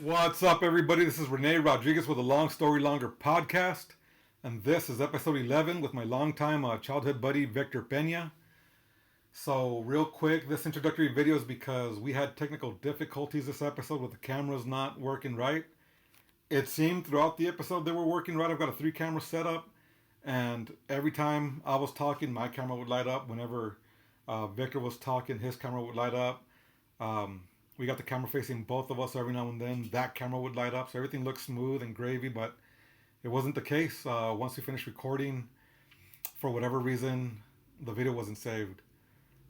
What's up, everybody? This is Rene Rodriguez with a Long Story Longer podcast, and this is episode 11 with my longtime childhood buddy Victor Peña. So, real quick, this introductory video is because we had technical difficulties this episode with the cameras not working right. It seemed throughout the episode they were working right. I've got a 3-camera setup, and every time I was talking, my camera would light up. Whenever Victor was talking, his camera would light up. We got the camera facing both of us, so every now and then that camera would light up. So everything looked smooth and gravy, but it wasn't the case. Once we finished recording, for whatever reason, the video wasn't saved.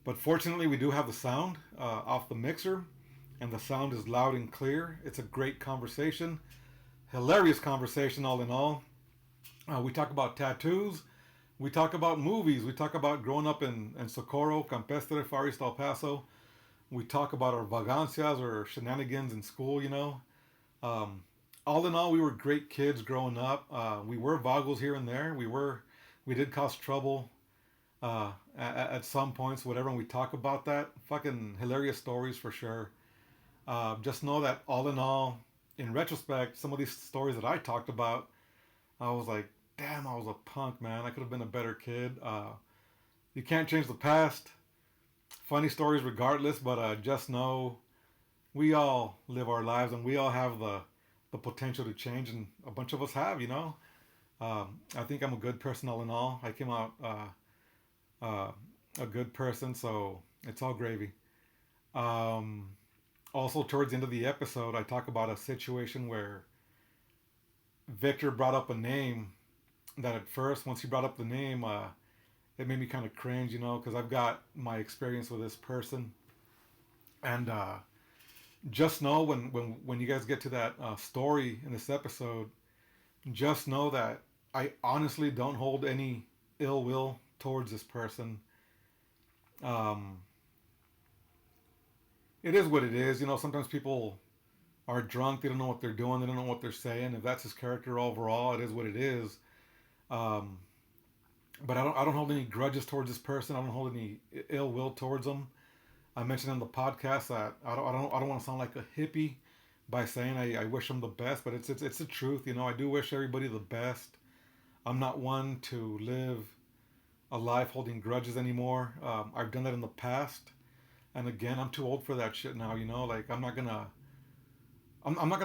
But fortunately, we do have the sound off the mixer, and the sound is loud and clear. It's a great conversation, hilarious conversation all in all. We talk about tattoos, we talk about movies, we talk about growing up in Socorro, Campestre, Far East El Paso. We talk about our vagancias or shenanigans in school, you know. All in all, we were great kids growing up. We were vagos here and there. We did cause trouble at some points, whatever, and we talk about that. Fucking hilarious stories for sure. Just know that all in all, in retrospect, some of these stories that I talked about, I was like, damn, I was a punk, man. I could have been a better kid. You can't change the past. Funny stories regardless, but just know we all live our lives and we all have the potential to change, and a bunch of us have, you know. I think I'm a good person all in all. I came out a good person, so it's all gravy. Also, towards the end of the episode, I talk about a situation where Victor brought up a name that at first, once he brought up the name, it made me kind of cringe, you know, because I've got my experience with this person. And just know when you guys get to that story in this episode, just know that I honestly don't hold any ill will towards this person. It is what it is, you know. Sometimes people are drunk, they don't know what they're doing, they don't know what they're saying. If that's his character overall, it is what it is. But I don't hold any grudges towards this person. I don't hold any ill will towards them. I mentioned on the podcast that I don't want to sound like a hippie by saying I wish them the best, but it's the truth. You know, I do wish everybody the best. I'm not one to live a life holding grudges anymore. I've done that in the past, and again, I'm too old for that shit now. You know, like I'm not gonna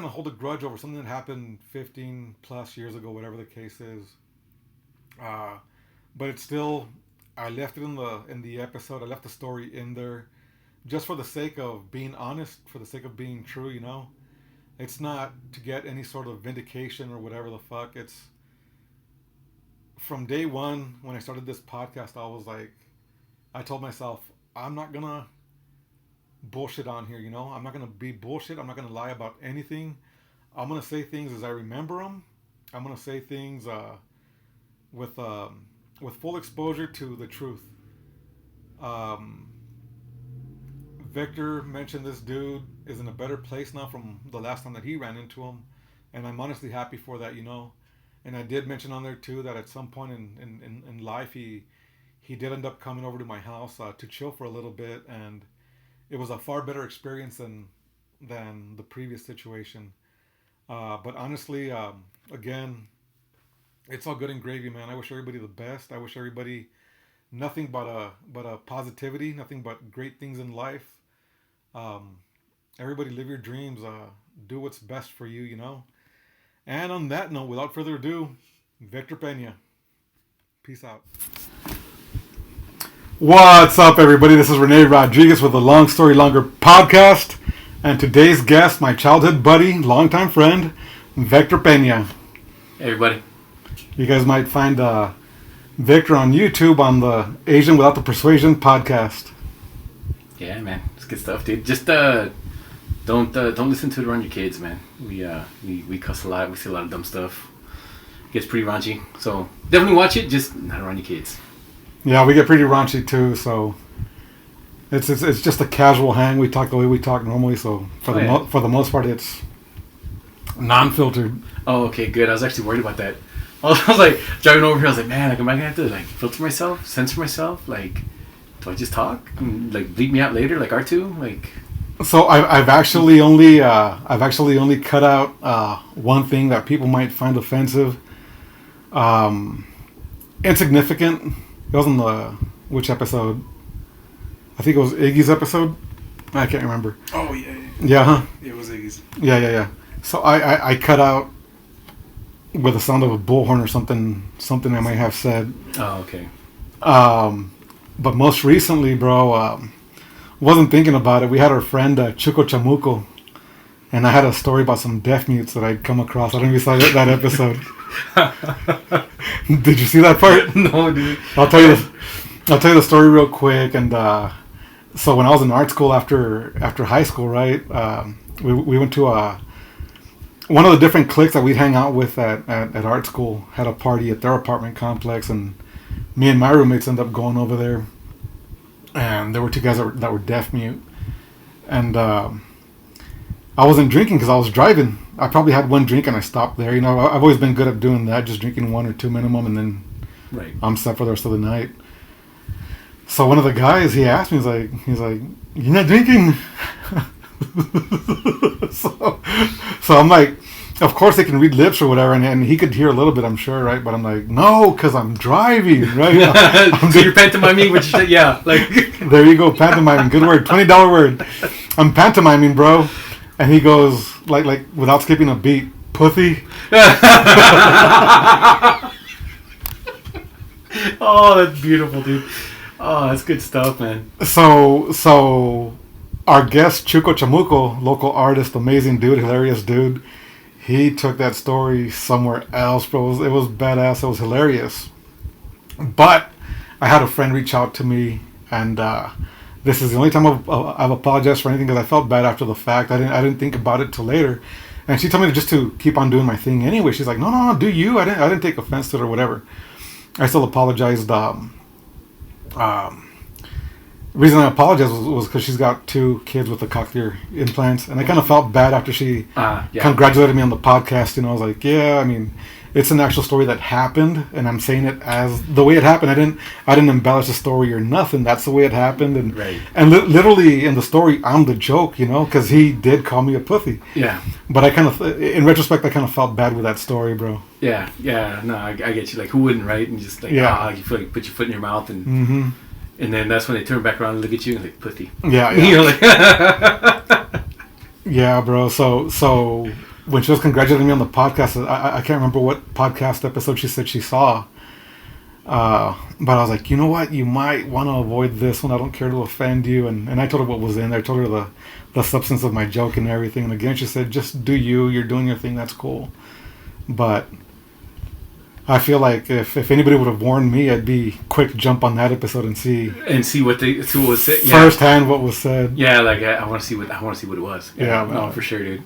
hold a grudge over something that happened 15 plus years ago, whatever the case is. But it's still, I left it in the episode. I left the story in there just for the sake of being honest, for the sake of being true, you know. It's not to get any sort of vindication or whatever the fuck. It's from day one when I started this podcast, I was like, I told myself, I'm not gonna bullshit on here, you know. I'm not gonna be bullshit. I'm not gonna lie about anything. I'm gonna say things as I remember them. I'm gonna say things with full exposure to the truth. Victor mentioned this dude is in a better place now from the last time that he ran into him, and I'm honestly happy for that, you know. And I did mention on there too that at some point in life he did end up coming over to my house to chill for a little bit, and it was a far better experience than the previous situation. But honestly, again, it's all good and gravy, man. I wish everybody the best. I wish everybody nothing but a positivity, nothing but great things in life. Everybody live your dreams. Do what's best for you, you know. And on that note, without further ado, Victor Peña. Peace out. What's up, everybody? This is Rene Rodriguez with the Long Story Longer podcast. And today's guest, my childhood buddy, longtime friend, Victor Peña. Hey, everybody. You guys might find Victor on YouTube on the Asian Without the Persuasion podcast. Yeah, man, it's good stuff, dude. Just don't listen to it around your kids, man. We cuss a lot. We say a lot of dumb stuff. It gets pretty raunchy, so definitely watch it. Just not around your kids. Yeah, we get pretty raunchy too. So it's just a casual hang. We talk the way we talk normally. So for the most part, it's non-filtered. Oh, okay, good. I was actually worried about that. I was like driving over here. I was like, man, like, am I gonna have to like filter myself, censor myself? Like, do I just talk and like bleep me out later, like R2? Like, So I've actually only cut out one thing that people might find offensive. Insignificant. It was in the which episode? I think it was Iggy's episode. I can't remember. Oh yeah. Yeah, huh? It was Iggy's. Yeah. So I cut out with the sound of a bullhorn or something I might have said. Oh, okay. But most recently, bro, wasn't thinking about it. We had our friend Chuco Chamuco, and I had a story about some deaf mutes that I'd come across. I don't know if you saw that episode. Did you see that part? No, dude. I'll tell you the story real quick. And so when I was in art school after high school, right? We went to one of the different cliques that we'd hang out with at art school had a party at their apartment complex, and me and my roommates ended up going over there. And there were two guys that were deaf mute, and I wasn't drinking because I was driving. I probably had one drink and I stopped there. You know, I've always been good at doing that, just drinking 1 or 2 minimum, and then right. I'm set for the rest of the night. So one of the guys, he asked me, he's like, "You're not drinking?" so I'm like, of course they can read lips or whatever, and he could hear a little bit, I'm sure, right? But I'm like, no, because I'm driving, right? So you're pantomiming, which yeah, like there you go, pantomiming, good word, $20 word. I'm pantomiming, bro, and he goes like without skipping a beat, pussy. Oh, that's beautiful, dude. Oh, that's good stuff, man. So our guest Chuco Chamuco, local artist, amazing dude, hilarious dude. He took that story somewhere else, bro. It was badass. It was hilarious. But I had a friend reach out to me, and this is the only time I've apologized for anything because I felt bad after the fact. I didn't think about it till later, and she told me just to keep on doing my thing anyway. She's like, no, do you? I didn't take offense to it or whatever. I still apologized. Reason I apologized was because she's got 2 kids with the cochlear implants, and I kind of felt bad after she congratulated me on the podcast. You know, I was like, yeah, I mean, it's an actual story that happened, and I'm saying it as the way it happened. I didn't embellish the story or nothing. That's the way it happened, and right. And literally in the story, I'm the joke, you know, because he did call me a pussy. Yeah. But I kind of, in retrospect, I kind of felt bad with that story, bro. Yeah. No, I get you. Like, who wouldn't, right? And just like, you feel like put your foot in your mouth and. Mm-hmm. And then that's when they turn back around and look at you and like, pussy. Yeah. You're like, yeah, bro. So when she was congratulating me on the podcast, I can't remember what podcast episode she said she saw. But I was like, you know what? You might want to avoid this one. I don't care to offend you. And I told her what was in there. I told her the substance of my joke and everything. And again, she said, just do you. You're doing your thing. That's cool. But I feel like if anybody would have warned me, I'd be quick to jump on that episode and see what was said. Yeah. Firsthand what was said. Yeah, like I want to see what it was. Yeah, no, for sure, dude.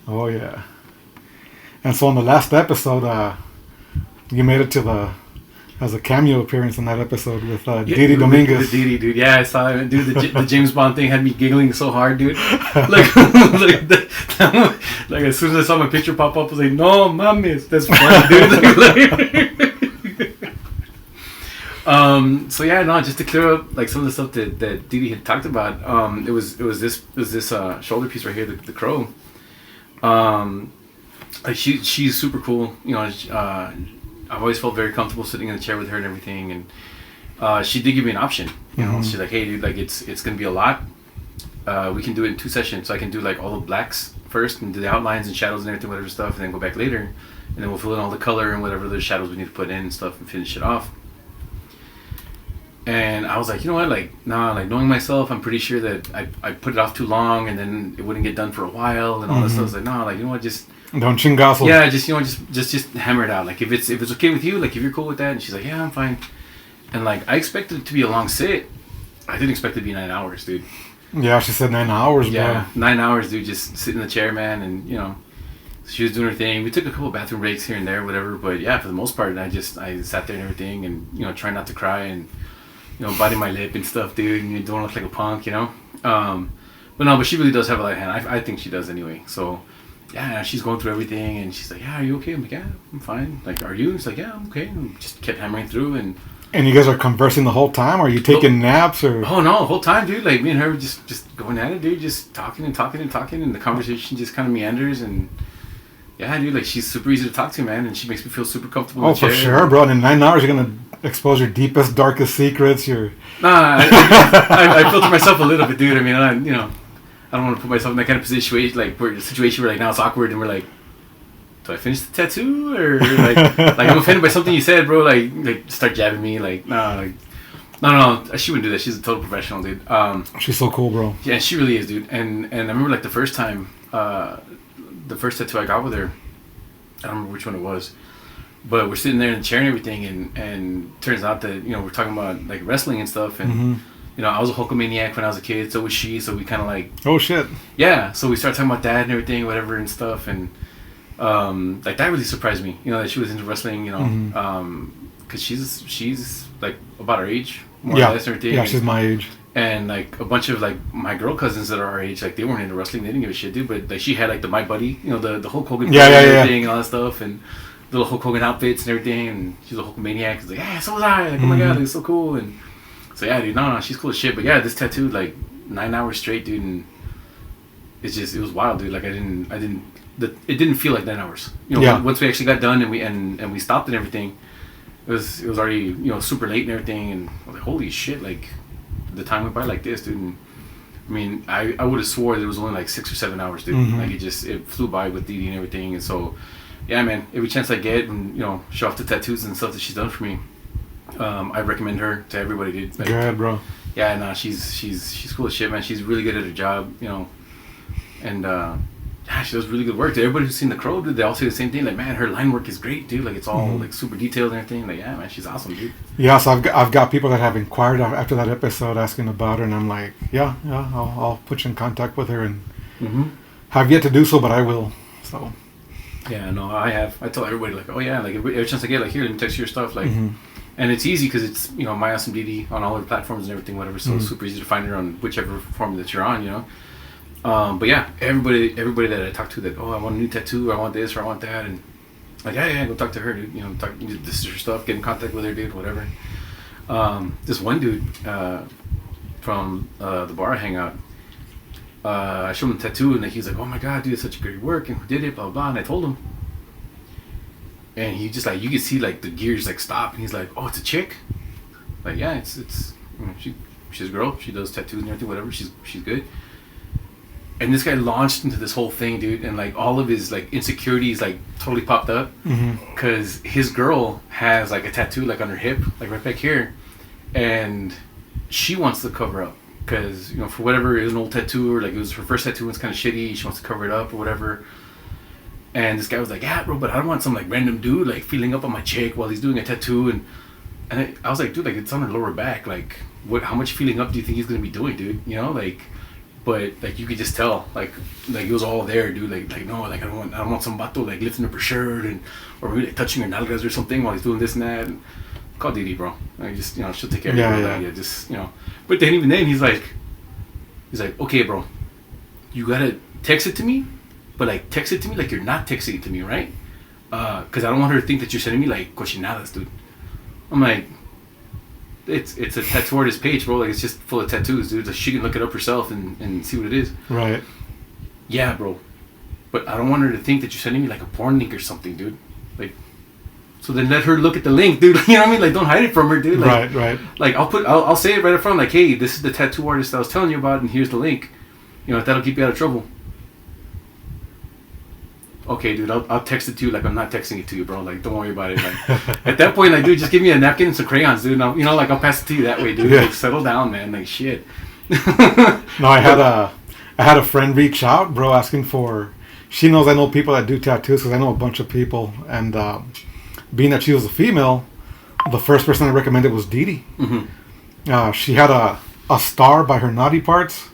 Oh yeah. And so on the last episode, you made it as a cameo appearance in that episode with Didi Dominguez. With Didi, dude. Yeah, I saw that. Dude, the James Bond thing had me giggling so hard, dude. Like as soon as I saw my picture pop up, I was like, no, mames, that's funny, dude. So yeah, no, just to clear up like some of the stuff that Didi had talked about. It was this shoulder piece right here, the crow. Like she's super cool. You know, I've always felt very comfortable sitting in the chair with her and everything, and she did give me an option. You know, she's like, hey, dude, like it's gonna be a lot. We can do it in 2 sessions. So I can do like all the blacks first and do the outlines and shadows and everything, whatever stuff, and then go back later, and then we'll fill in all the color and whatever the shadows we need to put in and stuff and finish it off. And I was like, you know what, like, nah, like knowing myself, I'm pretty sure that I put it off too long and then it wouldn't get done for a while and all this stuff. I was like, nah, like, you know what, just don't chingazo. Yeah, just, you know, just hammer it out. Like if it's okay with you, like if you're cool with that. And she's like, yeah, I'm fine. And like I expected it to be a long sit. I didn't expect it to be 9 hours, dude. Yeah, she said 9 hours, bro. Yeah, 9 hours, dude, just sit in the chair, man, and you know, she was doing her thing. We took a couple of bathroom breaks here and there, whatever, but yeah, for the most part, I sat there and everything, and you know, trying not to cry, and you know, biting my lip and stuff, dude, and you don't look like a punk, you know. But she really does have a light hand. I think she does anyway. So yeah, she's going through everything, and she's like, yeah, are you okay? I'm like, yeah, I'm fine. Like, are you? She's like, yeah, I'm okay. And just kept hammering through, and And you guys are conversing the whole time? Or are you taking naps or? Oh no, the whole time, dude. Like me and her were just going at it, dude. Just talking and talking and talking, and the conversation just kind of meanders. And yeah, dude, like she's super easy to talk to, man, and she makes me feel super comfortable. Oh, for sure, bro. And in 9 hours, you're gonna expose your deepest, darkest secrets. Nah, I filter myself a little bit, dude. I mean, I don't want to put myself in that kind of situation, like where the situation where like now it's awkward, and we're like, do I finish the tattoo or like I'm offended by something you said, bro? Like start jabbing me, like nah, like no, she wouldn't do that. She's a total professional, dude. She's so cool, bro. Yeah, she really is, dude. And I remember like the first time, the first tattoo I got with her, I don't remember which one it was, but we're sitting there in the chair and everything, and turns out that we're talking about like wrestling and stuff, and I was a Hulkamaniac when I was a kid, so was she. So we kind of like, oh shit, yeah. So we started talking about that and everything, whatever and stuff, and. Like that really surprised me, that she was into wrestling, because she's like about our age, more or less, or everything. Yeah, she's my age. And like a bunch of like my girl cousins that are our age, like they weren't into wrestling, they didn't give a shit, dude. But like she had like the My Buddy, the Hulk Hogan, and everything, and all that stuff, and little Hulk Hogan outfits and everything. And she's a Hulkamaniac. It's like, yeah, so was I. Like, oh my god, it's so cool. And so yeah, dude, no, she's cool as shit. But yeah, this tattoo like 9 hours straight, dude, and it was wild, dude. Like it didn't feel like 9 hours. Once we actually got done and we stopped and everything, it was already super late and everything, and I was like, holy shit, like the time went by like this, dude. And I mean, I would have swore there was only like 6 or 7 hours, dude. Like it flew by with Dee Dee and everything. And so yeah, man, every chance I get and show off the tattoos and stuff that she's done for me, I recommend her to everybody, dude. Like, good, bro. Yeah, no, she's cool as shit, man. She's really good at her job, and yeah, she does really good work. Everybody who's seen The Crow, dude, they all say the same thing. Like, man, her line work is great, dude. Like, it's all like super detailed and everything. Like, yeah, man, she's awesome, dude. Yeah, so I've got people that have inquired after that episode asking about her, and I'm like, yeah, I'll put you in contact with her, and have yet to do so, but I will. So. Yeah, no, I have. I tell everybody like, oh yeah, like every chance I get, like, here, let me text you your stuff, like, and it's easy because it's my awesome DD on all her platforms and everything, whatever. So it's super easy to find her on whichever form that you're on, But yeah, everybody that I talk to that, oh, I want a new tattoo, or I want this, or I want that, and like, yeah, go talk to her, dude. This is her stuff. Get in contact with her, dude. Whatever. This one dude from the bar I hang out, I showed him the tattoo, and he's like, oh my god, dude, it's such great work, and who did it, blah blah blah. And I told him, and he just like, you can see like the gears like stop, and he's like, oh, it's a chick. Like, yeah, it's she's a girl. She does tattoos and everything, whatever. She's good. And this guy launched into this whole thing, dude, and like all of his like insecurities like totally popped up because his girl has like a tattoo like on her hip, like right back here, and she wants to cover up because for whatever, it was an old tattoo, or like it was her first tattoo and it's kind of shitty. She wants to cover it up or whatever. And this guy was like, yeah, bro, but I don't want some like random dude like feeling up on my chick while he's doing a tattoo. And I was like, dude, like it's on her lower back. Like, how much feeling up do you think he's gonna be doing, dude? Like. But like you could just tell, like it was all there, dude. Like no, like I don't want some vato like lifting up her shirt or maybe like touching her nalgas or something while he's doing this and that. And call Didi, bro. Like just she'll take care of you. Yeah, just But then even then he's like, okay, bro, you gotta text it to me, but like text it to me like you're not texting it to me, right? Because I don't want her to think that you're sending me like cochinadas, dude. I'm like. It's a tattoo artist page, bro. Like it's just full of tattoos, dude. Like, she can look it up herself and see what it is. Right. Yeah, bro. But I don't want her to think that you're sending me like a porn link or something, dude. Like, so then let her look at the link, dude. You know what I mean? Like, don't hide it from her, dude. Like, right. Like I'll say it right up front, like, hey, this is the tattoo artist I was telling you about, and here's the link. If that'll keep you out of trouble. Okay, dude, I'll text it to you like I'm not texting it to you, bro. Like, don't worry about it. Like, at that point, like, dude, just give me a napkin and some crayons, dude. And I'll pass it to you that way, dude. Yeah. Like, settle down, man. Like, shit. No, I had a friend reach out, bro, asking for. She knows I know people that do tattoos because I know a bunch of people, and being that she was a female, the first person I recommended was Didi. She had a star by her naughty parts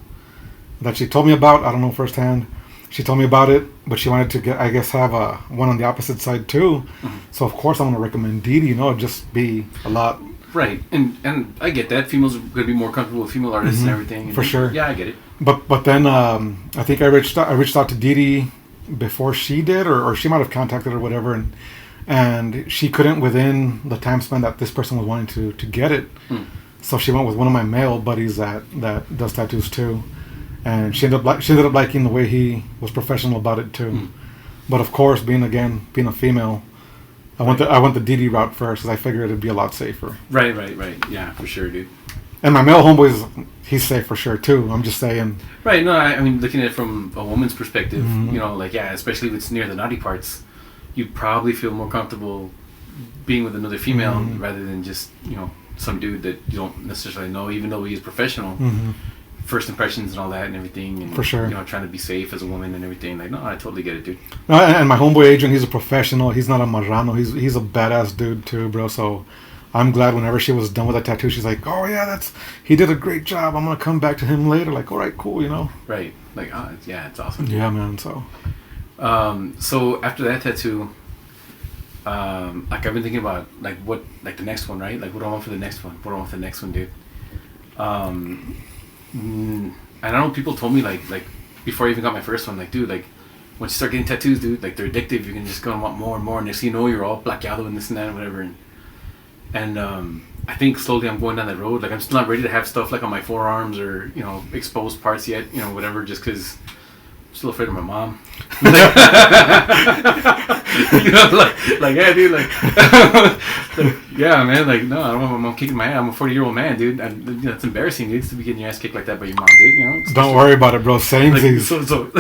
that she told me about. I don't know firsthand. She told me about it, but she wanted to have one on the opposite side too. So of course I'm gonna recommend Didi. It'd just be a lot. Right, and I get that. Females are gonna be more comfortable with female artists and everything. For sure. Yeah, I get it. But then I think I reached out to Didi before she did, or she might have contacted her or whatever, and she couldn't within the time span that this person was wanting to get it. So she went with one of my male buddies that does tattoos too, and she ended up liking the way he was professional about it too. But of course, being a female, I went the DD route first because I figured it'd be a lot safer. Right. Yeah, for sure, dude. And my male homeboy, he's safe for sure too. I'm just saying. Right. No, I mean, looking at it from a woman's perspective, you know, like, yeah, especially if it's near the naughty parts, you'd probably feel more comfortable being with another female rather than just, you know, some dude that you don't necessarily know, even though he's professional. First impressions and all that and everything. And, for sure. You know, trying to be safe as a woman and everything. Like, no, I totally get it, dude. And my homeboy Adrian, he's a professional. He's not a marrano. He's a badass dude too, bro. So I'm glad whenever she was done with that tattoo, she's like, oh yeah, he did a great job. I'm gonna come back to him later. Like, all right, cool, you know. Right. Like, yeah, it's awesome. Yeah, man. So. So after that tattoo, like I've been thinking about like the next one, right? Like, what do I want for the next one? What do I want for the next one, dude? And I know people told me like before I even got my first one, like, dude, like once you start getting tattoos, dude, like they're addictive. You're gonna just gonna want more and more, and next thing you know, you're all black yellow and this and that and whatever. And I think slowly I'm going down that road. Like, I'm still not ready to have stuff like on my forearms or, you know, exposed parts yet, you know, whatever, just because I'm still afraid of my mom. You know, like yeah, dude, like yeah, man, like, no, I don't want my mom kicking my ass. I'm a 40-year-old man, dude. You know, it's embarrassing, dude, to be getting your ass kicked like that by your mom, dude. You know, don't worry about it, bro. Same like, so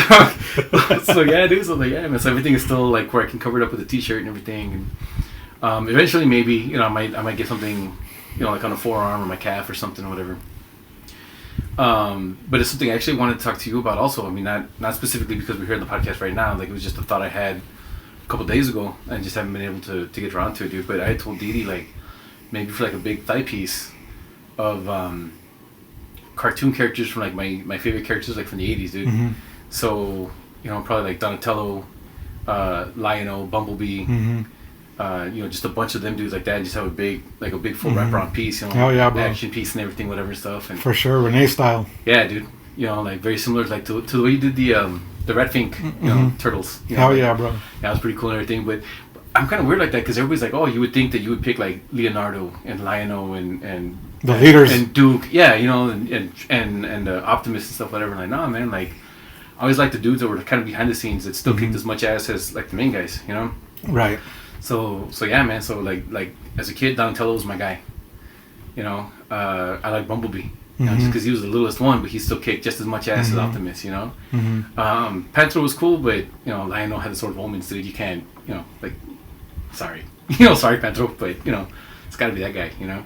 yeah, dude. So like, yeah, man. So everything is still like where I can cover it up with a t-shirt and everything. And eventually, maybe, you know, I might get something, you know, like on a forearm or my calf or something or whatever. But it's something I actually wanted to talk to you about also. I mean, not specifically because we're here in the podcast right now. Like, it was just a thought I had a couple days ago and just haven't been able to get around to it, dude. But I had told Didi, like, maybe for like a big thigh piece of cartoon characters from like my favorite characters, like from the 80s, dude. So, you know, probably like Donatello, Lion-O, Bumblebee, you know, just a bunch of them dudes like that, and just have a big full wraparound piece, you know, oh, yeah, bro. Action piece and everything, whatever stuff. And for sure, Rene style. Yeah, dude. You know, like very similar, like to the way you did the Red Fink, you know, turtles. You know, hell like, yeah, bro. That was pretty cool and everything. But I'm kind of weird like that because everybody's like, oh, you would think that you would pick like Leonardo and Lion-O and the leaders and Duke, yeah, you know, and Optimus and stuff, whatever. Like, nah, man, like I always like the dudes that were kind of behind the scenes that still kicked as much ass as like the main guys, you know. Right. So yeah, man. So like as a kid, Donatello was my guy. You know, I like Bumblebee, you know, just because he was the littlest one, but he still kicked just as much ass as Optimus. You know, Panther was cool, but you know, Lion-O had the sort of moments that you can't, you know, like, sorry, sorry, Panther, but you know, it's got to be that guy. You know.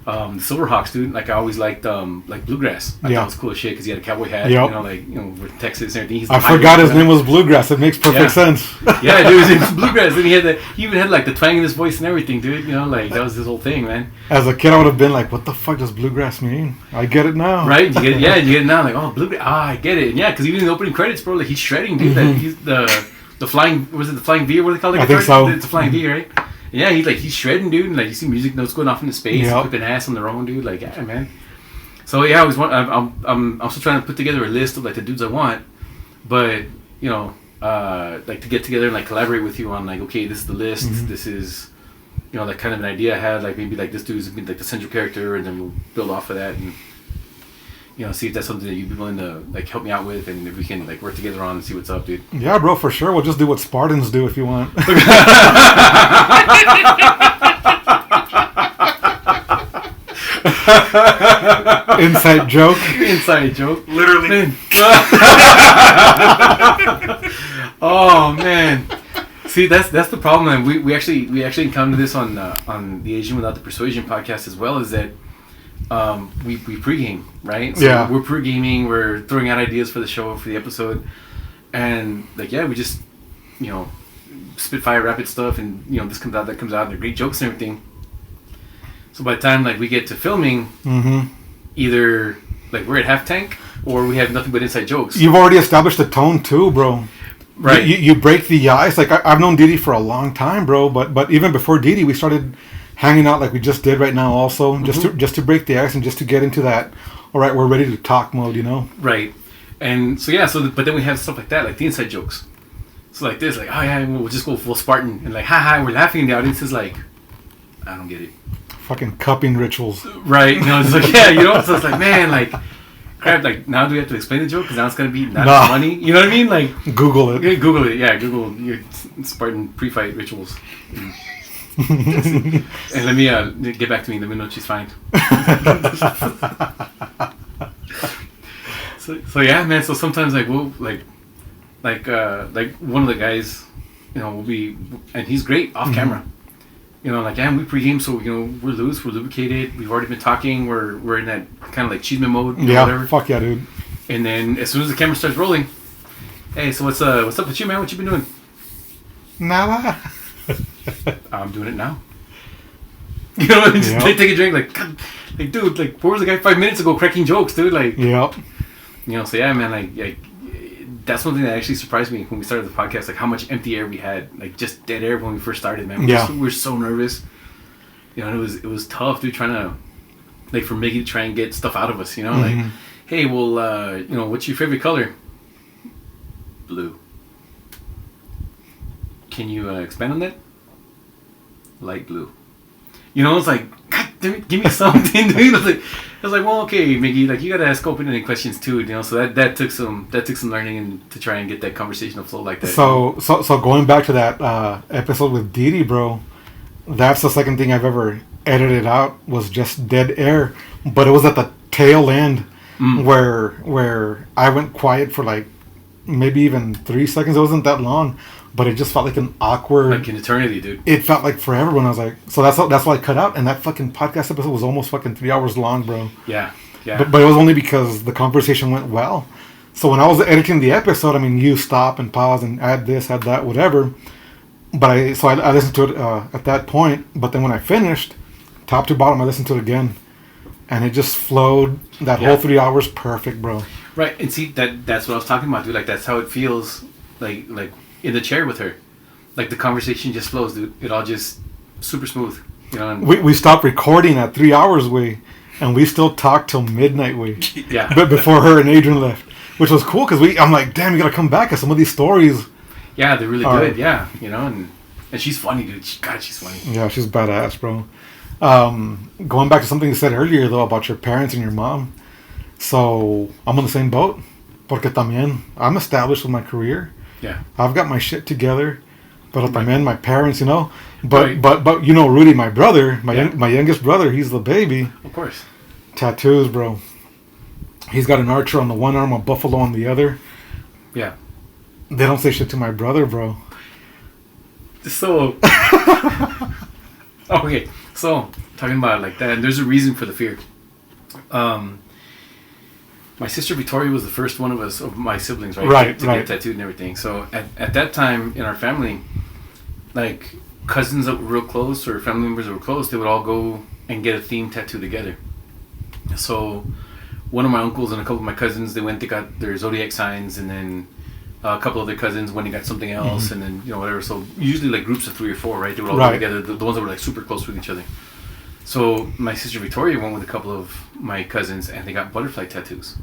The Silverhawks, dude, like I always liked like Bluegrass. I thought it was cool as shit because he had a cowboy hat, you know, like, you know, with Texas and everything. I forgot his name was Bluegrass. It makes perfect sense. Yeah, dude, it was Bluegrass. And he even had like the twang in his voice and everything, dude. You know, like that was his whole thing, man. As a kid, I would have been like, "What the fuck does Bluegrass mean?" I get it now. Right? You get it now. Like, oh, Bluegrass. I get it. And yeah, because even in the opening credits, bro, like he's shredding, dude. Like, he's the flying. Was it the flying V or what do they call it? I think so. It's a flying V, right? Yeah, he's shredding, dude, and like you see music notes going off into space, whipping ass on their own, dude. Like, yeah, man. So yeah, I'm still trying to put together a list of like the dudes I want, but you know, like to get together and like collaborate with you on like, okay, this is the list. This is, you know, like kind of an idea I had. Like maybe like this dude's like the central character, and then we'll build off of that and, you know, see if that's something that you'd be willing to like help me out with, and if we can like work together on and see what's up, dude. Yeah, bro, for sure. We'll just do what Spartans do if you want. Inside joke. Inside joke. Literally. Oh man. See, that's the problem, and we actually encountered this on the Asian Without the Persuasion podcast as well. Is that we pregame, right? So yeah. We're pre-gaming, we're throwing out ideas for the show, for the episode, and like, yeah, we just, you know, spitfire rapid stuff, and you know, this comes out, that comes out, and they're great jokes and everything. So by the time like we get to filming, either like we're at half tank or we have nothing but inside jokes. You've already established the tone too, bro. Right. You break the ice. Like I've known Didi for a long time, bro. But even before Didi, we started hanging out like we just did right now. Also, just to break the ice and just to get into that. All right, we're ready to talk mode. You know. Right. And so yeah. But then we have stuff like that, like the inside jokes. So like this, like, oh yeah, we'll just go full Spartan, and like, haha, we're laughing, and the audience is like, I don't get it. Fucking cupping rituals. Right? It's like, yeah, so it's like, man, like, crap, like, now do we have to explain the joke? Because now it's gonna be not funny. You know what I mean? Like, Google it. Google it. Yeah, Google your Spartan pre-fight rituals. And let me get back to me. Let me know if she's fine. So yeah, man. So sometimes like we'll like one of the guys, will be, and he's great off camera. Like, yeah, we pregame, so we're loose, we're lubricated, we've already been talking, we're in that kind of like cheeseman mode. Yeah, whatever. Fuck yeah, dude. And then as soon as the camera starts rolling, hey, so what's up with you, man? What you been doing? Nada. I'm doing it now. Just take a drink, like, God, like, dude, like, where was the guy 5 minutes ago cracking jokes, dude? Like, yep. So yeah, man, like that's one thing that actually surprised me when we started the podcast, like how much empty air we had, like just dead air when we first started, man. We were so nervous. And it was tough, dude, trying to, like, for Mickey to try and get stuff out of us, like, hey, well, what's your favorite color? Blue. Can you expand on that? Light blue. It's like, God damn it, give me something, dude. I was like, well, okay, Mickey, like, you gotta ask open-ended questions too, So that took some learning and to try and get that conversation to flow like that. So going back to that episode with Didi, bro, that's the second thing I've ever edited out was just dead air, but it was at the tail end where I went quiet for like maybe even 3 seconds. It wasn't that long. But it just felt like an awkward... Like an eternity, dude. It felt like forever when I was like... So that's why I cut out. And that fucking podcast episode was almost fucking 3 hours long, bro. Yeah. But it was only because the conversation went well. So when I was editing the episode, I mean, you stop and pause and add this, add that, whatever. But I listened to it at that point. But then when I finished, top to bottom, I listened to it again. And it just flowed that whole 3 hours perfect, bro. Right. And see, that's what I was talking about, dude. Like, that's how it feels like in the chair with her. Like, the conversation just flows, dude. It all just super smooth. And we stopped recording at 3 hours way, and we still talked till midnight way. Yeah. But before her and Adrian left, which was cool because I'm like, damn, you gotta come back at some of these stories. Yeah, they're really good. Yeah, and she's funny, dude. God, she's funny. Yeah, she's badass, bro. Going back to something you said earlier though about your parents and your mom. So I'm on the same boat. Porque también I'm established with my career. Yeah. I've got my shit together, but también my parents, But Rudy, my brother, my youngest brother, he's the baby. Of course. Tattoos, bro. He's got an archer on the one arm, a buffalo on the other. Yeah. They don't say shit to my brother, bro. So. Okay, so talking about it like that, and there's a reason for the fear. My sister Victoria was the first one of my siblings, right? To get tattooed and everything. So at that time in our family, like, cousins that were real close or family members that were close, they would all go and get a themed tattoo together. So one of my uncles and a couple of my cousins, they got their zodiac signs, and then a couple of their cousins went and got something else, and then whatever. So usually like groups of 3 or 4, right? They would all go together. The ones that were like super close with each other. So my sister Victoria went with a couple of my cousins, and they got butterfly tattoos.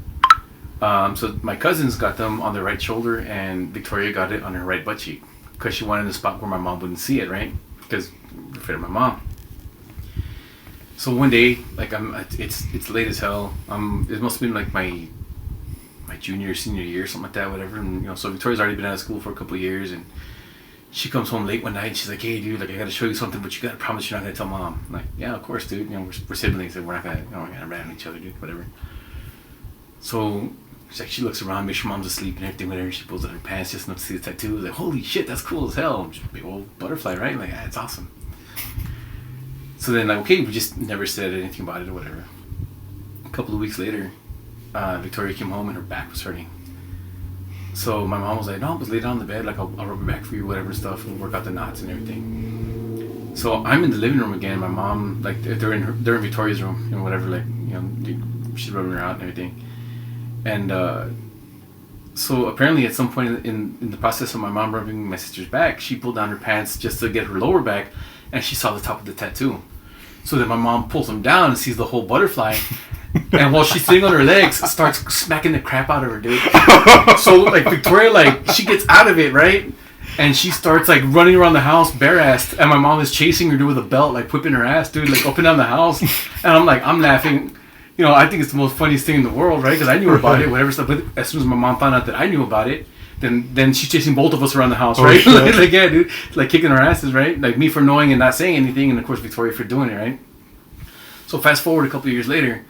So my cousins got them on their right shoulder, and Victoria got it on her right butt cheek because she wanted a spot where my mom wouldn't see it, right? Because it fit my mom. So one day, like, it's late as hell. It must have been like my junior or senior year, something like that, whatever. And so Victoria's already been out of school for a couple of years, and she comes home late one night, and she's like, "Hey, dude, like, I gotta show you something, but you gotta promise you're not gonna tell mom." I'm like, "Yeah, of course, dude. We're siblings, and we're not gonna rat on each other, dude. Whatever." So she looks around, makes sure mom's asleep and everything, whatever. She pulls out her pants just enough to see the tattoo. Like, holy shit, that's cool as hell. Just a big old butterfly, right? Like, it's awesome. So then, like, okay, we just never said anything about it or whatever. A couple of weeks later, Victoria came home and her back was hurting. So my mom was like, "No, just lay down on the bed, like, I'll rub your back for you, whatever stuff, and work out the knots and everything." So I'm in the living room again. My mom, like, they're in Victoria's room, whatever, like, she's rubbing her out and everything. And so apparently at some point in the process of my mom rubbing my sister's back, she pulled down her pants just to get her lower back, and she saw the top of the tattoo. So then my mom pulls them down and sees the whole butterfly. And while she's sitting on her legs, starts smacking the crap out of her, dude. So, like, Victoria, like, she gets out of it, right? And she starts like running around the house bare-assed, and my mom is chasing her dude with a belt, like whipping her ass, dude, like up and down the house. And I'm laughing. You know, I think it's the most funniest thing in the world, right? Because I knew about it, whatever stuff. But as soon as my mom found out that I knew about it, then she's chasing both of us around the house, right? Like, yeah, dude, like kicking our asses, right? Like me for knowing and not saying anything, and of course Victoria for doing it, right? So fast forward a couple of years later,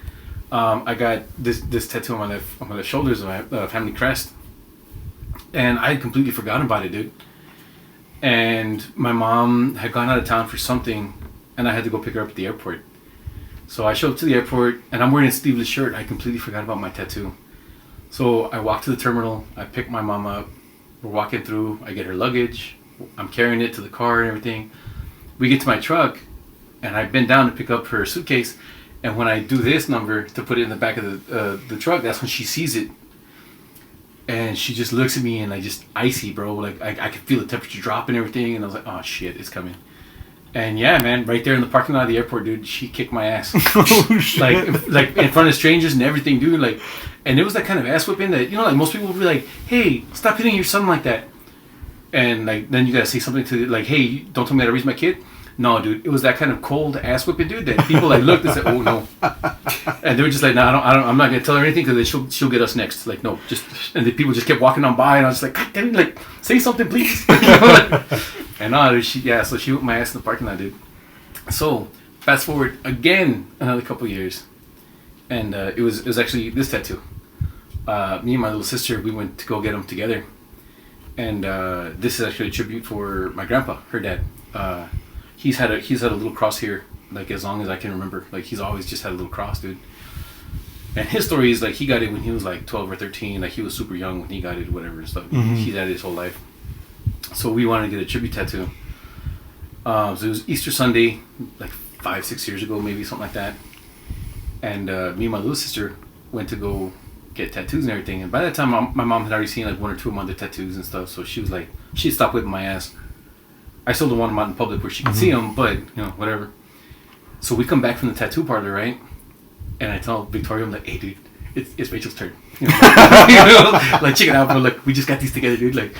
I got this tattoo on my left shoulders of my family crest, and I had completely forgotten about it, dude. And my mom had gone out of town for something, and I had to go pick her up at the airport. So I show up to the airport, and I'm wearing a sleeveless shirt. I completely forgot about my tattoo. So I walk to the terminal. I pick my mom up. We're walking through. I get her luggage. I'm carrying it to the car and everything. We get to my truck, and I bend down to pick up her suitcase. And when I do this number to put it in the back of the truck, that's when she sees it. And she just looks at me, and I just icy, bro. Like I could feel the temperature drop and everything. And I was like, oh shit, it's coming. And yeah, man, right there in the parking lot of the airport, dude, she kicked my ass. Oh, shit. Like in front of strangers and everything, dude. Like, and it was that kind of ass whipping that, you know, like most people would be like, hey, stop hitting your son like that. And like, then you gotta say something to like, hey, don't tell me how to raise my kid. No, dude, it was that kind of cold ass whipping, dude, that people like looked and said, oh no. And they were just like, no, I'm not gonna tell her anything because she'll get us next. Like, no, just, and the people just kept walking on by, and I was just like, God damn it, like, say something, please. And no, so she whipped my ass in the parking lot, dude. So fast forward again another couple years, and it was actually this tattoo. Me and my little sister, we went to go get them together, and this is actually a tribute for my grandpa, her dad. He's had a little cross here, like as long as I can remember. Like he's always just had a little cross, dude. And his story is like he got it when he was like 12 or 13. Like he was super young when he got it, whatever and stuff. Mm-hmm. He's had it his whole life. So we wanted to get a tribute tattoo. So it was Easter Sunday, like 5-6 years ago, maybe something like that. And me and my little sister went to go get tattoos and everything. And by that time, my mom had already seen like one or two of my other tattoos and stuff. So she was like, she stopped whipping my ass. I still don't want them out in public where she can see them, but you know, whatever. So we come back from the tattoo parlor, right? And I tell Victoria, I'm like, hey, dude, it's Rachel's turn. You know, like check it out, bro. Like we just got these together, dude. Like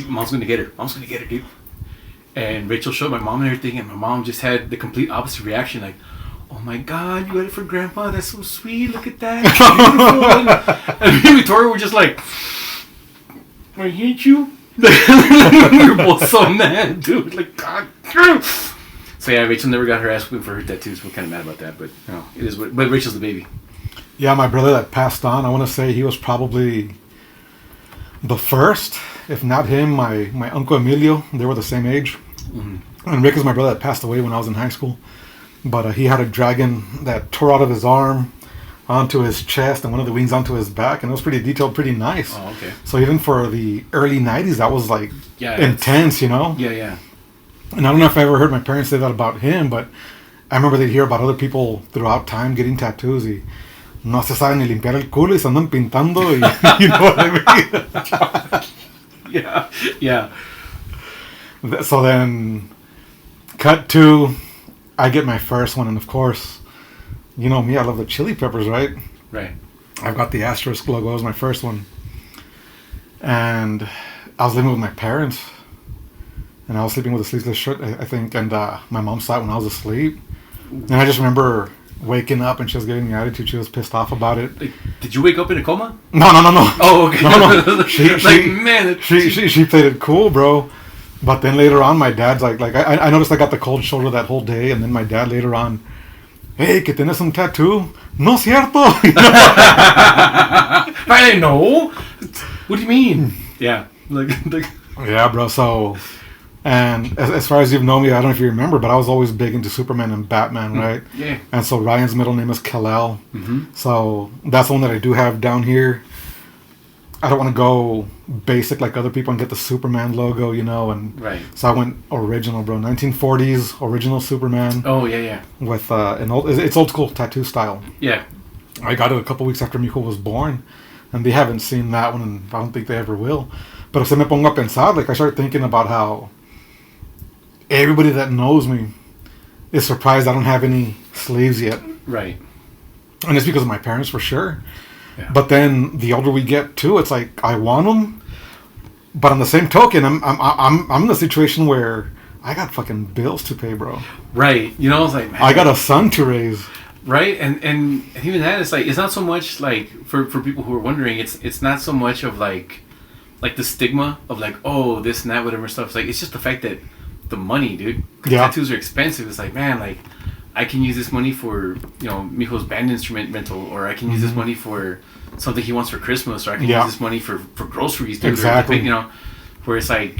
mom's gonna get her. Mom's gonna get her, dude. And Rachel showed my mom and everything, and my mom just had the complete opposite reaction, like, oh my God, you got it for Grandpa? That's so sweet. Look at that. And me and Victoria were just like, I hate you. We were both so mad, dude. Like, God. So yeah, Rachel never got her ass whipped for her tattoos. We're kind of mad about that, but you know, it is. But Rachel's the baby. Yeah, my brother that passed on, I want to say he was probably the first, if not him, my Uncle Emilio. They were the same age. Mm-hmm. And Rick is my brother that passed away when I was in high school. But he had a dragon that tore out of his arm onto his chest and one of the wings onto his back. And it was pretty detailed, pretty nice. Oh, okay. So even for the early 90s, that was like intense, you know? Yeah, yeah. And I don't know if I ever heard my parents say that about him, but I remember they'd hear about other people throughout time getting tattoos. No se sabe ni limpiar el culo y se andan pintando. Y, you know what I mean? Yeah, yeah. So then, cut to, I get my first one, and of course, you know me, I love the Chili Peppers, right? Right. I've got the asterisk logo. It was my first one. And I was living with my parents. And I was sleeping with a sleeveless shirt, I think. And my mom saw it when I was asleep. And I just remember waking up and she was giving me attitude. She was pissed off about it. Like, did you wake up in a coma? No. Oh, okay. No. She played it cool, bro. But then later on, my dad's like I noticed I got the cold shoulder that whole day. And then my dad later on, hey, que tienes un tattoo? No cierto. I didn't know. What do you mean? Yeah. Yeah, bro. So, and as far as you've known me, I don't know if you remember, but I was always big into Superman and Batman, right? Yeah. And so Ryan's middle name is Kal-El. Mm-hmm. So that's the one that I do have down here. I don't want to go basic like other people and get the Superman logo, you know, and right. So I went original, bro. 1940s original Superman. Oh yeah. With it's old school tattoo style. Yeah. I got it a couple weeks after Mijo was born, and they haven't seen that one, and I don't think they ever will. But if se me pongo a pensar, like I started thinking about how everybody that knows me is surprised I don't have any sleeves yet. Right. And it's because of my parents for sure. Yeah. But then the older we get too, it's like I want them, But on the same token, I'm in a situation where I got fucking bills to pay, bro. Right. You know, it's like, man, I got a son to raise. Right, and even that, it's like, it's not so much like, for people who are wondering, it's not so much of like the stigma of like, oh, this and that, whatever stuff. It's like, it's just the fact that the money, dude. Yeah. Tattoos are expensive. It's like, man, like, I can use this money for, you know, Mijo's band instrument rental, or I can use this money for something he wants for Christmas, or I can use this money for groceries, dude. Exactly. Or you know, where it's like,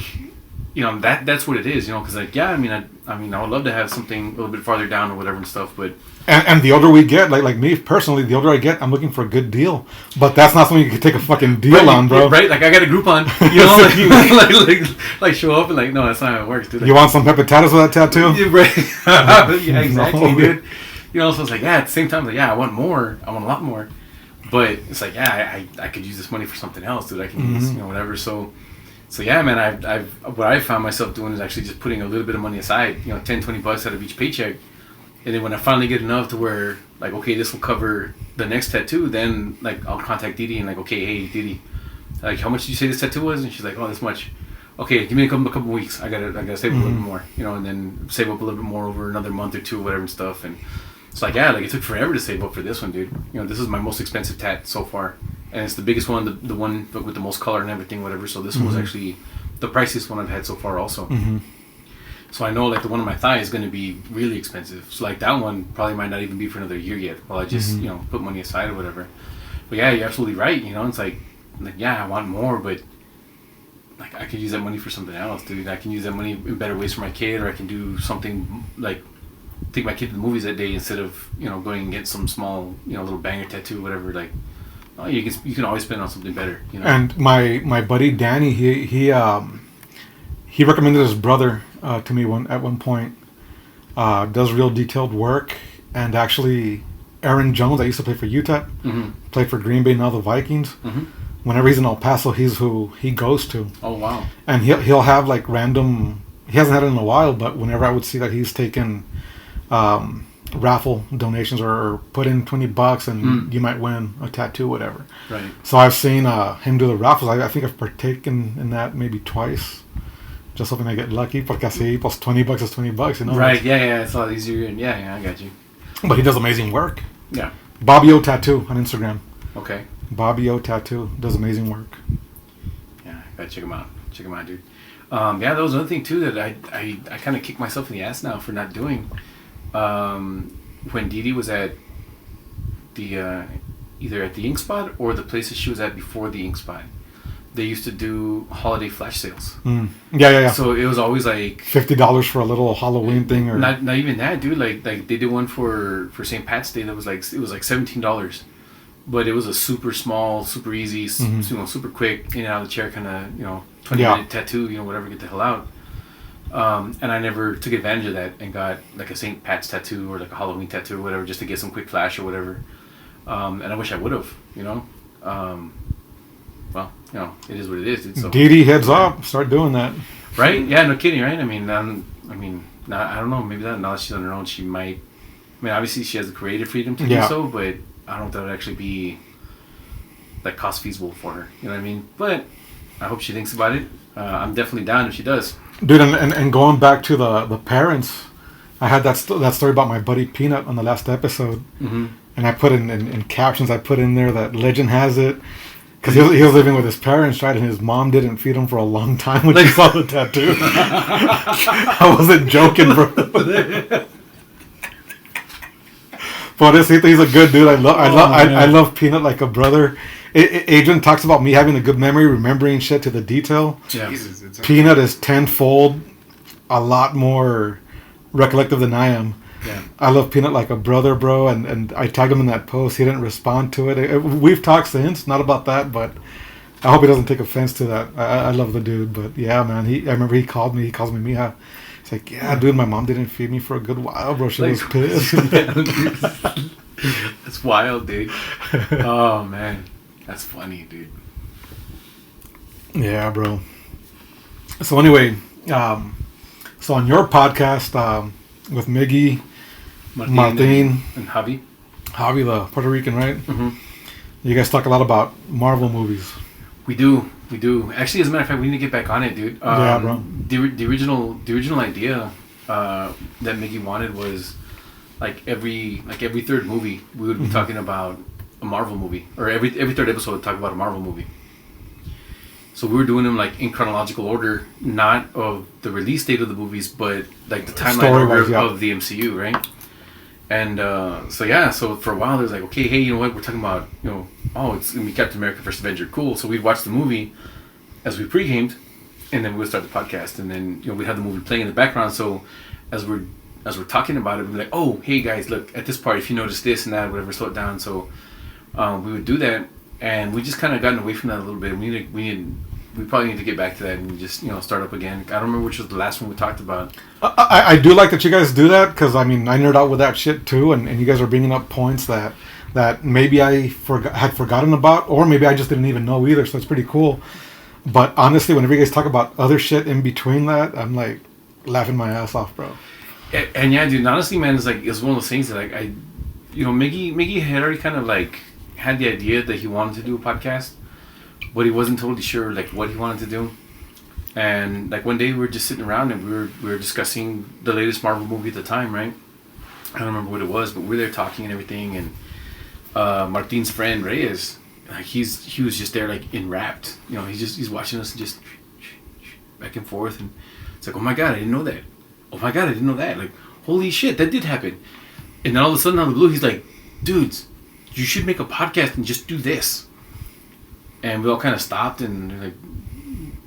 you know, that's what it is, you know, because like, yeah, I mean, I would love to have something a little bit farther down or whatever and stuff, but. And the older we get, like me personally, the older I get, I'm looking for a good deal. But that's not something you can take a fucking deal on, bro. Right? Like, I got a Groupon, you know, like show up and like, no, that's not how it works, dude. Like, you want some hepatitis with that tattoo? Yeah, right. Yeah, exactly, No. dude. You know, so it's like, yeah, at the same time, like, yeah, I want more. I want a lot more. But it's like, yeah, I could use this money for something else, dude. I can use, you know, whatever. So yeah, man, what I found myself doing is actually just putting a little bit of money aside, you know, $10-20 out of each paycheck. And then when I finally get enough to where, like, okay, this will cover the next tattoo, then, like, I'll contact Didi and, like, okay, hey, Didi, like, how much did you say this tattoo was? And she's like, oh, this much. Okay, give me a couple weeks. I gotta save up a little bit more, you know, and then save up a little bit more over another month or two or whatever and stuff. And it's like, yeah, like, it took forever to save up for this one, dude. You know, this is my most expensive tat so far. And it's the biggest one, the one with the most color and everything, whatever. So this one was actually the priciest one I've had so far also. So I know, like, the one on my thigh is going to be really expensive. So, like, that one probably might not even be for another year yet while I just, you know, put money aside or whatever. But, yeah, you're absolutely right, you know. It's like, yeah, I want more, but, like, I could use that money for something else, dude. I can use that money in better ways for my kid, or I can do something, like, take my kid to the movies that day instead of, you know, going and get some small, you know, little banger tattoo, whatever. Like, oh, you can always spend on something better, you know. And my buddy Danny, he recommended his brother to me at one point. Does real detailed work, and actually Aaron Jones, that used to play for Utah, played for Green Bay, now the Vikings. Whenever he's in El Paso, he's who he goes to. Oh, wow. And he'll have like random. He hasn't had it in a while, but whenever I would see that he's taken raffle donations or put in $20 and you might win a tattoo, whatever. Right. So I've seen him do the raffles. I think I've partaken in that maybe twice. Just hoping I get lucky, porque así, pues $20 is $20, you know? Right, yeah, it's a lot easier, and yeah, I got you. But he does amazing work. Yeah. Bobby O Tattoo on Instagram. Okay. Bobby O Tattoo does amazing work. Yeah, gotta check him out. Check him out, dude. Yeah, that was another thing, too, that I kind of kicked myself in the ass now for not doing. When Didi was at the, either at the Ink Spot or the places she was at before the Ink Spot, they used to do holiday flash sales. Yeah. So it was always like $50 for a little Halloween thing, or not even that, dude. Like they did one for St. Pat's Day that was like, it was like $17, but it was a super small, super easy, you know, super quick, in and out of the chair kind of, you know, 20-minute tattoo, you know, whatever, get the hell out. And I never took advantage of that and got like a St. Pat's tattoo or like a Halloween tattoo or whatever, just to get some quick flash or whatever. And I wish I would have, you know. Well, you know, it is what it is, dude. So, Didi, heads up, start doing that. Right? Yeah, no kidding, right? I mean, I don't know. Maybe now that she's on her own, she might. I mean, obviously she has the creative freedom to do so, but I don't know if that would actually be like cost feasible for her. You know what I mean? But I hope she thinks about it. I'm definitely down if she does. Dude, and going back to the parents, I had that story about my buddy Peanut on the last episode, and I put in captions. I put in there that legend has it. Because he was living with his parents, right? And his mom didn't feed him for a long time when she saw the tattoo. I wasn't joking, bro. But he's a good dude. I love Peanut like a brother. Adrian talks about me having a good memory, remembering shit to the detail. Yeah. Jesus, Peanut is tenfold, a lot more recollective than I am. Yeah. I love Peanut like a brother, bro, and I tagged him in that post. He didn't respond to it. We've talked since, not about that, but I hope he doesn't take offense to that. I love the dude, but yeah, man. I remember he calls me Mija. He's like, yeah, dude, my mom didn't feed me for a good while, bro. She was pissed. That's wild, dude. Oh man, that's funny, dude. Yeah, bro. So anyway, so on your podcast with Miggy, Martin and Javi, the Puerto Rican, right? Mm-hmm. You guys talk a lot about Marvel movies. We do. We do. Actually, as a matter of fact, we need to get back on it, dude. Yeah, bro. The original idea that Mickey wanted was every third movie we would be talking about a Marvel movie, or every third episode would talk about a Marvel movie. So we were doing them in chronological order, not of the release date of the movies, but the timeline order of the MCU, right? And so for a while there's okay, hey, you know what, we're talking about, it's gonna be Captain America vs. Avenger, cool. So we'd watch the movie as we pre-gamed, and then we would start the podcast, and then we'd have the movie playing in the background. So as we're talking about it, we'd be like, oh, hey guys, look at this part. If you notice this and that, whatever, slow it down. So we would do that, and we just kind of gotten away from that a little bit. We probably need to get back to that and just start up again. I don't remember which was the last one we talked about. I do like that you guys do that, because I nerd out with that shit too, and you guys are bringing up points that maybe I had forgotten about, or maybe I just didn't even know either. So it's pretty cool. But honestly, whenever you guys talk about other shit in between that, I'm laughing my ass off, bro. And yeah, dude, honestly, man, it's one of those things that Miggy had already kind of had the idea that he wanted to do a podcast, but he wasn't totally sure what he wanted to do. And one day we were just sitting around and we were discussing the latest Marvel movie at the time, right? I don't remember what it was, but we were there talking and everything, and Martin's friend Reyes, he was just there enwrapped. He's watching us and just back and forth, and it's oh my god, I didn't know that. Oh my god, I didn't know that. Holy shit, that did happen. And then all of a sudden out of the blue, he's like, dudes, you should make a podcast and just do this. And we all kind of stopped and they're like,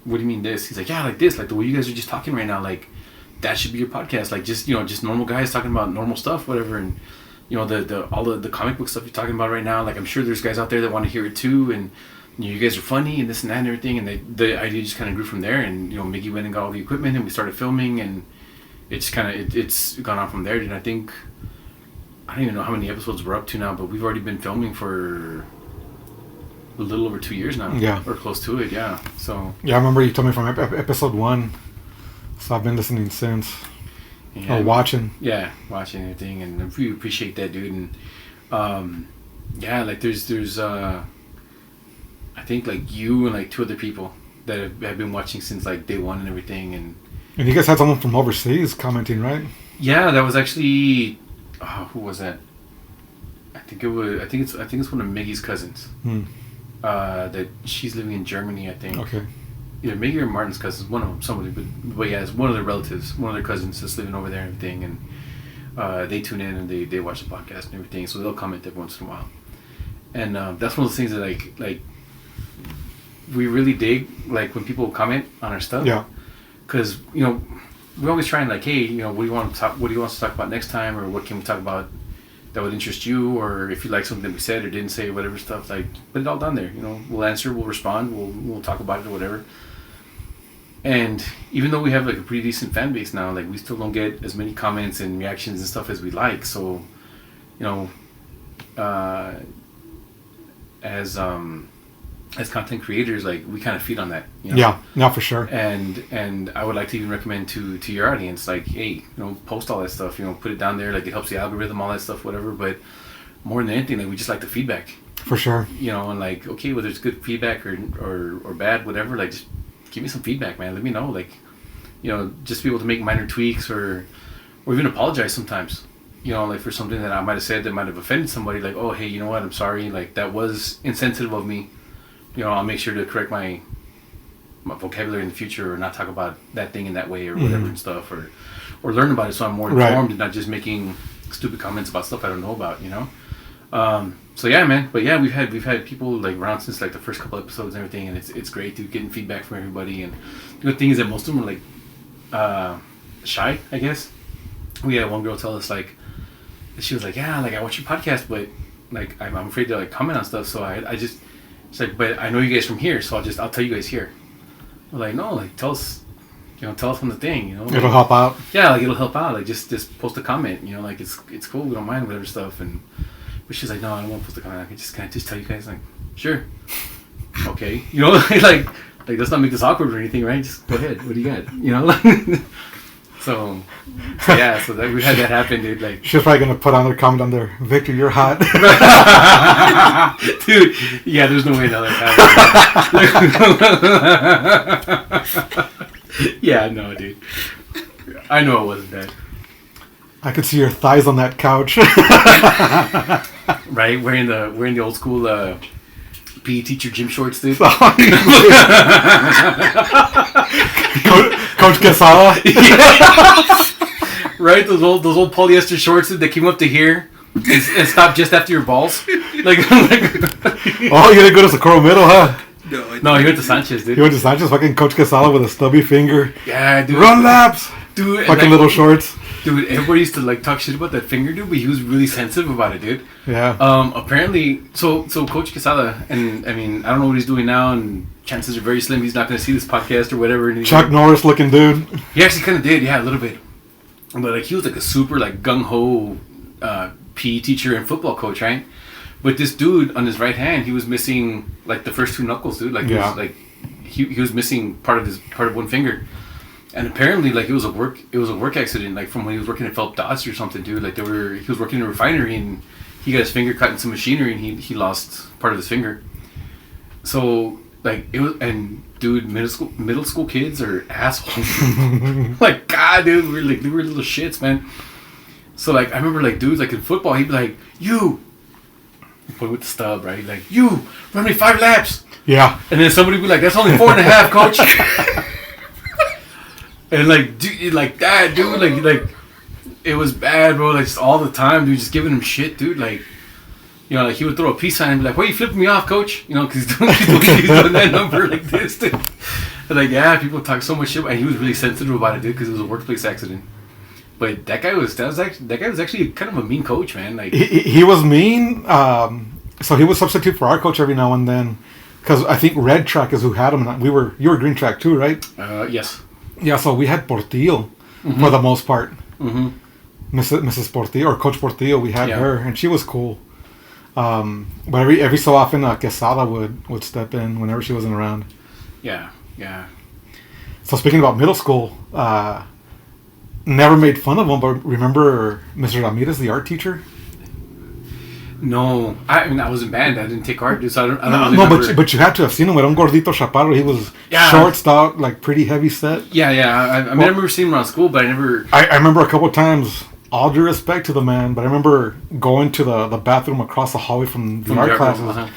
what do you mean this? He's like, yeah, like this, the way you guys are just talking right now, that should be your podcast. Just normal guys talking about normal stuff, whatever. And all the comic book stuff you're talking about right now, I'm sure there's guys out there that want to hear it too, and you guys are funny and this and that and everything. And the idea just kind of grew from there. And Miggy went and got all the equipment and we started filming, and it's gone on from there. And I think, I don't even know how many episodes we're up to now, but we've already been filming for a little over 2 years now. Yeah. Or close to it, yeah. So. Yeah, I remember you told me from episode 1. So I've been listening since. Yeah, watching. Yeah, watching everything, and I really appreciate that, dude. And there's I think you and 2 other people that have been watching since day one and everything, and you guys had someone from overseas commenting, right? Yeah, that was actually who was that? I think it's one of Miggy's cousins. That she's living in Germany, I think. Okay. Either Miggy or Martin's cousins, one of them, somebody, but yeah, it's one of their relatives, one of their cousins that's living over there and everything, and they tune in and they watch the podcast and everything, so they'll comment every once in a while, and that's one of those things that we really dig, when people comment on our stuff. Yeah. Because we're always trying hey, what do you want us to talk about next time, or what can we talk about that would interest you, or if you like something that we said or didn't say, or whatever stuff, put it all down there. We'll answer, we'll respond, we'll talk about it or whatever. And even though we have a pretty decent fan base now, we still don't get as many comments and reactions and stuff as we like. So, as content creators, we kind of feed on that. Yeah, no, for sure. And I would like to even recommend to your audience, hey, post all that stuff. Put it down there. It helps the algorithm, all that stuff, whatever. But more than anything, we just like the feedback. For sure. And okay, whether it's good feedback or bad, whatever. Just give me some feedback, man. Let me know. Just be able to make minor tweaks or even apologize sometimes. For something that I might have said that might have offended somebody. Oh, hey, you know what? I'm sorry. That was insensitive of me. I'll make sure to correct my vocabulary in the future, or not talk about that thing in that way, or whatever and stuff, or learn about it so I'm more informed and not just making stupid comments about stuff I don't know about. So yeah, man. But yeah, we've had people around since the first couple episodes and everything, and it's great to getting feedback from everybody. And the good thing is that most of them are shy, I guess. We had one girl tell us she was yeah, I watch your podcast, but I'm afraid to comment on stuff, so I just. It's but I know you guys from here, so I'll tell you guys here. We're no, tell us, tell us on the thing, It'll help out. Yeah, it'll help out. Just post a comment, it's cool, we don't mind whatever stuff. And but she's no, I don't want to post a comment. Can I just tell you guys? Sure. Okay, let's not make this awkward or anything, right? Just go ahead. What do you got? So yeah, so that we had that happen, dude. Like, She's probably gonna put on their comment on there. Victor, you're hot. dude. Yeah, there's no way that happened. Yeah, no, dude. I know it wasn't that. I could see your thighs on that couch. Right, wearing the old school PE teacher gym shorts, dude. Coach Quesada. Right, those old polyester shorts that came up to here and stopped just after your balls. Like Oh, you didn't go to Socorro Middle, huh? No, he went to Sanchez, dude. You went to Sanchez, fucking Coach Quesada with a stubby finger. Yeah, dude. Run laps. Dude, Fucking little shorts. Dude, everybody used to like talk shit about that finger, dude, but he was really sensitive about it, dude. Yeah. Apparently, so Coach Quesada, and I mean, I don't know what he's doing now, and chances are very slim he's not going to see this podcast or whatever. And Chuck Norris looking dude. He actually kind of did, yeah, a little bit. But like, he was like a super like gung ho PE teacher and football coach, right? But this dude on his right hand, he was missing like the first two knuckles, dude. Like, yeah. he was missing part of one finger. And apparently, like, it was a work accident, like from when he was working at Phelps Dodge or something, dude. Like, he was working in a refinery and he got his finger cut in some machinery and he lost part of his finger. So like it was, and dude, middle school kids are assholes. Like, God, dude, we were little shits, man. So like, I remember like dudes like in football, he'd be like, "You," point with the stub, right? Like, "You run me 5 laps." Yeah. And then somebody would be like, "That's only 4.5, coach." And like, dude, like that, dude, like it was bad, bro. Like, just all the time, dude, just giving him shit, dude. Like, you know, like he would throw a peace sign and be like, "Why are you flipping me off, coach?" You know, because he's doing that number like this, dude. And like, yeah, people talk so much shit, and he was really sensitive about it, dude, because it was a workplace accident. But that guy was actually kind of a mean coach, man. Like, he was mean. So he would substitute for our coach every now and then, because I think Red Track is who had him. And you were Green Track too, right? Yes. Yeah, so we had Portillo for the most part. Mm-hmm. Mrs. Portillo, or Coach Portillo, we had her, and she was cool. But every so often, Quesada would step in whenever she wasn't around. Yeah, yeah. So speaking about middle school, never made fun of him, but remember Mr. Ramirez, the art teacher? No, I mean, I was in band. I didn't take art, dude, so I don't really No, remember. but you had to have seen him with un gordito chaparro. He was short, stout, like pretty heavy set. Yeah. I mean, I remember seeing him around school, but I never... I remember a couple of times, all due respect to the man, but I remember going to the bathroom across the hallway from the art classes,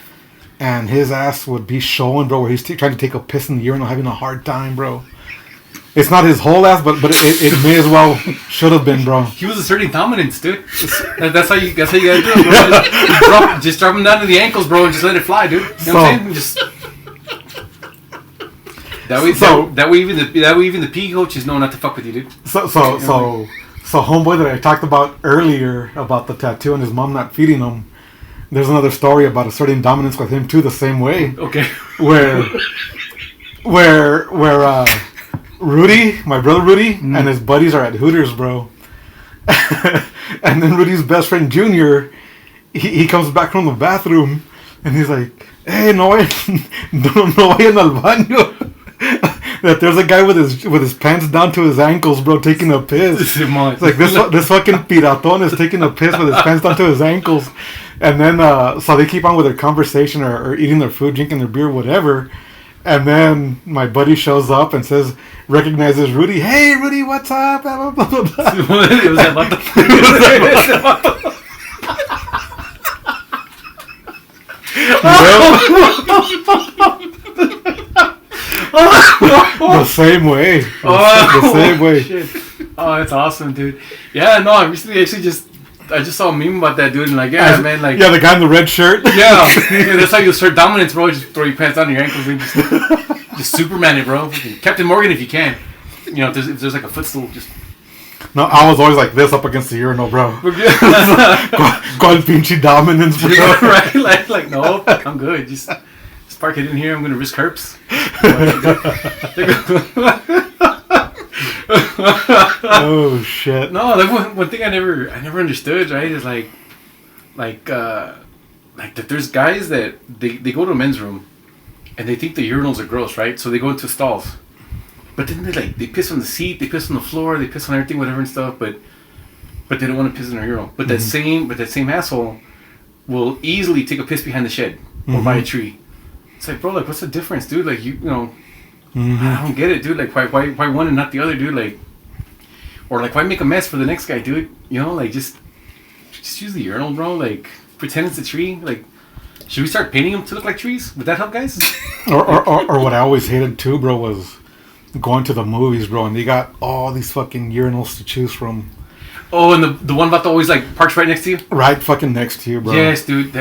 and his ass would be showing, bro, where he's trying to take a piss in the urinal, having a hard time, bro. It's not his whole ass, but it may as well should have been, bro. He was asserting dominance, dude. That's how you gotta do it, bro. Just drop him down to the ankles, bro, and just let it fly, dude. You know what I'm saying? Just that way even the PE coaches know not to fuck with you, dude. So homeboy that I talked about earlier about the tattoo and his mom not feeding him. There's another story about asserting dominance with him too, the same way. Okay. Where Rudy, my brother Rudy, and his buddies are at Hooters, bro. And then Rudy's best friend Junior, he comes back from the bathroom, and he's like, "Hey, no vayan al baño." That there's a guy with his pants down to his ankles, bro, taking a piss. It's like this fucking piraton is taking a piss with his pants down to his ankles, and then so they keep on with their conversation or eating their food, drinking their beer, whatever. And then my buddy shows up and recognizes Rudy. "Hey, Rudy, what's up?" Blah, blah, blah, blah. It was that The same way. The same way. Shit. Oh, that's awesome, dude. Yeah, no, I recently I just saw a meme about that dude, and like, yeah, man, like, yeah, the guy in the red shirt. Yeah, that's how you assert dominance, bro. Just throw your pants down your ankles and just Superman it, bro. Captain Morgan, if you can. You know, if there's like a footstool, just. No, I was always like this up against the urinal, bro. Con pinche dominance, bro. Right? Like, no, I'm good. Just park it in here. I'm gonna risk herps. Oh shit! No, like one thing I never understood, right, is like that there's guys that they go to a men's room and they think the urinals are gross, right? So they go into stalls, But then they piss on the seat, they piss on the floor, they piss on everything, whatever and stuff. But they don't want to piss in their urinal. But that same asshole will easily take a piss behind the shed or by a tree. It's like, bro, like, what's the difference, dude? Like, you know, I don't get it, dude. Like, why one and not the other, dude? Like, or like, why make a mess for the next guy, dude? You know, like, just use the urinal, bro. Like, pretend it's a tree. Like, should we start painting them to look like trees? Would that help, guys? or what I always hated too, bro, was going to the movies, bro, and they got all these fucking urinals to choose from. Oh, and the one about the always like parks right next to you? Right fucking next to you, bro. Yes, dude.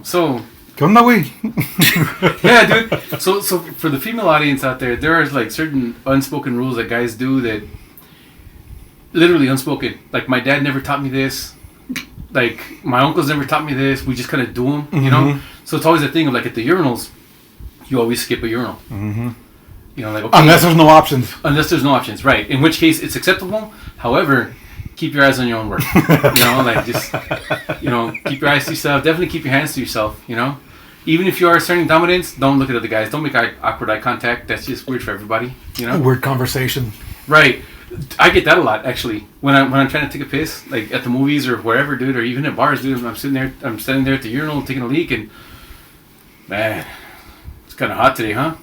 So come that way. Yeah, dude. So for the female audience out there, there are like certain unspoken rules that guys do that literally unspoken. Like, my dad never taught me this. Like, my uncles never taught me this. We just kind of do them, you know? So it's always a thing of, like, at the urinals, you always skip a urinal. You know, like, okay, unless there's no options. Unless there's no options, right. In which case, it's acceptable. However, keep your eyes on your own work. You know, like, just, you know, keep your eyes to yourself. Definitely keep your hands to yourself, you know? Even if you are asserting dominance, don't look at other guys. Don't make awkward eye contact. That's just weird for everybody, you know? Weird conversation. Right. I get that a lot, actually. When I'm trying to take a piss, like at the movies or wherever, dude, or even at bars, dude. I'm standing there at the urinal taking a leak, and man, it's kind of hot today, huh?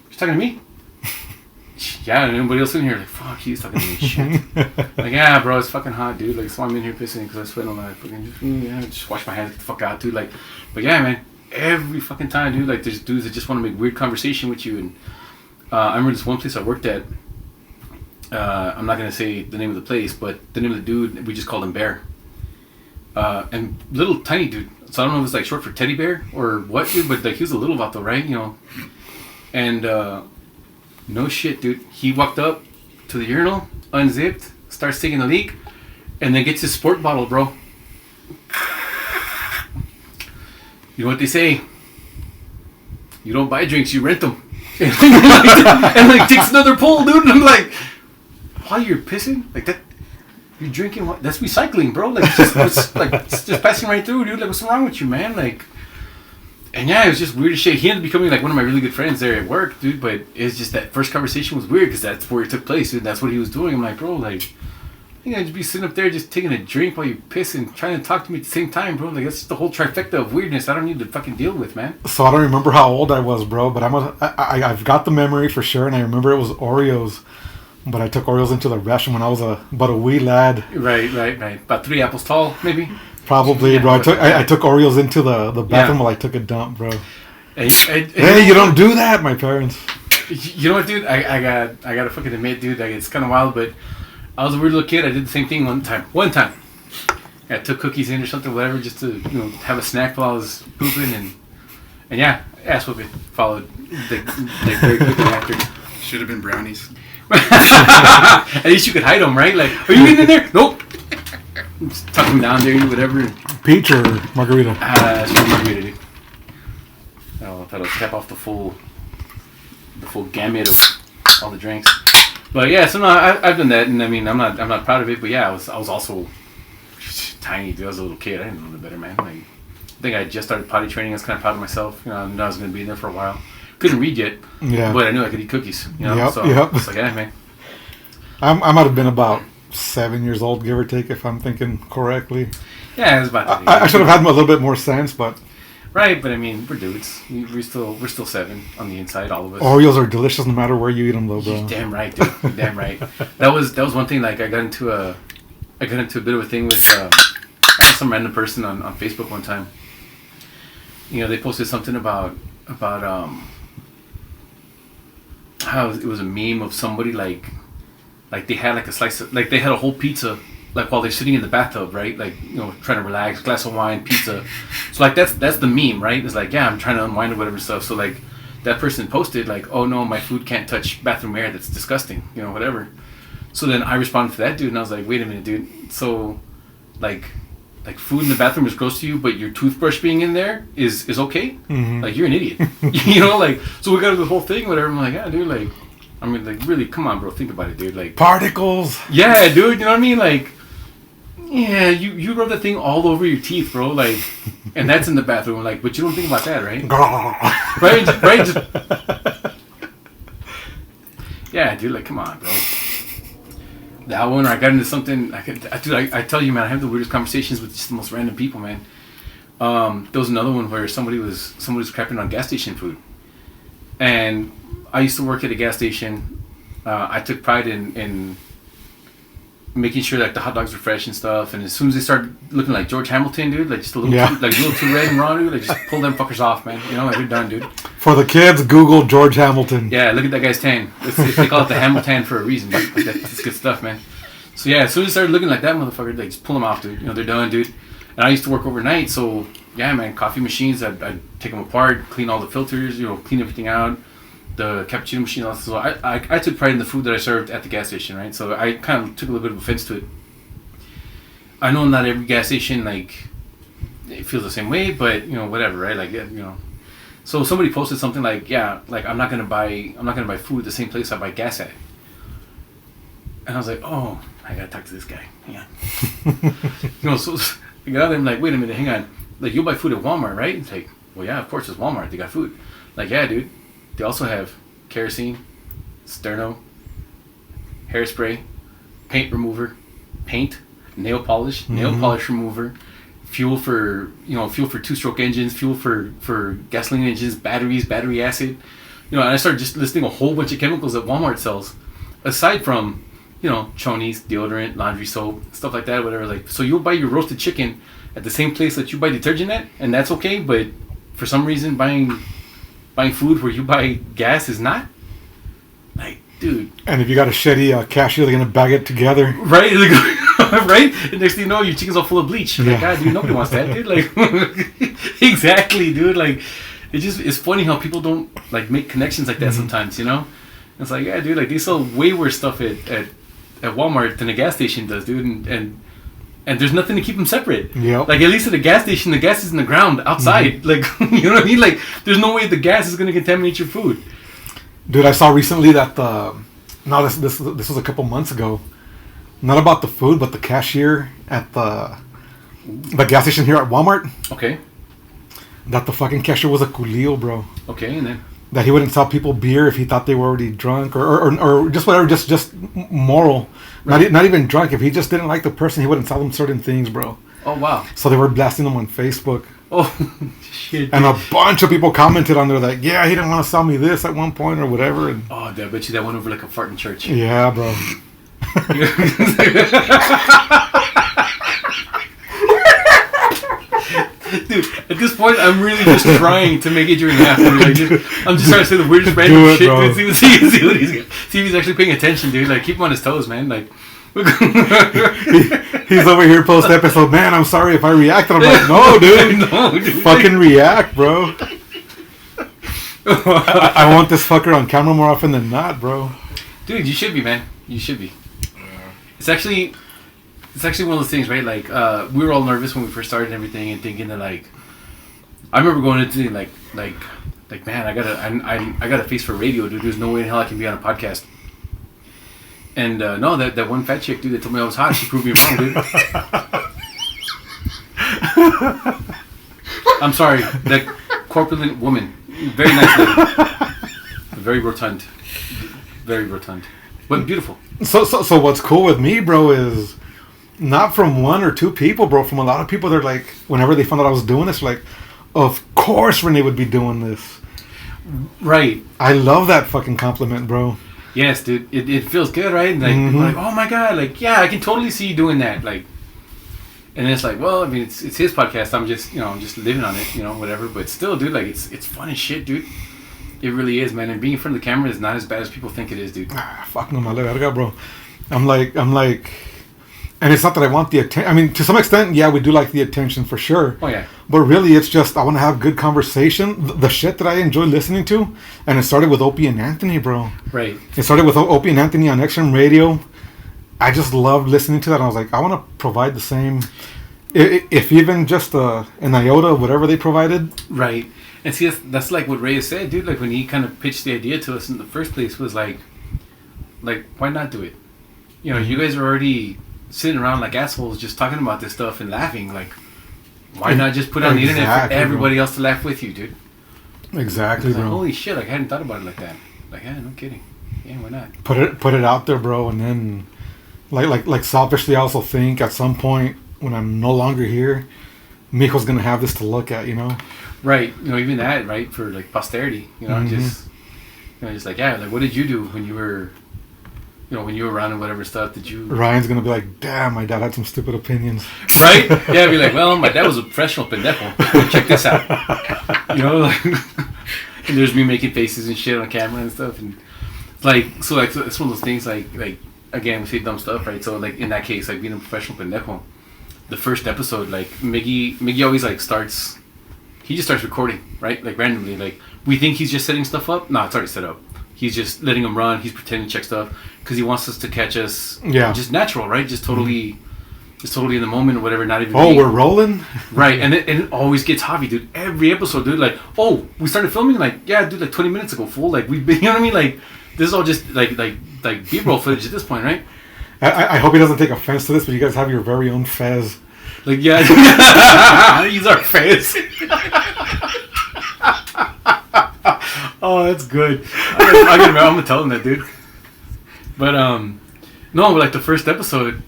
You talking to me? Yeah, and anybody else in here? Like, fuck, he's talking to me. Shit. Like, yeah, bro, it's fucking hot, dude. Like, so I'm in here pissing because I sweat on that. Fucking just wash my hands, get the fuck out, dude. Like, but yeah, man, every fucking time, dude. Like, there's dudes that just want to make weird conversation with you, and I remember this one place I worked at. I'm not gonna say the name of the place, but the name of the dude, we just called him Bear. And little tiny dude. So I don't know if it's like short for teddy bear or what, dude, but like he was a little vato, right? You know. And no shit, dude. He walked up to the urinal, unzipped, starts taking a leak, and then gets his sport bottle, bro. You know what they say? You don't buy drinks, you rent them. And like takes another pull, dude. And I'm like, while you're pissing like that, you're drinking. What? That's recycling, bro. Like it's just passing right through, dude. Like, what's wrong with you, man? Like, and yeah, it was just weird as shit. He ended up becoming like one of my really good friends there at work, dude. But it's just that first conversation was weird because that's where it took place, dude. That's what he was doing. I'm like, bro, like, I think I'd just be sitting up there just taking a drink while you're pissing, trying to talk to me at the same time, bro. Like, that's just the whole trifecta of weirdness I don't need to fucking deal with, man. So I don't remember how old I was, bro, but I've got the memory for sure, and I remember it was Oreos. But I took Oreos into the restroom when I was about a wee lad. Right. About 3 apples tall, maybe. Probably, yeah, bro. I took Oreos into the bathroom while I took a dump, bro. Hey, you don't do that, my parents. You know what, dude? I gotta fucking admit, dude, like, it's kind of wild, but I was a weird little kid. I did the same thing one time. I took cookies in or something, whatever, just to, you know, have a snack while I was pooping, and yeah, ass whooping followed like very quickly after. Should have been brownies. At least you could hide them, right? Like, are you eating in there? Nope. Just tuck them down there, whatever. Peach or margarita? It's margarita, dude. That'll cap off the full gamut of all the drinks. But yeah, so no, I've done that, and I mean, I'm not proud of it, but yeah, I was also tiny, dude. I was a little kid. I didn't know no better, man. Like, I think I just started potty training. I was kind of proud of myself. You know, I knew I was going to be in there for a while. Couldn't read yet, but I knew I could eat cookies. You know, so it's like, yeah, man. I might have been about 7 years old, give or take, if I'm thinking correctly. Yeah, it was about. I should have had a little bit more sense, but. Right, but I mean, we're dudes. We're still 7 on the inside, all of us. Oreos are delicious no matter where you eat them, though, bro. You're damn right, dude. You're damn right. That was one thing. Like, I got into a bit of a thing with some random person on Facebook one time. You know, they posted something about how it was a meme of somebody like they had like a slice of, like they had a whole pizza like while they're sitting in the bathtub, right? Like, you know, trying to relax, glass of wine, pizza. So like that's the meme, right? It's like, yeah, I'm trying to unwind or whatever stuff. So like that person posted like, oh no, my food can't touch bathroom air, that's disgusting, you know, whatever. So then I responded to that dude and I was like, wait a minute, dude. So like food in the bathroom is gross to you, but your toothbrush being in there is okay? Mm-hmm. Like, you're an idiot. You know, like, so we got the whole thing, whatever. I'm like, yeah, dude, like, I mean, like, really, come on, bro, think about it, dude. Like, particles. Yeah, dude, you know what I mean? Like, yeah, you rub that thing all over your teeth, bro, like, and that's in the bathroom, like, but you don't think about that, right? Right? Yeah, dude, like, come on, bro. That one, or I got into something. I tell you, man, I have the weirdest conversations with just the most random people, man. There was another one where somebody was crapping on gas station food, and I used to work at a gas station. I took pride in making sure that the hot dogs were fresh and stuff. And as soon as they started looking like George Hamilton, dude, like just a little too red and raw, dude, like just pull them fuckers off, man. You know, like you're done, dude. For the kids, Google George Hamilton. Yeah, look at that guy's tan. They call it the Hamilton for a reason, dude. Like that's good stuff, man. So yeah, as soon as they started looking like that motherfucker, like just pull them off, dude. You know, they're done, dude. And I used to work overnight, so yeah, man, coffee machines, I'd take them apart, clean all the filters, you know, clean everything out. The cappuccino machine, also. So I took pride in the food that I served at the gas station, right? So I kind of took a little bit of offense to it. I know not every gas station like it feels the same way, but you know, whatever, right? Like, you know. So somebody posted something like, yeah, like I'm not gonna buy food at the same place I buy gas at. And I was like, oh, I gotta talk to this guy. Hang on. You know, so I got out there and I'm like, wait a minute, hang on. Like, you'll buy food at Walmart, right? It's like, well, yeah, of course, it's Walmart. They got food. Like, yeah, dude. They also have kerosene, sterno, hairspray, paint remover, paint, nail polish remover, fuel for two-stroke engines, fuel for gasoline engines, batteries, battery acid. You know, and I started just listing a whole bunch of chemicals that Walmart sells, aside from, you know, chonies, deodorant, laundry soap, stuff like that, whatever. Like, so you'll buy your roasted chicken at the same place that you buy detergent at, and that's okay, but for some reason buying food where you buy gas is not? Like, dude. And if you got a shitty cashier, they're going to bag it together. Right? Right? And next thing you know, your chicken's all full of bleach. Yeah. Like, God, dude, nobody wants that, dude. Like, exactly, dude. Like, it's funny how people don't, like, make connections like that sometimes, you know? It's like, yeah, dude, like, they sell way worse stuff at Walmart than a gas station does, dude. And there's nothing to keep them separate. Yep. Like, at least at a gas station, the gas is in the ground outside. Like, you know what I mean? Like, there's no way the gas is going to contaminate your food. Dude, I saw recently that this was a couple months ago. Not about the food, but the cashier at the gas station here at Walmart. Okay. That the fucking cashier was a culillo, bro. Okay, and then? That he wouldn't sell people beer if he thought they were already drunk or just whatever, just moral. Right. Not even drunk. If he just didn't like the person, he wouldn't sell them certain things, bro. Oh, wow. So they were blasting them on Facebook. Oh, shit. And a bunch of people commented on there like, yeah, he didn't want to sell me this at one point or whatever. And oh, I bet you that went over like a fart in church. Yeah, bro. Dude, at this point, I'm really just trying to make Adrian laugh. I'm just trying to say the weirdest random shit, bro. Dude. See if he's actually paying attention, dude. Like, keep him on his toes, man. Like, he's over here post episode. Man, I'm sorry if I reacted. I'm like, no, dude. No, dude. Fucking react, bro. I want this fucker on camera more often than not, bro. Dude, you should be, man. You should be. It's actually one of those things, right? Like, we were all nervous when we first started and everything, and thinking that, like, I remember going into like, man, I got a face for radio, dude. There's no way in hell I can be on a podcast. And no, that one fat chick, dude, that told me I was hot, she proved me wrong, dude. I'm sorry, that corpulent woman, very nice lady, very rotund, but beautiful. So what's cool with me, bro, is not from one or two people, bro. From a lot of people, they're like, whenever they found out I was doing this, like, of course Rene would be doing this. Right. I love that fucking compliment, bro. Yes, dude. It feels good, right? Like, people are like, oh my god, like, yeah, I can totally see you doing that. Like, and then it's like, well, I mean, it's his podcast. I'm just living on it, whatever. But still, dude, like, it's fun as shit, dude. It really is, man. And being in front of the camera is not as bad as people think it is, dude. Fuck no, my verga, bro. I'm like, and it's not that I want the attention. I mean, to some extent, yeah, we do like the attention for sure. Oh, yeah. But really, it's just, I want to have good conversation. The shit that I enjoy listening to, and it started with Opie and Anthony, bro. Right. It started with Opie and Anthony on XM Radio. I just loved listening to that. And I was like, I want to provide the same, if even just an iota of whatever they provided. Right. And see, that's like what Ray said, dude. Like, when he kind of pitched the idea to us in the first place, was like, why not do it? You guys are already sitting around like assholes just talking about this stuff and laughing. Like, why not just put it on the internet for everybody else to laugh with you, dude? Exactly, bro. Like, holy shit, like, I hadn't thought about it like that. Like, yeah, no kidding. yeah, why not? Put it out there, bro, and then like selfishly, I also think at some point when I'm no longer here, Mijo's gonna have this to look at, you know. Right. Even that, right, for like posterity. Mm-hmm. Just like, yeah, like what did you do when you were, when you were around and whatever stuff? Did you? Ryan's gonna be like, damn, my dad had some stupid opinions. Right? Yeah, be like, well, my dad was a professional pendejo. Check this out. Like, and there's me making faces and shit on camera and stuff, and so it's one of those things like again, we say dumb stuff, right? So like in that case, like being a professional pendejo, the first episode, like Miggy always like starts. He just starts recording, right? Like randomly, like we think he's just setting stuff up. No, it's already set up. He's just letting him run. He's pretending to check stuff because he wants us to catch us. Yeah. Just natural, right? Just totally in the moment or whatever. Not even. Oh, we're rolling. Right, and it always gets hobby, dude. Every episode, dude. Like, oh, we started filming. Like, yeah, dude. Like 20 minutes ago, fool. Like we've been. You know what I mean? Like this is all just like B-roll footage at this point, right? I hope he doesn't take offense to this, but you guys have your very own fez. Like, yeah, he's our face. Oh, that's good. I'm gonna tell him that, dude. But no, like the first episode,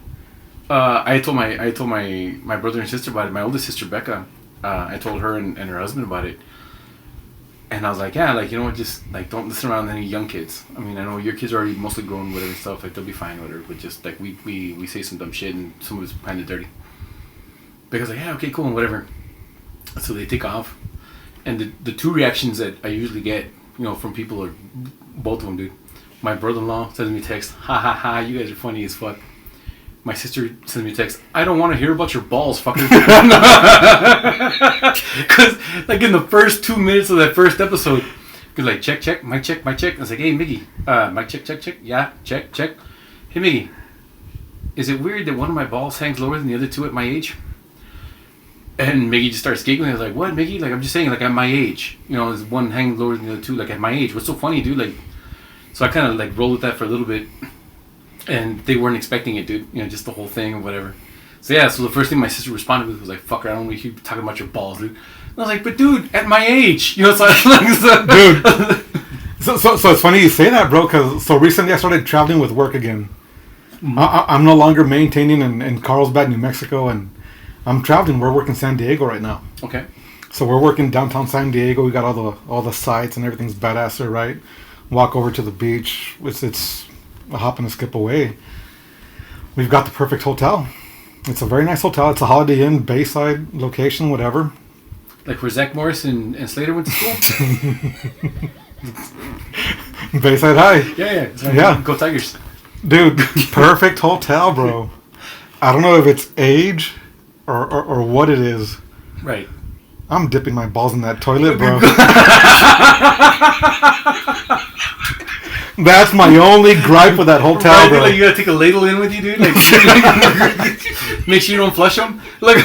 I told my brother and sister about it. My oldest sister Becca, I told her and her husband about it. And I was like, yeah, like just like don't listen around any young kids. I mean, I know your kids are already mostly grown, whatever stuff. Like they'll be fine, whatever. But just like we say some dumb shit and some of it's kind of dirty. Because like, yeah, okay, cool, and whatever. So they take off, and the two reactions that I usually get, from people are both of them, dude. My brother-in-law sends me a text, ha ha ha, you guys are funny as fuck. My sister sends me a text, I don't want to hear about your balls, fucker. Because like in the first 2 minutes of that first episode, you're like, check, mic check. I was like, hey, Miggy, mic check, yeah, check. Hey, Miggy, is it weird that one of my balls hangs lower than the other two at my age? And Miggy just starts giggling. I was like, what, Miggy? Like, I'm just saying, like, at my age. There's one hanging lower than the other two, like, at my age. What's so funny, dude? Like, so I kind of, like, rolled with that for a little bit. And they weren't expecting it, dude. Just the whole thing or whatever. So, yeah, so the first thing my sister responded with was like, fucker, I don't want to hear you talking about your balls, dude. And I was like, but, dude, at my age. So I was like, dude. So it's funny you say that, bro, because so recently I started traveling with work again. Mm-hmm. I'm no longer maintaining in Carlsbad, New Mexico, and I'm traveling. We're working San Diego right now. Okay. So we're working downtown San Diego. We got all the sites and everything's badass there, right? Walk over to the beach. It's a hop and a skip away. We've got the perfect hotel. It's a very nice hotel. It's a Holiday Inn, Bayside location, whatever. Like where Zach Morris and Slater went to school? Bayside High. Yeah. Go Tigers. Dude, perfect hotel, bro. I don't know if it's age or what it is. Right. I'm dipping my balls in that toilet, bro. That's my only gripe with that hotel, right, bro. Like you gotta take a ladle in with you, dude. Like, make sure you don't flush them. Like,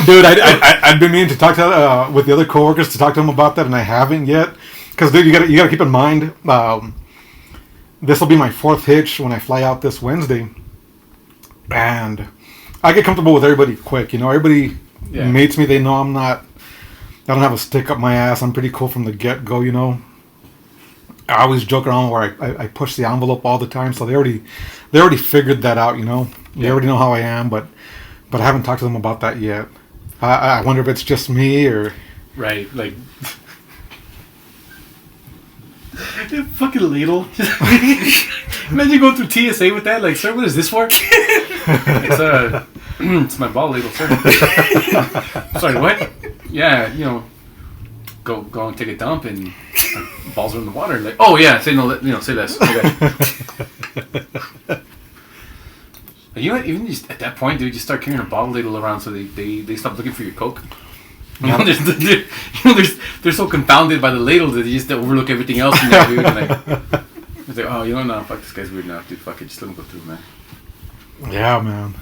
dude, I've been meaning to talk to with the other coworkers to talk to them about that, and I haven't yet. Because, dude, you gotta keep in mind, this will be my fourth hitch when I fly out this Wednesday, and I get comfortable with everybody quick. Everybody meets me. They know I don't have a stick up my ass. I'm pretty cool from the get go. I always joke around where I push the envelope all the time, so they already figured that out. They already know how I am, but I haven't talked to them about that yet. I wonder if it's just me or right, like. Fucking ladle. Imagine going through TSA with that. Like, sir, what is this for? It's my ball ladle, sir. Sorry, what? Yeah, go and take a dump and balls are in the water. Like, oh yeah, say no, say less. Okay. Even just at that point, dude, just start carrying a bottle ladle around so they stop looking for your Coke. They're so confounded by the ladle that they just overlook everything else in there, dude. It's like, oh, no, fuck, this guy's weird enough, dude. Fuck it, just let him go through, man. Yeah, man.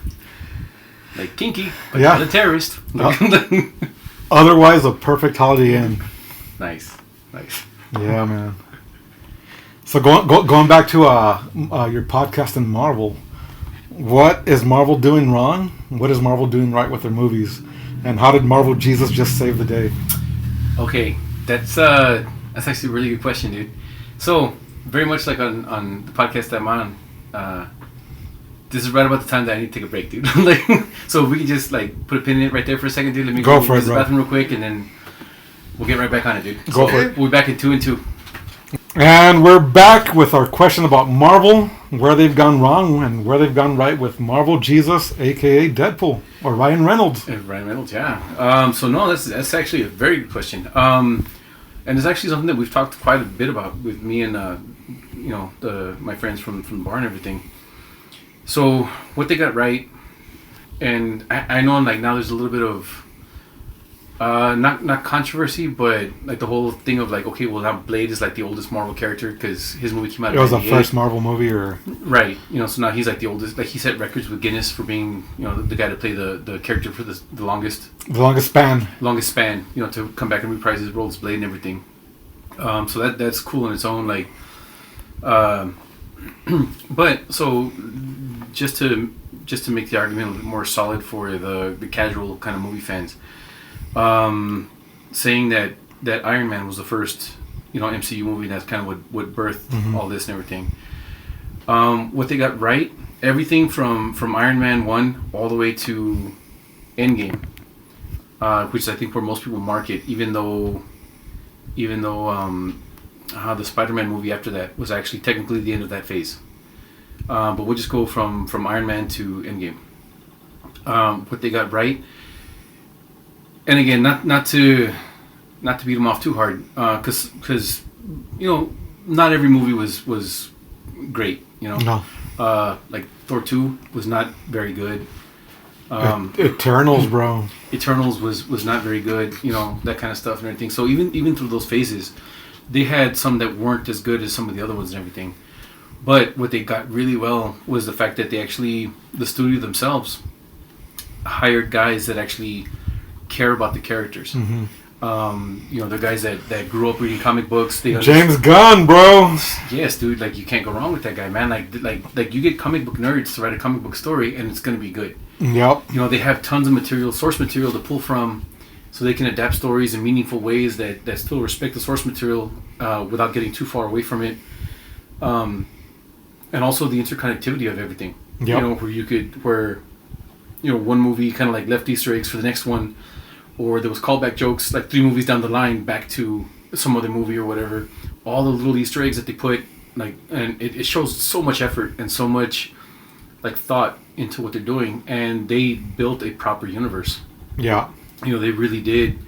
Like kinky, but not a terrorist. Otherwise, a perfect Holiday Inn. Nice. Yeah, man. So going back to your podcast in Marvel, what is Marvel doing wrong? What is Marvel doing right with their movies? And how did Marvel Jesus just save the day? Okay, that's actually a really good question, dude. So very much like on the podcast I'm on, this is right about the time that I need to take a break, dude. Like, so if we can just like put a pin in it right there for a second, dude. Let me go for it, use the bathroom real quick, and then we'll get right back on it, dude. Go for it. We'll be back in 2 and 2. And we're back with our question about Marvel, where they've gone wrong and where they've gone right with Marvel Jesus, aka Deadpool, or Ryan Reynolds. Ryan Reynolds, yeah. So no, that's actually a very good question. And it's actually something that we've talked quite a bit about with me and my friends from the bar and everything. So what they got right, and I know like now there's a little bit of not controversy, but like the whole thing of like, okay, well now Blade is like the oldest Marvel character because his movie came out. It was the first Marvel movie, or right? So now he's like the oldest. Like he set records with Guinness for being the guy to play the character for the longest span. To come back and reprise his role as Blade and everything. So that's cool in its own, like. But so just to make the argument a little bit more solid for the casual kind of movie fans. Saying that Iron Man was the first, MCU movie, and that's kind of what birthed all this and everything. What they got right, everything from Iron Man 1 all the way to Endgame, which is I think where most people mark it, even though the Spider-Man movie after that was actually technically the end of that phase. But we'll just go from Iron Man to Endgame. What they got right. And again, not to beat them off too hard, because not every movie was great. No. Like Thor 2 was not very good. Eternals, bro. Eternals was not very good. That kind of stuff and everything. So even through those phases, they had some that weren't as good as some of the other ones and everything. But what they got really well was the fact that the studio themselves hired guys that actually care about the characters. The guys that grew up reading comic books. James Gunn, bro. Yes, dude. Like you can't go wrong with that guy, man. Like you get comic book nerds to write a comic book story, and it's gonna be good. Yep. They have tons of source material to pull from, so they can adapt stories in meaningful ways that still respect the source material without getting too far away from it. And also the interconnectivity of everything. Yep. Where one movie kind of like left Easter eggs for the next one. Or there was callback jokes like 3 movies down the line back to some other movie or whatever. All the little Easter eggs that they put, and it shows so much effort and so much like thought into what they're doing, and they built a proper universe. Yeah. They really did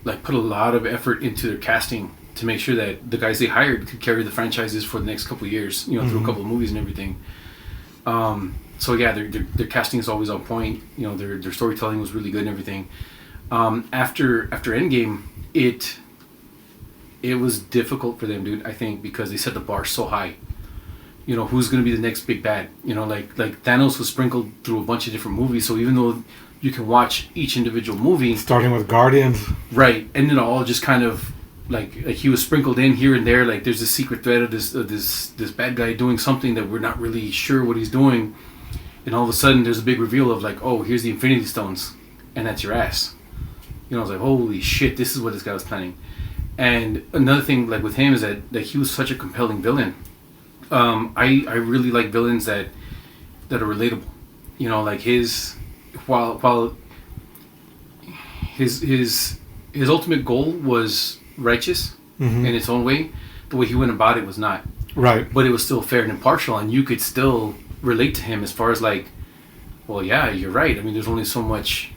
like put a lot of effort into their casting to make sure that the guys they hired could carry the franchises for the next couple of years, through a couple of movies and everything. So yeah, their casting is always on point. Their storytelling was really good and everything. After Endgame, it was difficult for them, dude. I think because they set the bar so high. Who's going to be the next big bad? Like Thanos was sprinkled through a bunch of different movies. So even though you can watch each individual movie, starting with Guardians, right, and then all just kind of like he was sprinkled in here and there. Like there's a secret thread of this bad guy doing something that we're not really sure what he's doing, and all of a sudden there's a big reveal of like, oh, here's the Infinity Stones, and that's your ass. I was like, holy shit, this is what this guy was planning. And another thing, like with him, is that he was such a compelling villain. I really like villains that are relatable. Like while his ultimate goal was righteous in its own way, the way he went about it was not. Right. But it was still fair and impartial, and you could still relate to him as far as like, well, yeah, you're right. I mean, there's only so much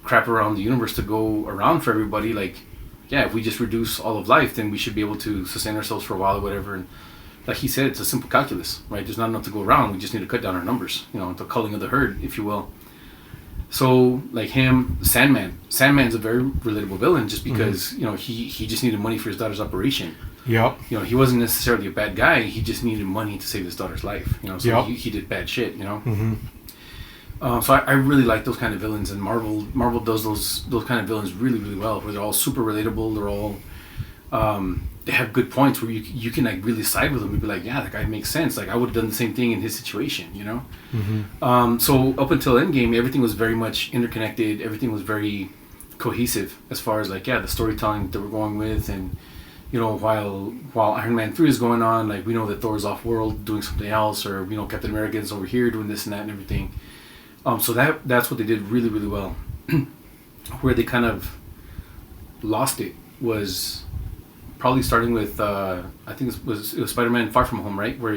crap around the universe to go around for everybody. Like, yeah, if we just reduce all of life, then we should be able to sustain ourselves for a while or whatever. And like he said, it's a simple calculus, right? There's not enough to go around. We just need to cut down our numbers, the culling of the herd, if you will. So like him, Sandman's a very relatable villain just because, he just needed money for his daughter's operation. Yep. He wasn't necessarily a bad guy. He just needed money to save his daughter's life. So yep. he did bad shit. So I really like those kind of villains, and Marvel does those kind of villains really, really well. Where they're all super relatable. They're all, they have good points where you can like really side with them and be like, yeah, that guy makes sense. Like I would have done the same thing in his situation, you know. So up until Endgame, everything was very much interconnected. Everything was very cohesive as far as like the storytelling that we're going with, and you know, while Iron Man 3 is going on, like we know that Thor's off world doing something else, or you know, Captain America's over here doing this and that and everything. So that's what they did really, really well. Where they kind of lost it was probably starting with I think it was Spider-Man Far From Home, right? Where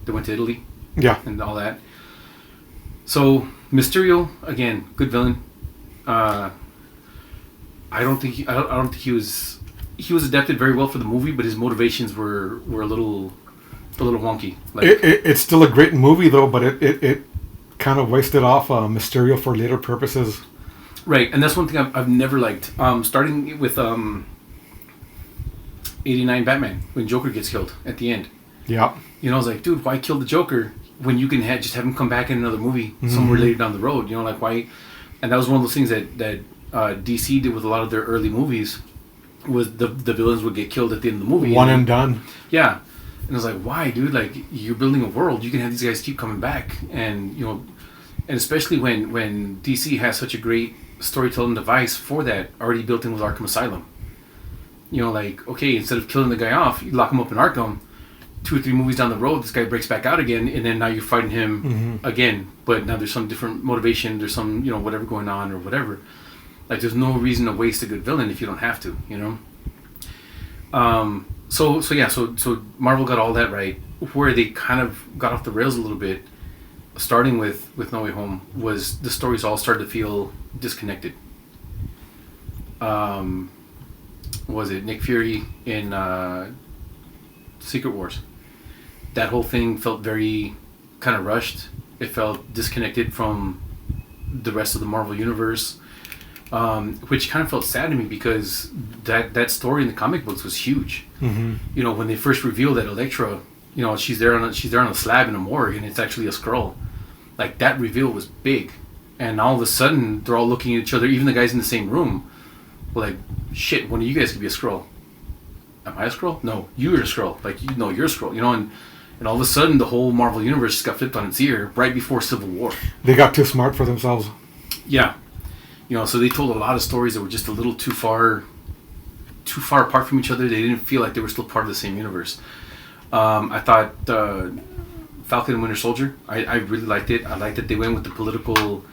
they went to Italy, and all that. So Mysterio, again, good villain. I don't think he was adapted very well for the movie, but his motivations were a little wonky. Like, it's still a great movie though, but it kind of wasted off Mysterio for later purposes. Right, and that's one thing I've never liked. Starting with 89 Batman, when Joker gets killed at the end. Yeah. You know, I was like, dude, why kill the Joker when you can just have him come back in another movie somewhere later down the road? You know, like why? And that was one of those things that DC did with a lot of their early movies, was the villains would get killed at the end of the movie. One and done. Yeah. And I was like, why, dude? Like, you're building a world. You can have these guys keep coming back. And, you know, and especially when DC has such a great storytelling device for that already built in with Arkham Asylum. You know, like, okay, instead of killing the guy off, you lock him up in Arkham. 2 or 3 movies down the road, this guy breaks back out again, and then now you're fighting him again. But now there's some different motivation. There's some, you know, whatever going on or whatever. Like, there's no reason to waste a good villain if you don't have to, you know? So Marvel got all that right. Where they kind of got off the rails a little bit, starting with No Way Home, was the stories all started to feel disconnected. Was it Nick Fury in Secret Wars? That whole thing felt very kind of rushed. It felt disconnected from the rest of the Marvel Universe, which kind of felt sad to me because that story in the comic books was huge. You know, when they first revealed that Elektra, you know, she's there on a slab in a morgue and it's actually a Skrull. Like, that reveal was big, and all of a sudden they're all looking at each other. Even the guys in the same room were like, "Shit, one of you guys could be a Skrull." Am I a Skrull? No, you're a Skrull. Like, you know, you're a Skrull. You know, and all of a sudden the whole Marvel universe just got flipped on its ear right before Civil War. They got too smart for themselves. Yeah, you know, so they told a lot of stories that were just a little too far apart from each other. They didn't feel like they were still part of the same universe. I thought Falcon and Winter Soldier, I really liked it. I liked that they went with the political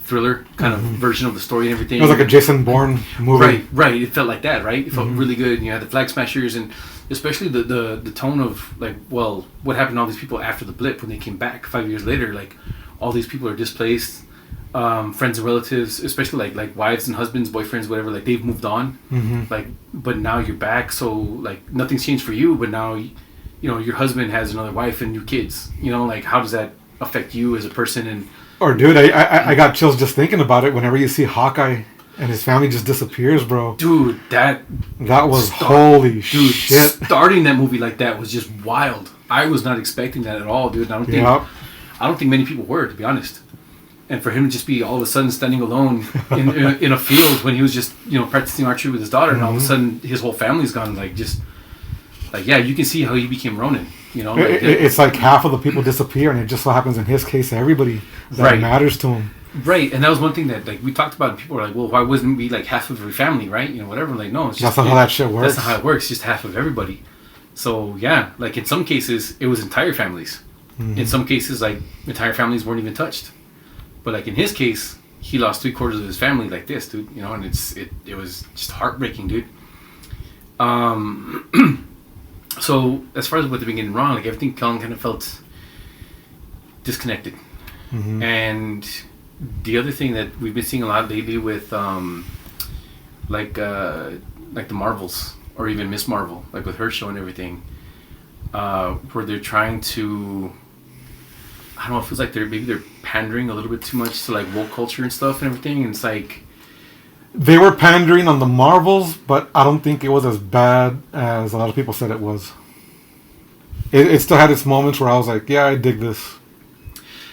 thriller kind of version of the story and everything. It was like a Jason Bourne movie. Right. It felt like that, right? It felt really good. And you had the Flag Smashers, and especially the tone of, like, well, what happened to all these people after the blip when they came back 5 years later? Like, all these people are displaced, friends and relatives, especially like wives and husbands, boyfriends, whatever, like, they've moved on. Like, but now you're back, so, like, nothing's changed for you, but now, you know, your husband has another wife and new kids. You know, like, how does that affect you as a person? And or, dude, I got chills just thinking about it. Whenever you see Hawkeye and his family just disappears, bro. Dude, that was holy shit. Starting that movie like that was just wild. I was not expecting that at all, dude. I don't think many people were, to be honest. And for him to just be all of a sudden standing alone in a field when he was just, you know, practicing archery with his daughter, and all of a sudden his whole family's gone, like, just, like, yeah, you can see how he became Ronin. You know, like, it's like half of the people disappear, and it just so happens in his case, everybody that matters to him. Right, and that was one thing that, like, we talked about, and people were like, well, why wasn't we like half of your family, right? You know, whatever. Like, no, it's just, that's not how that shit works. That's not how it works. Just half of everybody. So yeah, like, in some cases it was entire families. In some cases, like, entire families weren't even touched. But, like, in his case, he lost 3/4 of his family like this, dude. You know, and it was just heartbreaking, dude. So as far as what they've been getting wrong, like, everything kind of felt disconnected. And the other thing that we've been seeing a lot lately with like the Marvels, or even Miss Marvel, like with her show and everything, where they're trying to, I don't know, it feels like they're pandering a little bit too much to, like, woke culture and stuff and everything, and it's like, they were pandering on the Marvels, but I don't think it was as bad as a lot of people said it was. It still had its moments where I was like, yeah, I dig this.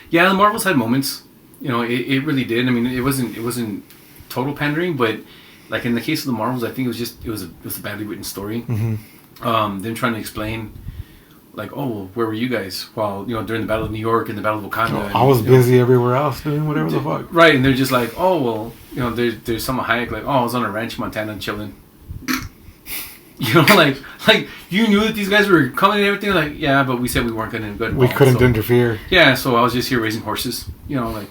Yeah, the Marvels had moments. You know, it really did. I mean, it wasn't total pandering, but like in the case of the Marvels, I think it was a badly written story. Them trying to explain, like, oh, where were you guys while during the Battle of New York and the Battle of Wakanda? I was busy everywhere else doing whatever the fuck. Right, and they're just like, oh well, there's some Hayek like, oh, I was on a ranch in Montana chilling. Like you knew that these guys were coming and everything. Like, yeah, but we said we weren't going to go. We couldn't interfere. Yeah, so I was just here raising horses. Like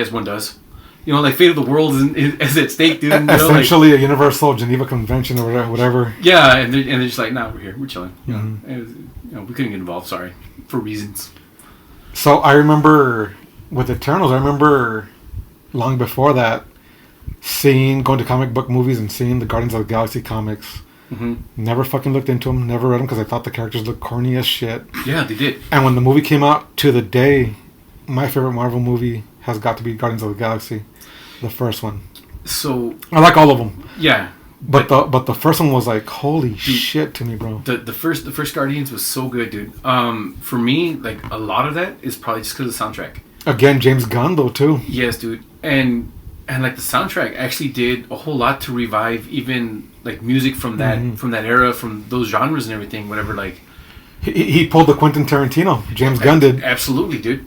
as one does. Like fate of the world is at stake, dude. Essentially, a universal Geneva Convention or whatever. Yeah, and they're just like, nah, we're here, we're chilling. We couldn't get involved. Sorry, for reasons. So I remember with Eternals. I remember long before that, going to comic book movies and seeing the Guardians of the Galaxy comics. Never fucking looked into them. Never read them because I thought the characters looked corny as shit. Yeah, they did. And when the movie came out, to the day, my favorite Marvel movie has got to be Guardians of the Galaxy, the first one. So I like all of them. Yeah, but the first one was like holy shit to me, bro. The first Guardians was so good, dude. For me, like a lot of that is probably just because of the soundtrack. Again, James Gunn though too. Yes, dude, and like the soundtrack actually did a whole lot to revive even like music from that era, from those genres and everything, whatever. Like he pulled the Quentin Tarantino. James Gunn did. Absolutely, dude.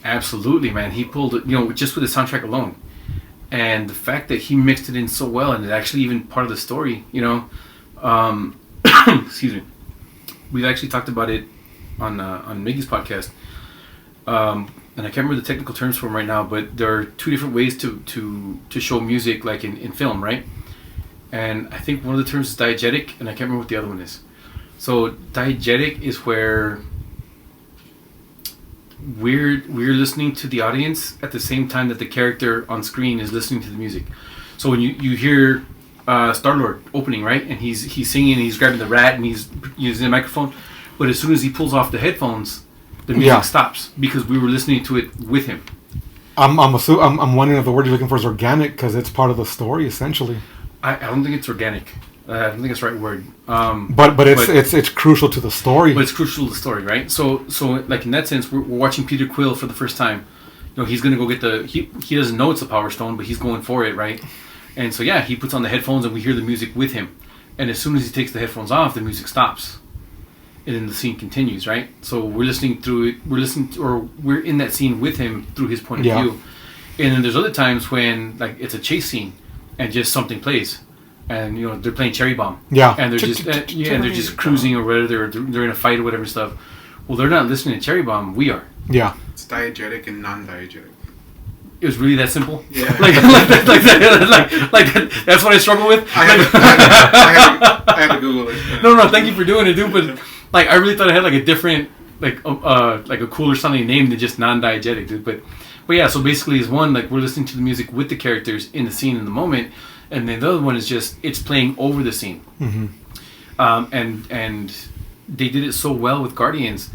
Absolutely, man. He pulled it, just with the soundtrack alone, and the fact that he mixed it in so well, and it's actually even part of the story. Excuse me. We've actually talked about it on Miggy's podcast. And I can't remember the technical terms for them right now, but there are two different ways to show music, like in film, right? And I think one of the terms is diegetic, and I can't remember what the other one is. So diegetic is where we're listening to the audience at the same time that the character on screen is listening to the music. So when you hear Star-Lord opening, right, and he's singing, and he's grabbing the rat, and he's using the microphone, but as soon as he pulls off the headphones, the music stops because we were listening to it with him. I'm wondering if the word you're looking for is organic because it's part of the story essentially. I don't think it's organic. I don't think it's the right word. But it's crucial to the story. But it's crucial to the story, right? So like in that sense, we're watching Peter Quill for the first time. He's gonna go get he doesn't know it's a Power Stone, but he's going for it, right? And so yeah, he puts on the headphones and we hear the music with him. And as soon as he takes the headphones off, the music stops. And then the scene continues, right? So we're listening through it. We're in that scene with him through his point of view. And then there's other times when like it's a chase scene, and just something plays, and they're playing Cherry Bomb. Yeah. And they're just cruising or whatever. They're in a fight or whatever stuff. Well, they're not listening to Cherry Bomb. We are. Yeah. It's diegetic and non-diegetic. It was really that simple. Yeah. like that's what I struggle with. I had to Google it. No, thank you for doing it, dude. But like, I really thought it had like a different, like a cooler sounding name than just non-diegetic, dude. But yeah. So basically, is one like we're listening to the music with the characters in the scene in the moment, and then the other one is just it's playing over the scene. And they did it so well with Guardians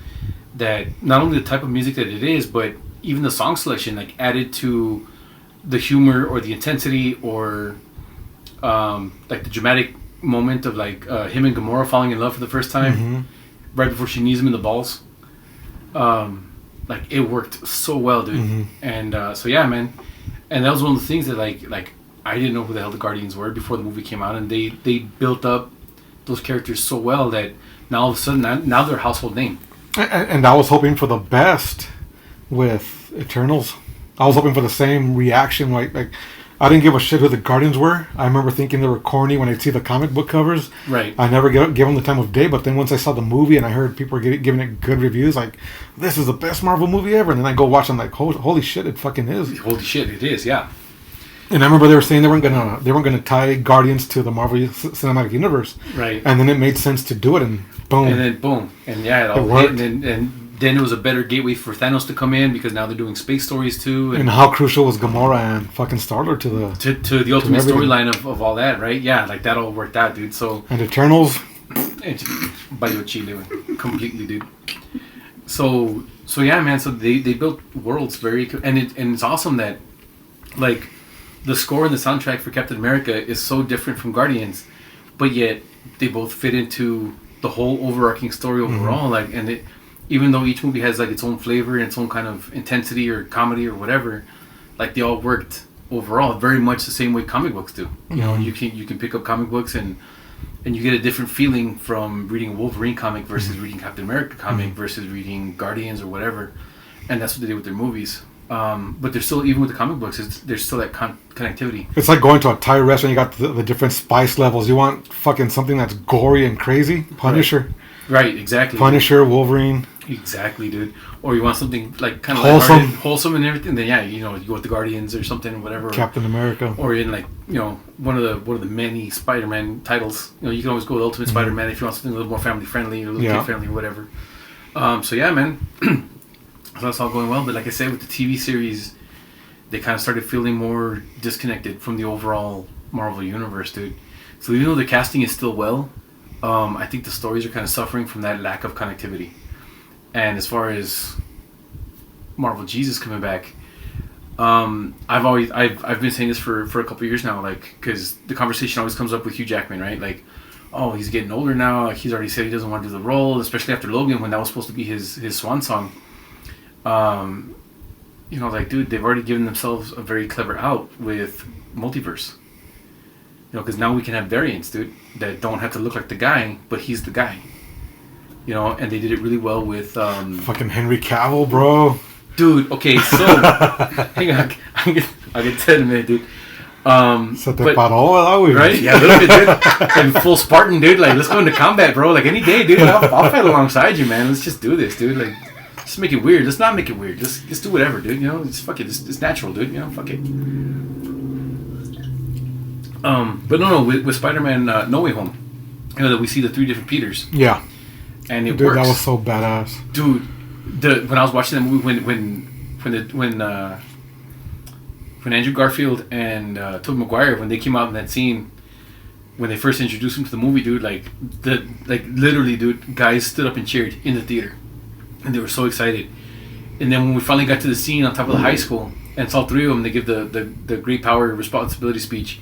that not only the type of music that it is, but even the song selection like added to the humor or the intensity or like the dramatic moment of like him and Gamora falling in love for the first time right before she knees him in the balls. Like it worked so well, dude. And so yeah, man. And that was one of the things that like I didn't know who the hell the Guardians were before the movie came out, and they built up those characters so well that now all of a sudden now they're a household name. And I was hoping for the best with Eternals. I was hoping for the same reaction. Like I didn't give a shit who the Guardians were. I remember thinking they were corny when I'd see the comic book covers. Right. I never gave them the time of day. But then once I saw the movie and I heard people were giving it good reviews, like this is the best Marvel movie ever. And then I go watch and I'm like, holy shit, it fucking is. Holy shit, it is. Yeah. And I remember they were saying they weren't gonna tie Guardians to the Marvel Cinematic Universe. Right. And then it made sense to do it, and boom. And then boom, and yeah, it all hit, and then it was a better gateway for Thanos to come in because now they're doing space stories too. And how crucial was Gamora and fucking Star-Lord to the ultimate storyline of all that, right? Yeah, like that all worked out, dude. So and Eternals, by your Chile, completely, dude. So yeah, man. So they built worlds and it's awesome that like the score and the soundtrack for Captain America is so different from Guardians, but yet they both fit into the whole overarching story overall. Like, and even though each movie has like its own flavor and its own kind of intensity or comedy or whatever, like they all worked overall very much the same way comic books do. You know, you can pick up comic books and you get a different feeling from reading a Wolverine comic versus reading Captain America comic versus reading Guardians or whatever. And that's what they did with their movies. But there's still, even with the comic books, there's still that connectivity. It's like going to a Thai restaurant. You got the different spice levels. You want fucking something that's gory and crazy? Punisher. Right, exactly. Punisher, Wolverine. Exactly, dude. Or you want something like kind of wholesome and everything. Then yeah, you know, you go with the Guardians or something, whatever. Captain America. Or in like, you know, one of the many Spider-Man titles. You know, you can always go with Ultimate Spider-Man if you want something a little more family friendly or a little kid friendly or whatever. So yeah, man. So that's all going well. But like I said, with the TV series, they kind of started feeling more disconnected from the overall Marvel universe, dude. So even though the casting is still well, I think the stories are kind of suffering from that lack of connectivity. And as far as Marvel Jesus coming back, I've been saying this for a couple of years now, like, because the conversation always comes up with Hugh Jackman, right? Like, oh, he's getting older now. Like, he's already said he doesn't want to do the role, especially after Logan, when that was supposed to be his swan song. You know, like, dude, they've already given themselves a very clever out with multiverse. You know, because now we can have variants, dude, that don't have to look like the guy, but he's the guy. You know, and they did it really well with... fucking Henry Cavill, bro. Dude, okay, so... hang on, I'll get to that in a minute, dude. Right? Yeah, a little bit, dude. And full Spartan, dude. Like, let's go into combat, bro. Like, any day, dude. I'll fight alongside you, man. Let's just do this, dude. Like, just make it weird. Let's not make it weird. Just do whatever, dude. You know, just fuck it. It's natural, dude. You know, fuck it. But no, with Spider-Man No Way Home, you know, that we see the 3 different Peters. Yeah. And it works. That was so badass. Dude, when I was watching that movie, when Andrew Garfield and Tobey Maguire, when they came out in that scene, when they first introduced him to the movie, dude, literally, dude, guys stood up and cheered in the theater, and they were so excited. And then when we finally got to the scene on top of the high school, and saw 3 of them, they give the great power responsibility speech.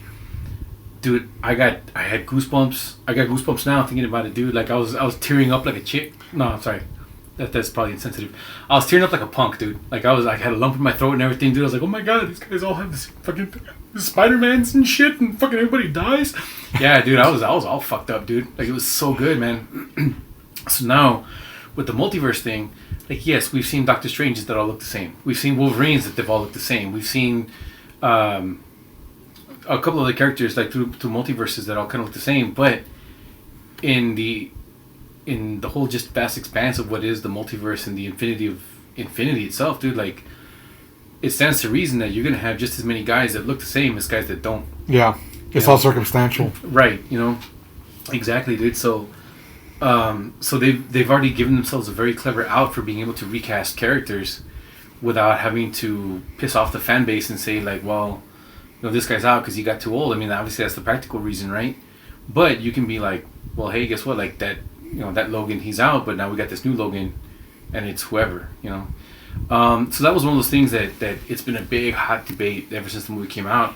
Dude, I had goosebumps. I got goosebumps now thinking about it, dude. Like, I was tearing up like a chick. No, I'm sorry. That's probably insensitive. I was tearing up like a punk, dude. Like, I had a lump in my throat and everything, dude. I was like, oh my god, these guys all have this fucking Spider-Mans and shit, and fucking everybody dies. Yeah, dude, I was all fucked up, dude. Like, it was so good, man. So now, with the multiverse thing, like, yes, we've seen Doctor Stranges that all look the same. We've seen Wolverines that they've all looked the same. We've seen a couple of the characters, like, through multiverses that all kind of look the same. But in the whole just vast expanse of what is the multiverse and the infinity of infinity itself, dude, like, it stands to reason that you're going to have just as many guys that look the same as guys that don't. Yeah. It's all circumstantial. Right, you know. Exactly, dude. So they've already given themselves a very clever out for being able to recast characters without having to piss off the fan base and say, like, well, you know, this guy's out because he got too old. I mean, obviously that's the practical reason, right? But you can be like, well, hey, guess what? Like, that, you know, that Logan, he's out, but now we got this new Logan, and it's whoever, you know. So that was one of those things that it's been a big hot debate ever since the movie came out.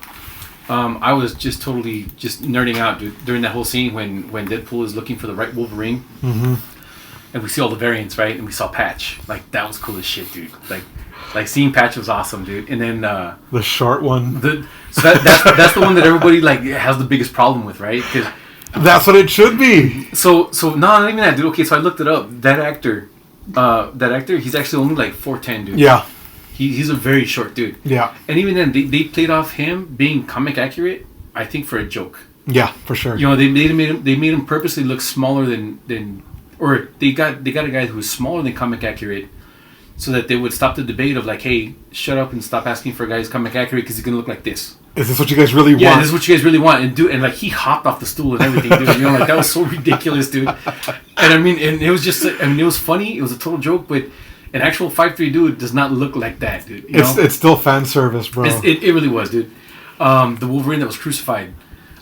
I was just totally just nerding out, dude, during that whole scene when Deadpool is looking for the right Wolverine, and we see all the variants, right? And we saw Patch. Like, that was cool as shit, dude. Like seeing Patch was awesome, dude. And then the short one. So that's the one that everybody, like, has the biggest problem with, right? Because that's what it should be. So no, not even that, dude. Okay, so I looked it up. That actor, he's actually only like 4'10", dude. Yeah. He's a very short dude. Yeah. And even then, they played off him being comic accurate, I think, for a joke. Yeah, for sure. You know, they made him purposely look smaller than or they got a guy who was smaller than comic accurate, so that they would stop the debate of, like, hey, shut up and stop asking for a guy who's comic accurate because he's gonna look like this. Is this what you guys really want? Yeah, this is what you guys really want. And like, he hopped off the stool and everything, dude. You know, like, that was so ridiculous, dude. And I mean, and it was just, I mean, it was funny. It was a total joke, but an actual 5'3" dude does not look like that, dude. You know? It's still fan service, bro. It really was, dude. The Wolverine that was crucified,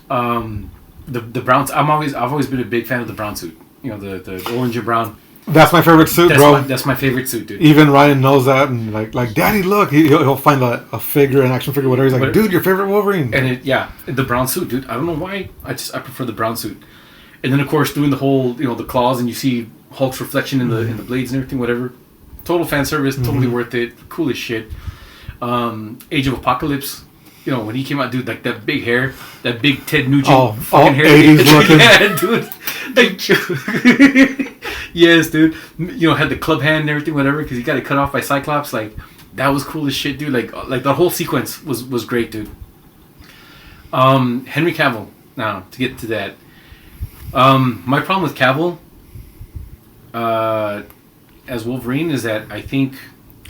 the brown. I've always been a big fan of the brown suit. You know, the orange and brown. That's my favorite suit, bro. That's my favorite suit, dude. Even Ryan knows that, and like, Daddy, look, he'll find a figure, an action figure, whatever. He's like, dude, your favorite Wolverine. And the brown suit, dude. I don't know why. I prefer the brown suit. And then, of course, doing the whole, you know, the claws, and you see Hulk's reflection in the blades and everything, whatever. Total fan service, totally worth it. Cool as shit. Age of Apocalypse, you know, when he came out, dude, like that big hair, that big Ted Nugent all fucking hair. 80s looking. Yeah, dude. Like, yes, dude. You know, had the club hand and everything, whatever, because he got it cut off by Cyclops. Like, that was cool as shit, dude. Like the whole sequence was great, dude. Henry Cavill. Now, to get to that. My problem with Cavill as Wolverine is that I think...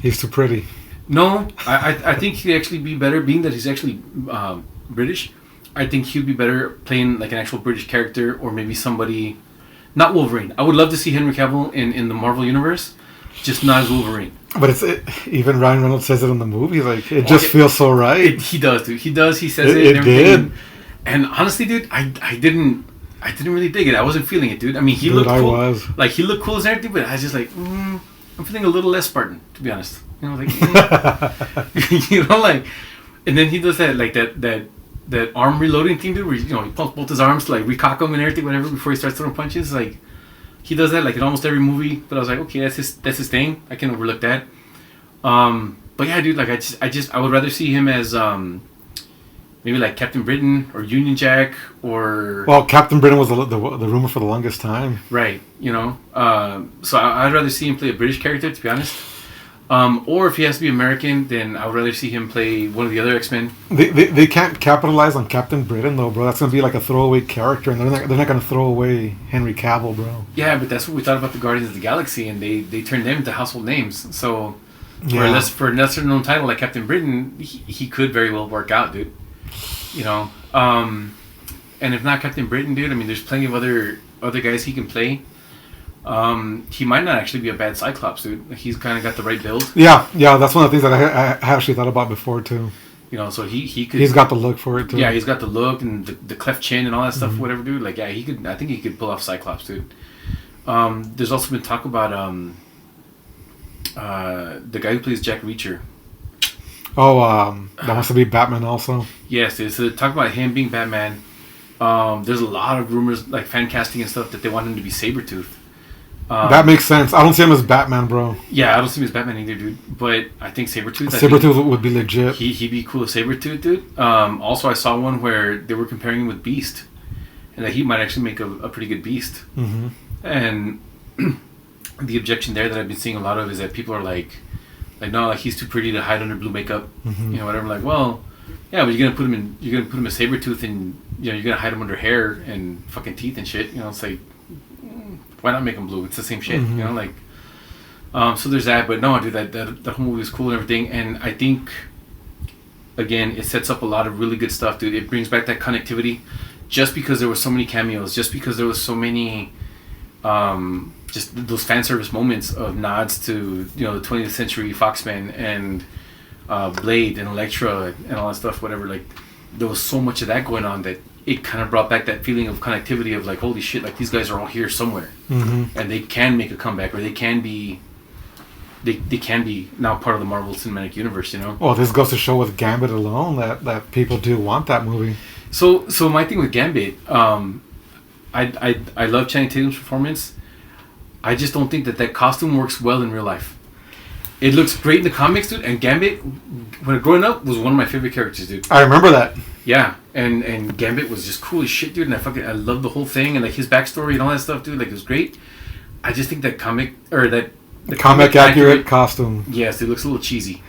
He's too pretty. No, I think he'd actually be better, being that he's actually British. I think he'd be better playing like an actual British character, or maybe somebody, not Wolverine. I would love to see Henry Cavill in the Marvel universe, just not as Wolverine. But even Ryan Reynolds says it in the movie. Like it just feels so right. He does, dude. He does. He says it. It and everything. did. And honestly, dude, I didn't really dig it. I wasn't feeling it, dude. I mean, he looked cool. I was. Like he looked cool as everything, but I was just like, I'm feeling a little less Spartan, to be honest. You know, like, you know, like, and then he does that arm reloading thing, dude, where you know he pumps both his arms to like recock them and everything, whatever, before he starts throwing punches. Like, he does that like in almost every movie. But I was like, okay, that's his thing. I can overlook that. But yeah, dude, like I would rather see him as maybe like Captain Britain or Union Jack or... Well, Captain Britain was the rumor for the longest time. Right, you know. So I'd rather see him play a British character, to be honest. Or if he has to be American, then I would rather see him play one of the other X-Men. They can't capitalize on Captain Britain, though, bro. That's going to be like a throwaway character, and they're not going to throw away Henry Cavill, bro. Yeah, but that's what we thought about the Guardians of the Galaxy, and they turned them into household names. So Yeah. for a lesser-known title like Captain Britain, he could very well work out, dude. You know, and if not Captain Britain, dude, I mean, there's plenty of other guys he can play. He might not actually be a bad Cyclops, dude. He's kind of got the right build. Yeah, that's one of the things that I actually thought about before too. You know, so he could. He's got the look for it too. Yeah, he's got the look and the cleft chin and all that stuff, whatever, dude. Like, yeah, he could. I think he could pull off Cyclops, dude. There's also been talk about the guy who plays Jack Reacher. Oh, that wants to be Batman also. Yes, dude. So talk about him being Batman. There's a lot of rumors, like fan casting and stuff, that they want him to be Sabretooth. That makes sense. I don't see him as Batman, bro. Yeah, I don't see him as Batman either, dude. But I think Sabretooth... Sabretooth would be legit. He'd be cool as Sabretooth, dude. Also, I saw one where they were comparing him with Beast. And that he might actually make a pretty good Beast. Mm-hmm. And the objection there that I've been seeing a lot of is that people are like, no, like he's too pretty to hide under blue makeup. Mm-hmm. You know, whatever. Like, well, yeah, but you're gonna put him as Sabretooth, and you know you're gonna hide him under hair and fucking teeth and shit. You know, it's like, why not make him blue? It's the same shit. Mm-hmm. You know, like, so there's that. But no, dude, that whole movie was cool and everything. And I think, again, it sets up a lot of really good stuff, dude. It brings back that connectivity, just because there were so many cameos, just because there was so many, just those fan service moments of nods to, you know, the 20th Century Foxmen and Blade and Elektra and all that stuff. Whatever. Like, there was so much of that going on that it kind of brought back that feeling of connectivity of like, holy shit, like these guys are all here somewhere, and they can make a comeback, or they can be now part of the Marvel Cinematic Universe, you know. Well, this goes to show with Gambit alone that people do want that movie. So my thing with Gambit, I love Channing Tatum's performance. I just don't think that costume works well in real life. It looks great in the comics, dude. And Gambit, when growing up, was one of my favorite characters, dude. I remember that. Yeah, and Gambit was just cool as shit, dude. And I loved the whole thing, and like his backstory and all that stuff, dude. Like, it was great. I just think that comic accurate costume. Yes, it looks a little cheesy.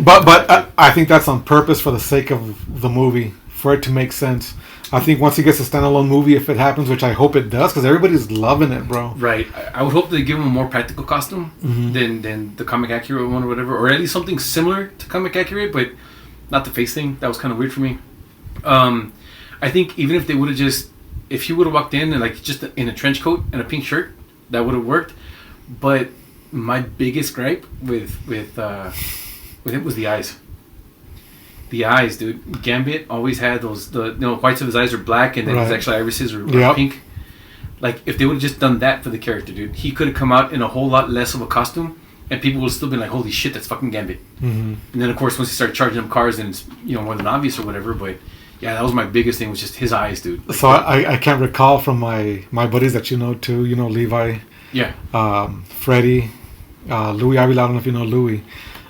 But I think that's on purpose for the sake of the movie, for it to make sense. I think once he gets a standalone movie, if it happens, which I hope it does, because everybody's loving it, bro. Right. I would hope they give him a more practical costume than the comic accurate one or whatever, or at least something similar to comic accurate, but not the face thing. That was kind of weird for me. I think even if they would have if he would have walked in and like just in a trench coat and a pink shirt, that would have worked. But my biggest gripe with it was the eyes. The eyes, dude. Gambit always had those. The whites of his eyes are black, and then his actual irises are pink. Like, if they would have just done that for the character, dude, he could have come out in a whole lot less of a costume, and people would still be like, "Holy shit, that's fucking Gambit." Mm-hmm. And then, of course, once he started charging them cars, then it's more than obvious or whatever. But yeah, that was my biggest thing, was just his eyes, dude. Like, so I can't recall from my buddies that you know too. You know, Levi. Yeah. Freddie, Louis Avila. I don't know if you know Louis.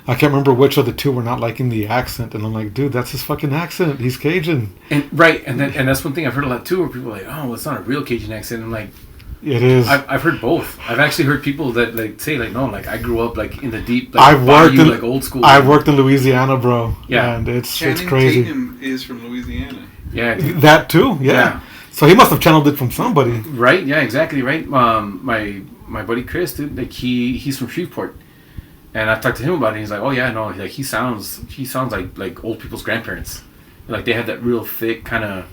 I can't remember which of the two were not liking the accent, and I'm like, dude, that's his fucking accent. He's Cajun. And right, and that's one thing I've heard a lot too, where people are like, oh, well, it's not a real Cajun accent. I'm like, it is. I've heard both. I've actually heard people that like say like, no, like I grew up like in the deep, like I've worked in like old school. I've worked in Louisiana, bro. Yeah, and it's Channing crazy. Tatum is from Louisiana. Yeah, That too. Yeah. So he must have channeled it from somebody. Right. Yeah. Exactly. Right. My buddy Chris, dude, like he's from Shreveport. And I talked to him about it. And he's like, "Oh yeah, no, like he sounds like old people's grandparents. Like they have that real thick kind of,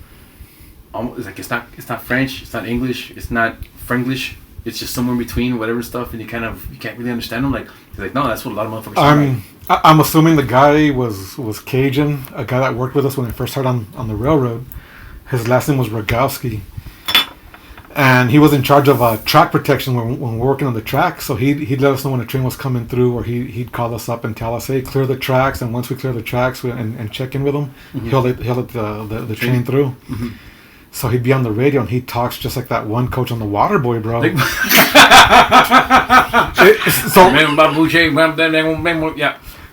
almost like it's not French, it's not English, it's not Franglish. It's just somewhere in between, whatever stuff. And you can't really understand them. Like he's like, no, that's what a lot of motherfuckers sound like. I'm assuming the guy was Cajun. A guy that worked with us when I first started on the railroad. His last name was Rogowski. And he was in charge of track protection when we were working on the track. So he'd let us know when a train was coming through, or he'd call us up and tell us, hey, clear the tracks. And once we clear the tracks and check in with him, mm-hmm. he'll let the train through. Mm-hmm. So he'd be on the radio and he talks just like that one coach on the Water Boy, bro.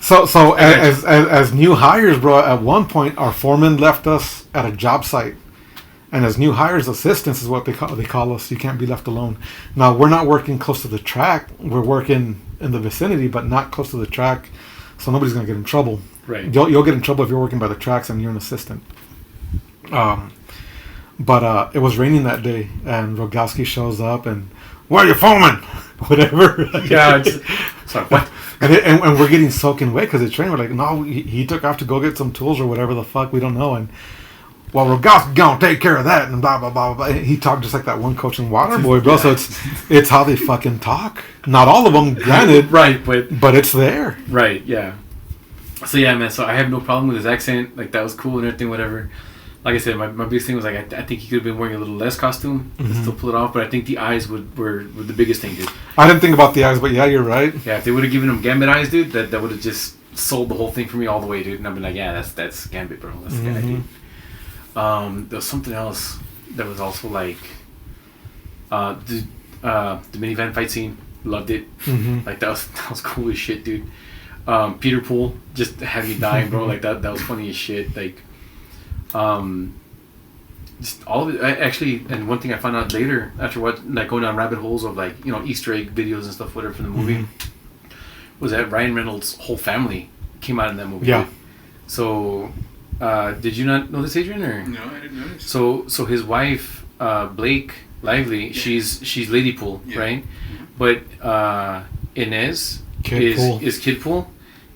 So as new hires, bro, at one point our foreman left us at a job site. And as new hires, assistants is what they call us. You can't be left alone. Now, we're not working close to the track. We're working in the vicinity, but not close to the track. So nobody's going to get in trouble. Right. You'll get in trouble if you're working by the tracks and you're an assistant. But it was raining that day, and Rogowski shows up, and, where are you foreman? Whatever. Yeah. Sorry, what? And we're getting soaking wet because it's raining. We're like, no, he took off to go get some tools or whatever the fuck. We don't know. And well, Rogowski gonna take care of that, and blah blah blah blah. He talked just like that one coach in Waterboy, bro. Yeah. So it's how they fucking talk. Not all of them, granted, right? But it's there, right? Yeah. So yeah, man. So I have no problem with his accent. Like that was cool and everything, whatever. Like I said, my biggest thing was like I think he could have been wearing a little less costume and still pull it off. But I think the eyes were the biggest thing, dude. I didn't think about the eyes, but yeah, you're right. Yeah, if they would have given him Gambit eyes, dude, that would have just sold the whole thing for me all the way, dude. And I've been like, yeah, that's Gambit, bro. That's the guy, dude. There was something else that was also like the minivan fight scene. Loved it. Mm-hmm. Like that was cool as shit, dude. Peter Poole just had me dying, bro. Like that was funny as shit. Like just all of it. Actually, and one thing I found out later after going down rabbit holes of like Easter egg videos and stuff, whatever from the movie, was that Ryan Reynolds' whole family came out in that movie. Yeah. Dude. So. Did you not know this, Adrian? Or? No, I didn't know this. So his wife, Blake Lively, yeah. she's Lady Pool, yeah. Right? Mm-hmm. But Inez is Kid Pool,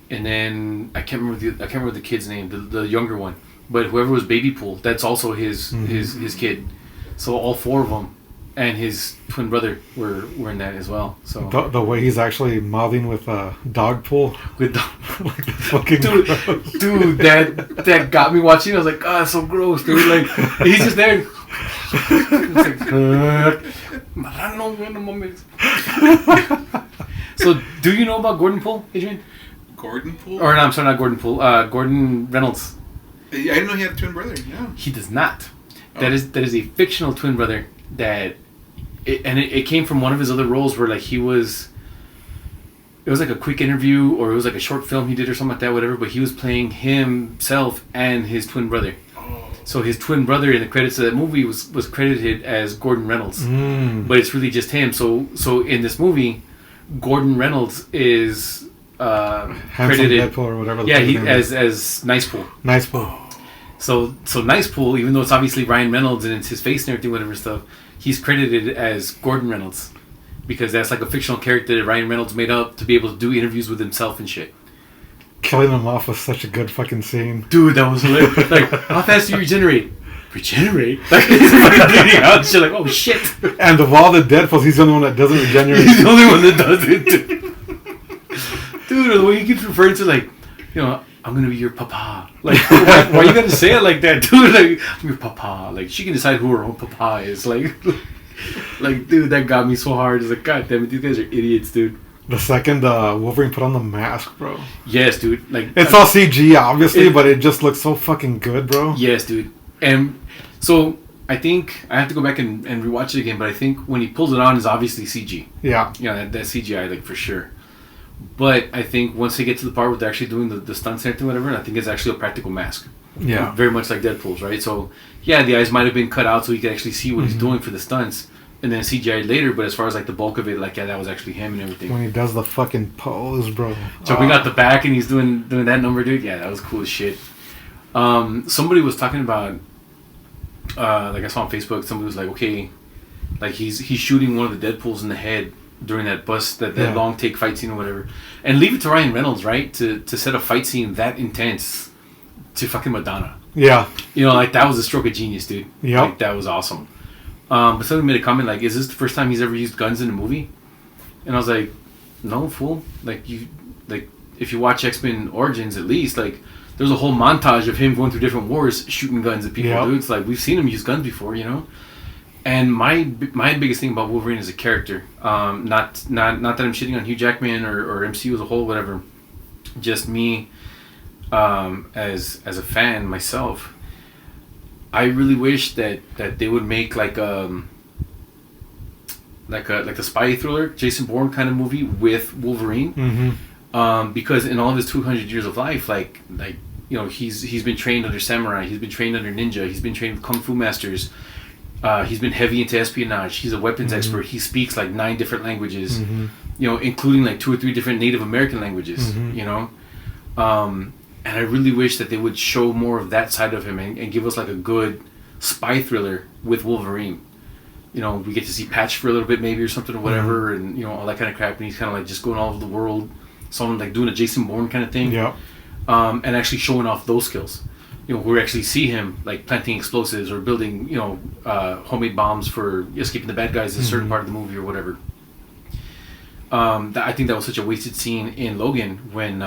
and then I can't remember the kid's name, the younger one. But whoever was Baby Pool, that's also his kid. So all four of them, and his twin brother were in that as well. So the way he's actually mouthing with Dog Pool with like fucking dude, that got me watching. I was like, oh, that's so gross, dude. Like he's just there. So do you know about Gordon Pool, Adrian? Gordon Pool? Or no, I'm sorry, not Gordon Pool. Gordon Reynolds. I didn't know he had a twin brother. No. He does not. That is a fictional twin brother that. It came from one of his other roles where like it was like a quick interview or it was like a short film he did or something like that, whatever, but he was playing himself and his twin brother. Oh. So his twin brother in the credits of that movie was credited as Gordon Reynolds. But it's really just him. So in this movie, Gordon Reynolds is credited Deadpool or whatever. Yeah, he as Nice Pool. Nice Pool. So Nice Pool, even though it's obviously Ryan Reynolds and it's his face and everything, whatever stuff, he's credited as Gordon Reynolds because that's like a fictional character that Ryan Reynolds made up to be able to do interviews with himself and shit. Killing him off was such a good fucking scene. Dude, that was hilarious. Like, how fast do you regenerate? Regenerate? Like, he's fucking bleeding out and shit. Like, oh shit. And of all the Deadpools, he's the only one that doesn't regenerate. He's the only one that does it. Dude, the way he keeps referring to, like, I'm gonna be your papa. Like, why you gotta say it like that, dude? Like, I'm your papa. Like, she can decide who her own papa is. Like, dude, that got me so hard. It's like, god damn it, these guys are idiots, dude. The second Wolverine put on the mask, bro. Yes, dude. Like, it's all CG, obviously, but it just looks so fucking good, bro. Yes, dude. And so I think I have to go back and rewatch it again. But I think when he pulls it on, is obviously CG. Yeah. Yeah, that CGI, like for sure. But I think once they get to the part where they're actually doing the stunts and everything, whatever, I think it's actually a practical mask. Yeah. Very much like Deadpool's, right? So, yeah, the eyes might have been cut out so you could actually see what he's doing for the stunts. And then CGI later, but as far as like the bulk of it, like, yeah, that was actually him and everything. When he does the fucking pose, bro. Jumping out the back and he's doing that number, dude. Yeah, that was cool as shit. Somebody was talking about, like I saw on Facebook, somebody was like, okay, like he's shooting one of the Deadpools in the head during that that long take fight scene or whatever. And leave it to Ryan Reynolds, right? To set a fight scene that intense to fucking Madonna. Yeah. You know, like that was a stroke of genius, dude. Yeah. Like that was awesome. But somebody made a comment like, is this the first time he's ever used guns in a movie? And I was like, no, fool. Like if you watch X-Men Origins at least, like there's a whole montage of him going through different wars shooting guns at people, dude. It's like we've seen him use guns before, you know? And my biggest thing about Wolverine as a character, not that I'm shitting on Hugh Jackman or MCU as a whole, whatever, just me as a fan myself, I really wish that they would make like a spy thriller, Jason Bourne kind of movie with Wolverine, because in all of his 200 years of life, like you know, he's been trained under samurai, he's been trained under ninja, he's been trained with kung fu masters, he's been heavy into espionage, he's a weapons expert, he speaks like 9 different languages, you know, including like 2 or 3 different Native American languages, you know. And I really wish that they would show more of that side of him and give us like a good spy thriller with Wolverine. You know, we get to see Patch for a little bit maybe or something or whatever, and you know, all that kind of crap. And he's kind of like just going all over the world, someone like doing a Jason Bourne kind of thing. Yeah. And actually showing off those skills. You know, we actually see him like planting explosives or building, you know, homemade bombs for escaping the bad guys in a certain part of the movie or whatever. I think that was such a wasted scene in Logan when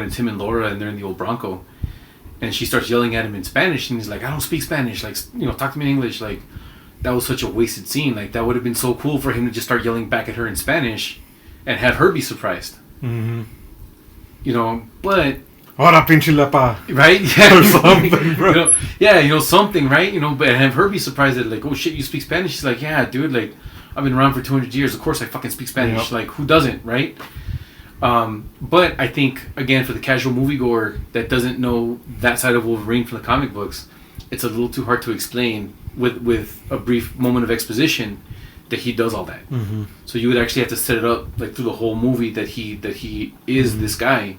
it's him and Laura and they're in the old Bronco, and she starts yelling at him in Spanish and he's like, I don't speak Spanish, like, you know, talk to me in English. Like, that was such a wasted scene. Like, that would have been so cool for him to just start yelling back at her in Spanish and have her be surprised. You know, but Ahora pinche lepa. right, yeah, Or something, bro. you know, yeah, you know, something, right, you know, but have her be surprised that like, oh shit, you speak Spanish. She's like, yeah, dude, like, I've been around for 200 years. Of course I fucking speak Spanish. Like, who doesn't, right? But I think, again, for the casual moviegoer that doesn't know that side of Wolverine from the comic books, it's a little too hard to explain with a brief moment of exposition that he does all that. So you would actually have to set it up like through the whole movie that he is this guy,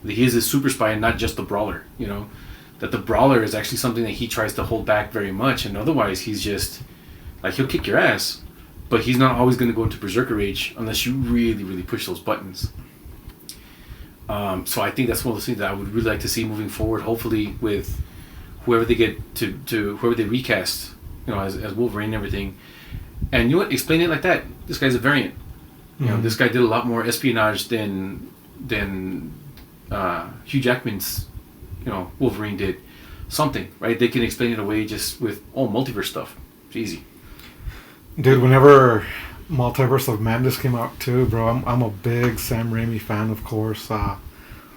that he is a super spy and not just the brawler, you know? That the brawler is actually something that he tries to hold back very much, and otherwise he's just, like, he'll kick your ass, but he's not always going to go into berserker rage unless you really, really push those buttons. So I think that's one of those things that I would really like to see moving forward, hopefully with whoever they get to whoever they recast, you know, as Wolverine and everything. And you know what? Explain it like that. This guy's a variant. You know, this guy did a lot more espionage than Hugh Jackman's, you know, Wolverine did. Something, right? They can explain it away just with multiverse stuff. It's easy. Dude, whenever Multiverse of Madness came out too, bro, I'm a big Sam Raimi fan, of course.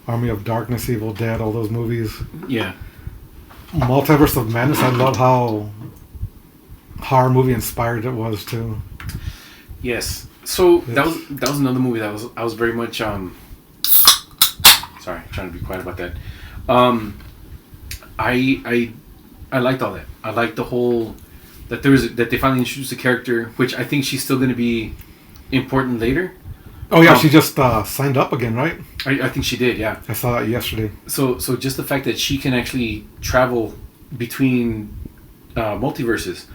Army of Darkness, Evil Dead, all those movies. Yeah. Multiverse of Madness, I love how horror movie inspired it was too. Yes. So that was another movie that I was very much sorry, trying to be quiet about that. I liked all that. I liked the whole that they finally introduced a character, which I think she's still going to be important later. Oh yeah, she just signed up again, right? I think she did, yeah. I saw that yesterday. So just the fact that she can actually travel between multiverses,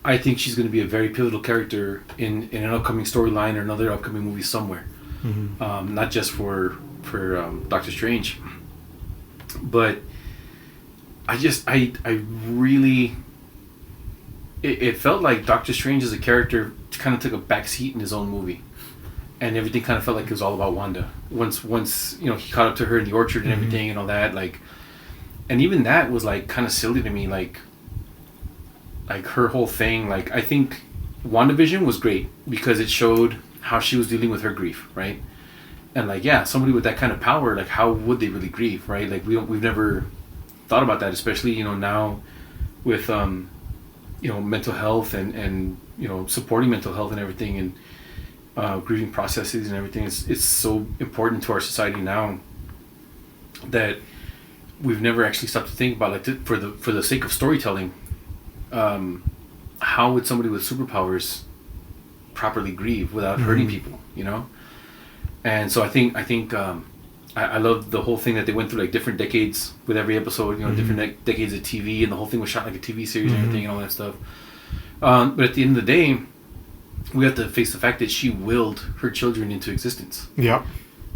I think she's going to be a very pivotal character in an upcoming storyline or another upcoming movie somewhere. Not just for Doctor Strange, but I really. It felt like Doctor Strange as a character kind of took a backseat in his own movie, and everything kind of felt like it was all about Wanda. Once you know, he caught up to her in the orchard and everything and all that, like, and even that was like kind of silly to me, like her whole thing. Like, I think WandaVision was great because it showed how she was dealing with her grief, right? And like, yeah, somebody with that kind of power, like, how would they really grieve, right? Like, we've never thought about that, especially, you know, now with you know, mental health and you know, supporting mental health and everything, grieving processes and everything. It's so important to our society now that we've never actually stopped to think about, like, for the sake of storytelling, how would somebody with superpowers properly grieve without hurting people, you know? And so I think I love the whole thing that they went through, like, different decades with every episode, you know, different decades of TV, and the whole thing was shot like a TV series and everything and all that stuff. But at the end of the day, we have to face the fact that she willed her children into existence. Yeah.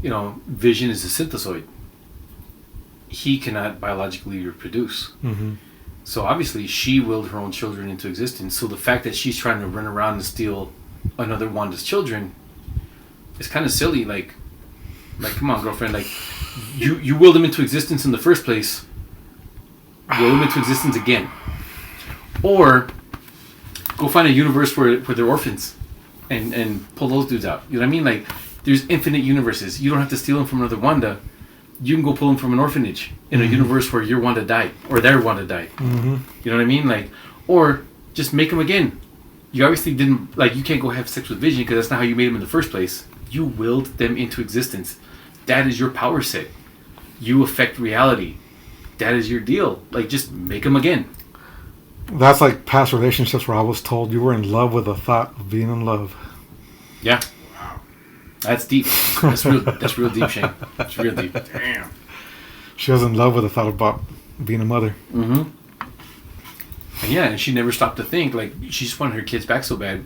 You know, Vision is a synthesoid. He cannot biologically reproduce. So obviously she willed her own children into existence. So the fact that she's trying to run around and steal another Wanda's children is kind of silly. Like, come on, girlfriend. Like, you willed them into existence in the first place. Will them into existence again. Or go find a universe where they're orphans and pull those dudes out. You know what I mean? Like, there's infinite universes. You don't have to steal them from another Wanda. You can go pull them from an orphanage in a universe where your Wanda died or their Wanda died. You know what I mean? Like, or just make them again. You obviously didn't, like, you can't go have sex with Vision because that's not how you made them in the first place. You willed them into existence. That is your power set. You affect reality. That is your deal. Like, just make them again. That's like past relationships where I was told you were in love with the thought of being in love. Yeah. Wow. That's deep. That's real deep, Shane. That's real deep. Damn. She was in love with the thought about being a mother. And yeah, and she never stopped to think. Like, she just wanted her kids back so bad.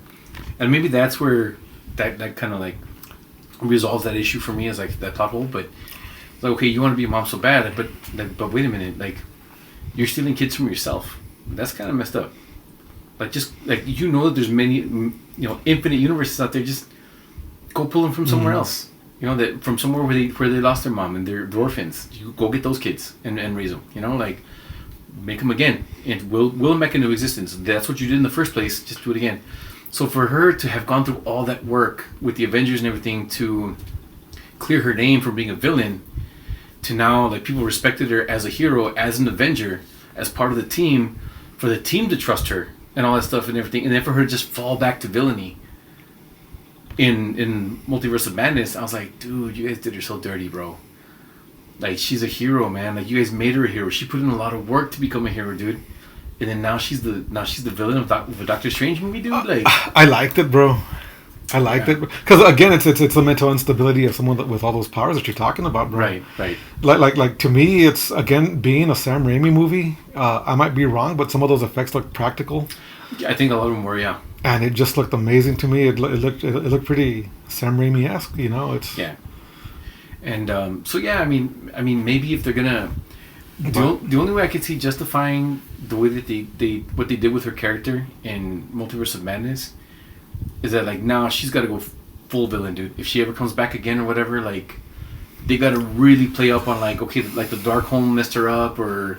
And maybe that's where that kind of, like, resolves that issue for me, as, like, that plot hole. But, like, okay, you want to be a mom so bad, but wait a minute. Like, you're stealing kids from yourself. That's kind of messed up. Like, just, like, you know that there's many, you know, infinite universes out there. Just go pull them from somewhere else. You know, that from somewhere where they lost their mom and they're orphans. You go get those kids and raise them. You know, like, make them again and will them back into existence. That's what you did in the first place. Just do it again. So for her to have gone through all that work with the Avengers and everything to clear her name from being a villain, to now, like, people respected her as a hero, as an Avenger, as part of the team, for the team to trust her and all that stuff and everything, and then for her to just fall back to villainy in Multiverse of Madness, I was like, dude, you guys did her so dirty, bro. Like, she's a hero, man. Like, you guys made her a hero. She put in a lot of work to become a hero, dude. And then now she's the villain of a Doctor Strange movie, dude. Like, I liked it, bro. I liked it because, again, it's the mental instability of someone with all those powers that you're talking about, bro. Right. Like to me, it's, again, being a Sam Raimi movie. I might be wrong, but some of those effects look practical. I think a lot of them were, yeah. And it just looked amazing to me. It looked pretty Sam Raimi-esque, you know. It's And so yeah, I mean, maybe if they're gonna, the only way I could see justifying the way that they what they did with her character in Multiverse of Madness is that, like, now she's got to go full villain, dude. If she ever comes back again or whatever, like, they got to really play up on, like, okay, like the Darkhold messed her up, or,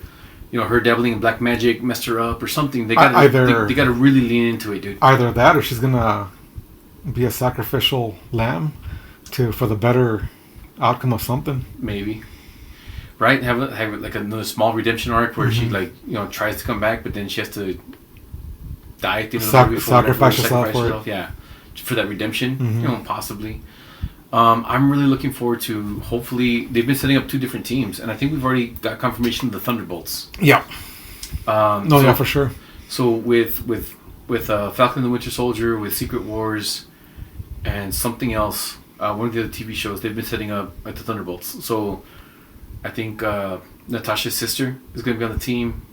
you know, her dabbling in black magic messed her up, or something. They got they got to really lean into it, dude. Either that, or she's gonna be a sacrificial lamb for the better outcome of something. Maybe. Right? Have like another small redemption arc where she, like, you know, tries to come back, but then she has to die at the end of the movie, sacrifice herself for it. Yeah, for that redemption. You know, possibly. I'm really looking forward to, hopefully, they've been setting up 2 different teams, and I think we've already got confirmation of the Thunderbolts. Yeah. Yeah, for sure. So with Falcon and the Winter Soldier, with Secret Wars, and something else, one of the other TV shows, they've been setting up like the Thunderbolts. So I think Natasha's sister is going to be on the team.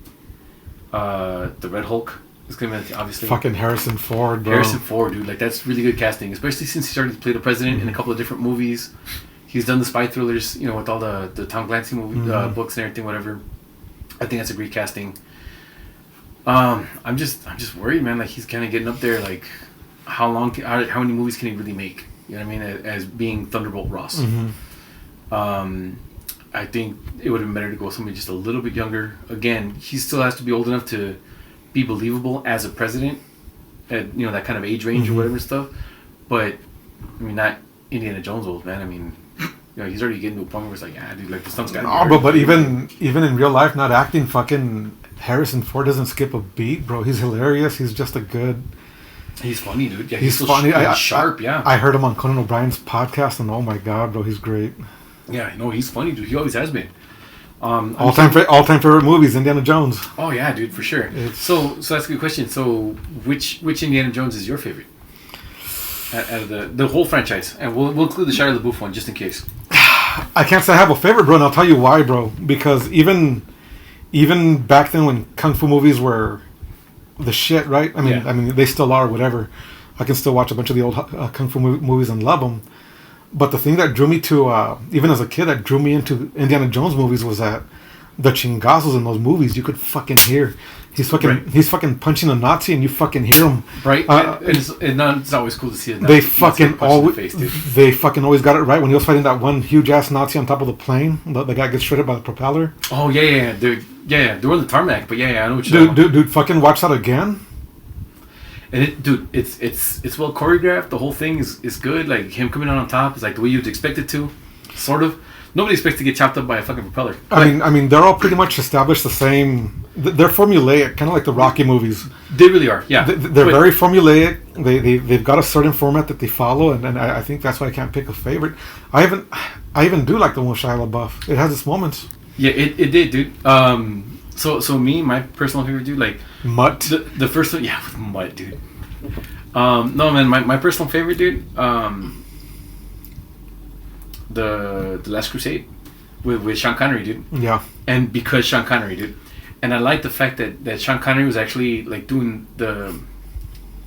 The Red Hulk is going to be on the team, obviously. Fucking Harrison Ford, bro. Harrison Ford, dude. Like, that's really good casting, especially since he started to play the president in a couple of different movies. He's done the spy thrillers, you know, with all the Tom Clancy movie books and everything, whatever. I think that's a great casting. I'm just worried, man. Like, he's kind of getting up there. Like, how many movies can he really make? You know what I mean? As being Thunderbolt Ross. I think it would have been better to go with somebody just a little bit younger. Again, he still has to be old enough to be believable as a president at, you know, that kind of age range or whatever stuff. But I mean, not Indiana Jones old, man. I mean, you know, he's already getting to a point where it's like, yeah, dude, like, the stunt's got to be but even in real life, not acting, fucking Harrison Ford doesn't skip a beat, bro. He's hilarious. He's just a good He's funny, dude. Yeah, He's so funny. sharp. Yeah. I heard him on Conan O'Brien's podcast, and oh my god, bro, he's great. Yeah, no, he's funny, dude. He always has been. All time favorite movies, Indiana Jones. Oh yeah, dude, for sure. So that's a good question. So which Indiana Jones is your favorite out of the whole franchise? And we'll include the Shia LaBeouf one just in case. I can't say I have a favorite, bro, and I'll tell you why, bro. Because even back then when kung fu movies were the shit, right? I mean, they still are, whatever. I can still watch a bunch of the old kung fu movies and love them. But the thing that drew me to, even as a kid, that drew me into Indiana Jones movies was that the chingazos in those movies, you could fucking hear. He's fucking punching a Nazi, and you fucking hear him. Right, it's always cool to see it. They fucking always got it right when he was fighting that one huge ass Nazi on top of the plane. The guy gets shredded by the propeller. Oh yeah, dude. Yeah, they were on the tarmac, but yeah, I know what you're talking about. Dude, fucking watch that again. And it's well choreographed. The whole thing is good. Like him coming out on top is like the way you'd expect it to, sort of. Nobody expects to get chopped up by a fucking propeller. I mean, they're all pretty much established the same. They're formulaic, kind of like the Rocky movies. They really are, yeah. They're very formulaic. They've got a certain format that they follow, and I think that's why I can't pick a favorite. I even do like the one with Shia LaBeouf. It has its moments. Yeah, it did, dude. So me, my personal favorite, dude, like Mutt. The first one, yeah, with Mutt, dude. No man, my personal favorite, dude. The Last Crusade with Sean Connery, dude. Yeah. And because Sean Connery, dude. And I like the fact that Sean Connery was actually like doing the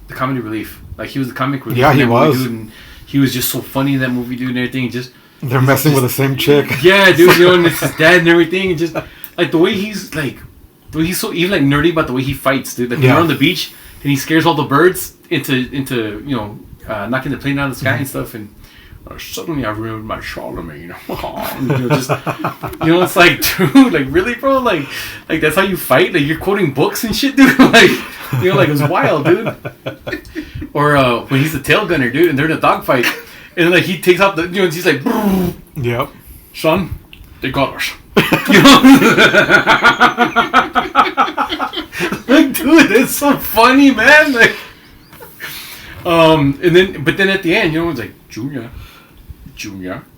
comedy relief. Like he was the comic relief. Yeah, he was. Movie, dude, and he was just so funny in that movie, dude, and everything. They're messing with the same chick. Yeah, dude. You know, and it's his dad and everything. And just like the way he's so even like nerdy about the way he fights, dude. Like when we're on the beach and he scares all the birds into knocking the plane out of the sky and stuff and. Suddenly I remembered my Charlemagne. It's like, dude, like really, bro, like that's how you fight. Like you're quoting books and shit, dude. Like it's wild, dude. Or when he's the tail gunner, dude, and they're in a dogfight, and like he takes out and he's like, yep, son, they got us. Like, dude, it's so funny, man. Like, but then at the end, it's like Junior,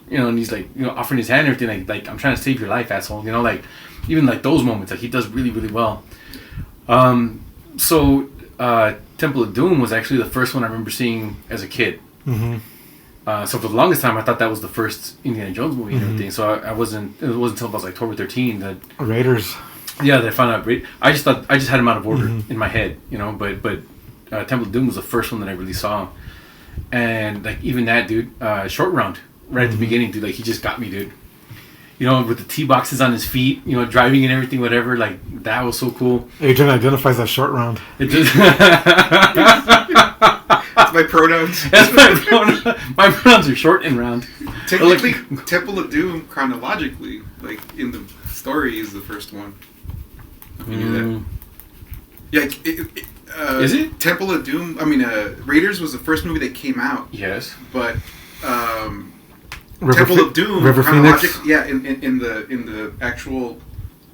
and he's like, offering his hand and everything, like I'm trying to save your life, asshole. Like even like those moments, like he does really, really well. So Temple of Doom was actually the first one I remember seeing as a kid. Mm-hmm. So for the longest time, I thought that was the first Indiana Jones movie and everything. So it wasn't until I was like 12 or 13 that Raiders. Yeah, that I found out. I just had them out of order in my head, but Temple of Doom was the first one that I really saw. And like even that, dude, Short Round right at the beginning, dude, like he just got me, dude. With the tee boxes on his feet, driving and everything, whatever. Like that was so cool. Adrian identifies as Short Round. It does. That's my pronouns. That's my pronouns. My pronouns are short and round. Technically, Temple of Doom chronologically, like in the story, is the first one. You knew that. Yeah. Is it? Temple of Doom? I mean, Raiders was the first movie that came out. Yes. But Temple of Doom, River Phoenix. Yeah, in the actual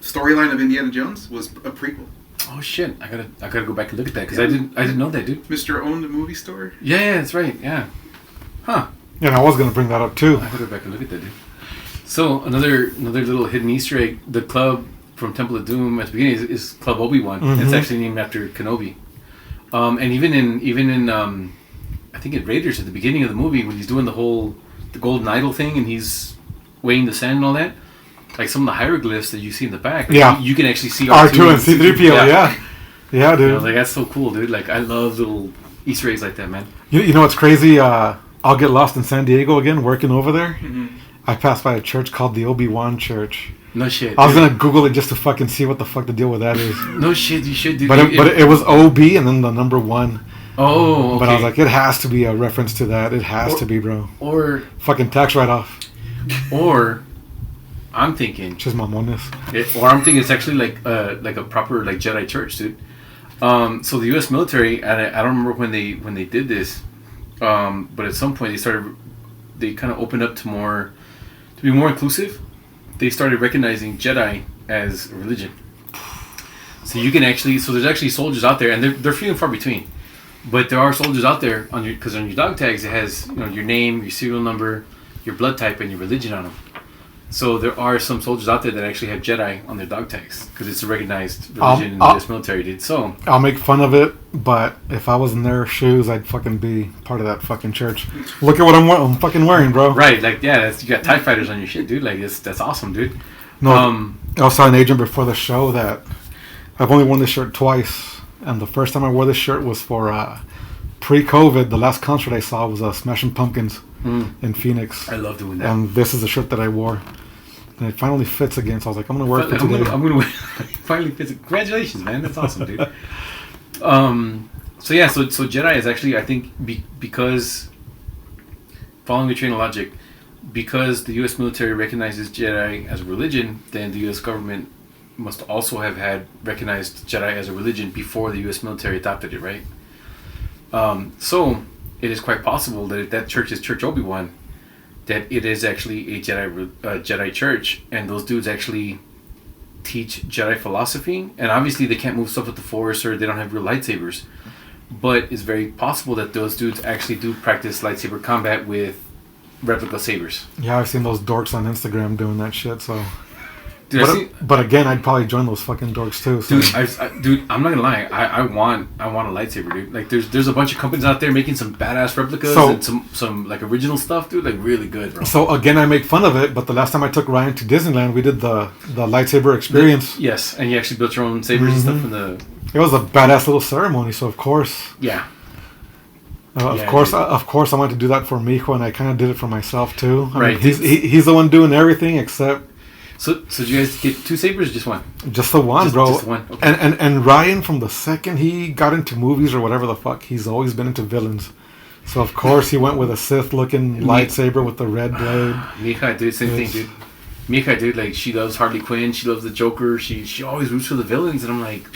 storyline of Indiana Jones was a prequel. Oh shit! I gotta go back and look at that because I didn't know that, dude. Mr. Owned the movie store. Yeah, that's right. Yeah. Huh. Yeah, and I was gonna bring that up too. I gotta go back and look at that, dude. So another little hidden Easter egg: the club from Temple of Doom at the beginning is Club Obi-Wan. Mm-hmm. It's actually named after Kenobi. And even in I think in Raiders at the beginning of the movie when he's doing the golden idol thing and he's weighing the sand and all that, like some of the hieroglyphs that you see in the back, like you can actually see R2 and C-3PO. Yeah, dude. Like that's so cool, dude. Like I love little Easter eggs like that, man. You know what's crazy? I'll get lost in San Diego again working over there. Mm-hmm. I passed by a church called the Obi-Wan Church. No shit. I was gonna Google it just to fucking see what the fuck the deal with that is. No shit, you should do. But it was OB and then the number 1. Oh, okay. But I was like, it has to be a reference to that. It has to be, bro. Or fucking tax write-off. Or I'm thinking. Just mamones. Or I'm thinking it's actually like a proper like Jedi church, dude. So the U.S. military, and I don't remember when they did this, but at some point they kind of opened up to be more inclusive. They started recognizing Jedi as a religion. So you can there's actually soldiers out there, and they're few and far between. But there are soldiers out there because on your dog tags it has your name, your serial number, your blood type, and your religion on them. So there are some soldiers out there that actually have Jedi on their dog tags because it's a recognized religion in the U.S. military, dude. So I'll make fun of it, but if I was in their shoes, I'd fucking be part of that fucking church. Look at what I'm fucking wearing, bro. Right, like you got TIE fighters on your shit, dude. Like that's awesome, dude. No, I was telling an agent before the show that I've only worn this shirt twice, and the first time I wore this shirt was for pre-COVID. The last concert I saw was Smashing Pumpkins in Phoenix. I love doing that. And this is the shirt that I wore. And it finally fits again, so I was like, I'm gonna wear it for today. I'm gonna wear it. Finally fits. Congratulations, man. That's awesome, dude. So Jedi is actually, I think, because following the train of logic, because the U.S. military recognizes Jedi as a religion, then the U.S. government must also have had recognized Jedi as a religion before the U.S. military adopted it, right? So it is quite possible that if that church is Church Obi-Wan, that it is actually a Jedi church, and those dudes actually teach Jedi philosophy. And obviously they can't move stuff with the Force, or they don't have real lightsabers. But it's very possible that those dudes actually do practice lightsaber combat with replica sabers. Yeah, I've seen those dorks on Instagram doing that shit, so... Dude, but again, I'd probably join those fucking dorks too. So. Dude, I'm not gonna lie. I want a lightsaber, dude. Like, there's a bunch of companies out there making some badass replicas and some like original stuff, dude. Like really good, bro. So again, I make fun of it, but the last time I took Ryan to Disneyland, we did the lightsaber experience. Yes, and you actually built your own sabers and stuff in the. It was a badass little ceremony, so of course. Yeah. Of course, I wanted to do that for Mijo, and I kind of did it for myself too. I mean, he's the one doing everything except. So did you guys get 2 sabers or just one? Just the one, bro. Just the one. Okay. And Ryan, from the second he got into movies or whatever the fuck, he's always been into villains. So of course he went with a Sith-looking lightsaber with the red blade. Mija, dude, same thing, dude. Mija, dude, like she loves Harley Quinn, she loves the Joker, she always roots for the villains, and I'm like,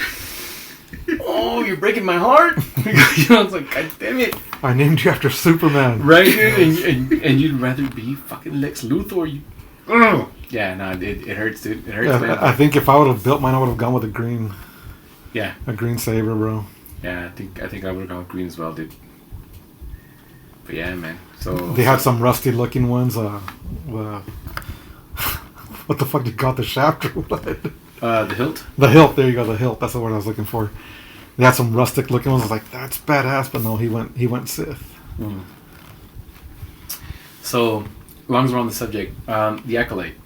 oh, you're breaking my heart. It's like, God damn it. I named you after Superman. Right, dude, and you'd rather be fucking Lex Luthor. Yeah, no, it hurts, dude. It hurts, yeah, man. I think if I would have built mine, I would have gone with a green. Yeah. A green saber, bro. Yeah, I think I would have gone with green as well, dude. But yeah, man. So they had some rusty looking ones. What the fuck did you call the shaft or what? The hilt. The hilt. There you go. The hilt. That's the word I was looking for. They had some rustic looking ones. I was like, that's badass. But no, he went Sith. So, as long as we're on the subject, the Acolyte.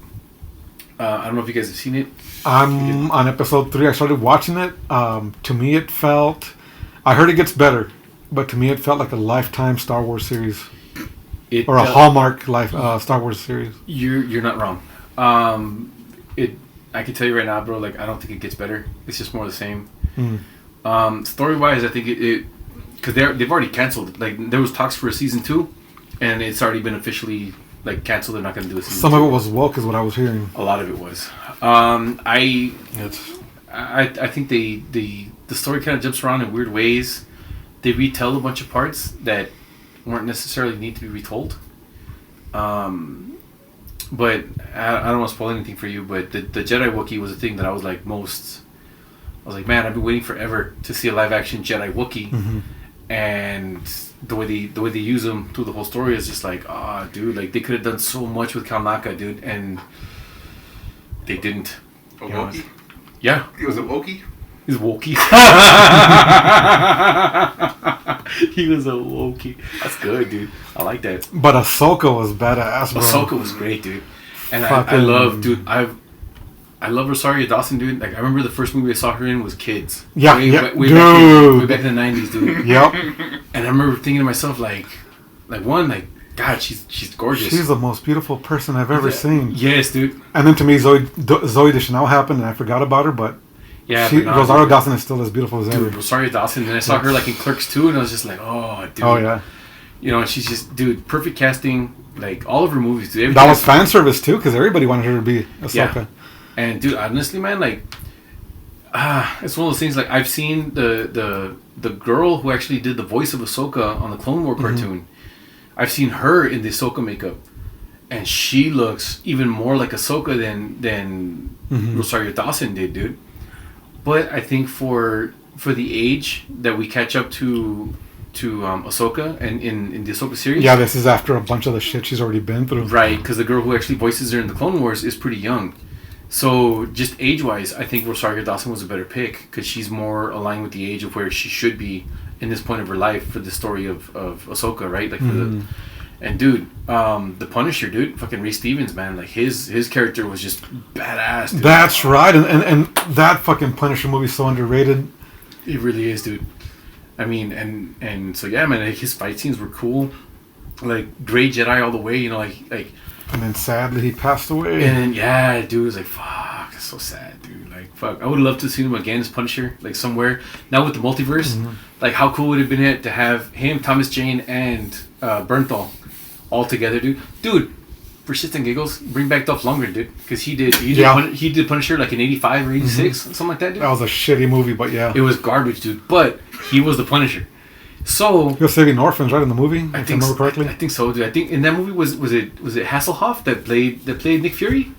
I don't know if you guys have seen it. I'm on episode 3. I started watching it. To me, it felt... I heard it gets better, but to me, it felt like a Lifetime Star Wars series. Or a Hallmark Star Wars series. You're not wrong. I can tell you right now, bro, like, I don't think it gets better. It's just more of the same. Story-wise, I think it... Because they've already canceled. Like, there was talks for a season 2, and it's already been officially... like canceled. They're not going to do a season. Some of it was woke, is what I was hearing. A lot of it was. I think the story kind of jumps around in weird ways. They retell a bunch of parts that weren't necessarily need to be retold. But I don't want to spoil anything for you. But the Jedi Wookiee was a thing that I was like most. I was like, man, I've been waiting forever to see a live action Jedi Wookiee, and the way they use them through the whole story is just like, dude, like they could have done so much with Kalnaka, dude, and they didn't. A Wookiee? Yeah. It was a Wookiee? He's a Wookiee. He was a Wookiee. That's good, dude. I like that. But Ahsoka was badass, bro. Ahsoka was great, dude. And I love, dude, I love Rosario Dawson, dude. Like, I remember the first movie I saw her in was Kids. Yeah, way back in the 90s, dude. Yep. And I remember thinking to myself, God, she's gorgeous. She's the most beautiful person I've ever seen. Yes, dude. And then to me, Zoe Deschanel happened, and I forgot about her, but Rosario Dawson is still as beautiful as ever. Dude, Rosario Dawson, and I saw her like in Clerks 2, and I was just like, oh, dude. Oh, yeah. You know, and she's just, dude, perfect casting. Like, all of her movies, dude. That was fan service, too, because everybody wanted her to be Ahsoka. Yeah. And, dude, honestly, man, like, it's one of those things, like, I've seen the girl who actually did the voice of Ahsoka on the Clone War cartoon. I've seen her in the Ahsoka makeup, and she looks even more like Ahsoka than Rosario Dawson did, dude. But I think for the age that we catch up to Ahsoka and in the Ahsoka series. Yeah, this is after a bunch of the shit she's already been through. Right, because the girl who actually voices her in the Clone Wars is pretty young. So just age-wise, I think Rosario Dawson was a better pick because she's more aligned with the age of where she should be in this point of her life for the story of Ahsoka, right? Like, and dude, the Punisher, dude, fucking Ray Stevens, man, like his character was just badass. Dude. That's right, and that fucking Punisher movie is so underrated. It really is, dude. I mean, and so yeah, man, like his fight scenes were cool, like Grey Jedi all the way, you know, like. And then sadly he passed away. And yeah, dude, it was like, fuck, that's so sad, dude. Like, fuck, I would love to see him again as Punisher, like somewhere. Now with the multiverse, like how cool would it have been to have him, Thomas Jane, and Bernthal all together, dude. Dude, for shits and giggles, bring back Dolph Lundgren, dude, because he did Punisher like in '85 or '86, something like that, dude. That was a shitty movie, but yeah, it was garbage, dude. But he was the Punisher. So he was saving orphans, right, in the movie. I think remember correctly. I think so, dude. I think in that movie was it Hasselhoff that played Nick Fury?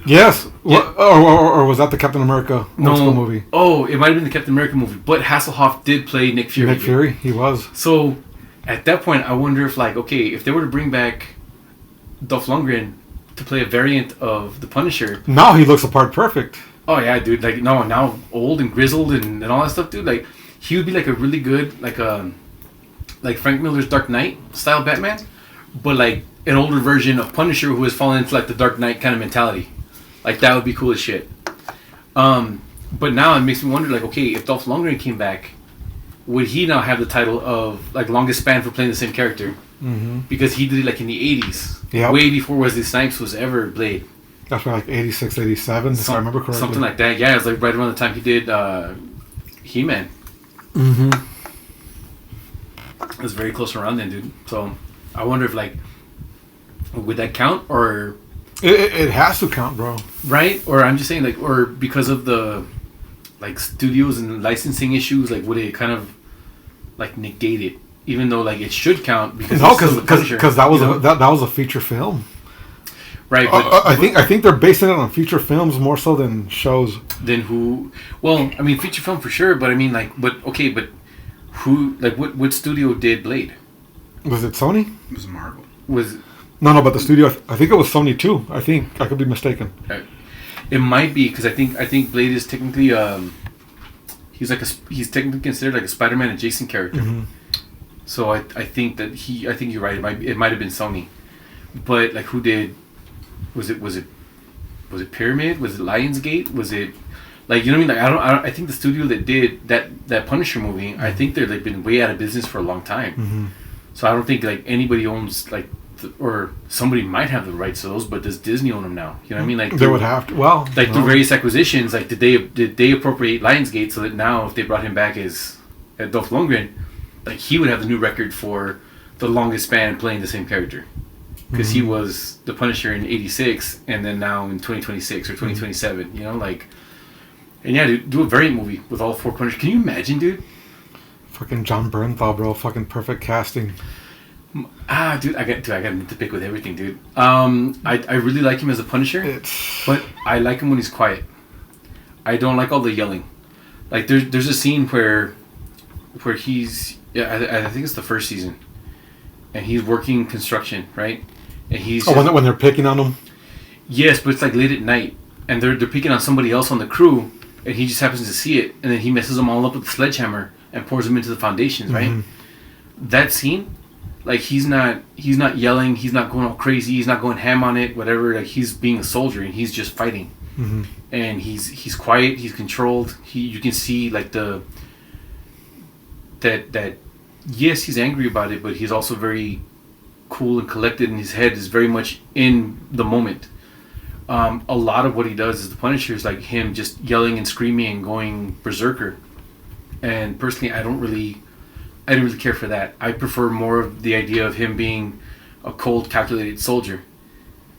Yes. Yeah. Or was that the Captain America school movie? Oh, it might have been the Captain America movie, but Hasselhoff did play Nick Fury. Nick Fury, he was. So at that point, I wonder if if they were to bring back Dolph Lundgren to play a variant of the Punisher. Now he looks the part perfect. Oh yeah, dude. Like now old and grizzled and all that stuff, dude. Like he would be like a really good like Frank Miller's Dark Knight style Batman, but like an older version of Punisher who has fallen into like the Dark Knight kind of mentality. Like that would be cool as shit. But now it makes me wonder, like, okay, if Dolph Lundgren came back, would he now have the title of like longest span for playing the same character? Because he did it like in the 80s, way before Wesley Snipes was ever Blade. That's like 86, 87, if I remember correctly. Something like that. Yeah, it was like right around the time he did He-Man. It was very close around then, dude. So I wonder if like would that count or it has to count, bro. Right? Or I'm just saying like or because of the like studios and licensing issues, like would it kind of like negate it? Even though like it should count because that was that was a feature film. Right, I think they're basing it on feature films more so than shows. Then who? Well, I mean feature film for sure, but I mean like, but who? Like what studio did Blade? Was it Sony? It was Marvel. No, but the studio. I think it was Sony too. I think I could be mistaken. It might be because I think Blade is technically he's technically considered like a Spider-Man adjacent character. So I think you're right. It might have been Sony, but like who did? Was it Pyramid? Was it Lionsgate? Was it like you know what I mean? Like I think the studio that did that Punisher movie, I think they're like been way out of business for a long time. So I don't think like anybody owns like or somebody might have the rights to those, but does Disney own them now? You know what I mean? Like they would have to. Well, like through various acquisitions, like did they appropriate Lionsgate so that now if they brought him back as Dolph Lundgren, like he would have the new record for the longest span playing the same character. Because he was the Punisher in '86, and then now in 2026 or 2027, you know, like, and yeah, dude, do a variant movie with all four Punishers. Can you imagine, dude? Fucking John Bernthal, bro. Fucking perfect casting. Dude, I got to pick with everything, dude. I really like him as a Punisher, but I like him when he's quiet. I don't like all the yelling. Like, there's a scene where he's I think it's the first season, and he's working construction, right? And he's when they're picking on him. Yes, but it's like late at night, and they're picking on somebody else on the crew, and he just happens to see it, and then he messes them all up with the sledgehammer and pours them into the foundations, right? That scene, like he's not yelling, he's not going all crazy, he's not going ham on it, whatever. Like he's being a soldier, and he's just fighting, and he's quiet, he's controlled. You can see like that. Yes, he's angry about it, but he's also very cool and collected, and his head is very much in the moment. A lot of what he does as the Punisher is like him just yelling and screaming and going berserker. And personally, I didn't really care for that. I prefer more of the idea of him being a cold, calculated soldier.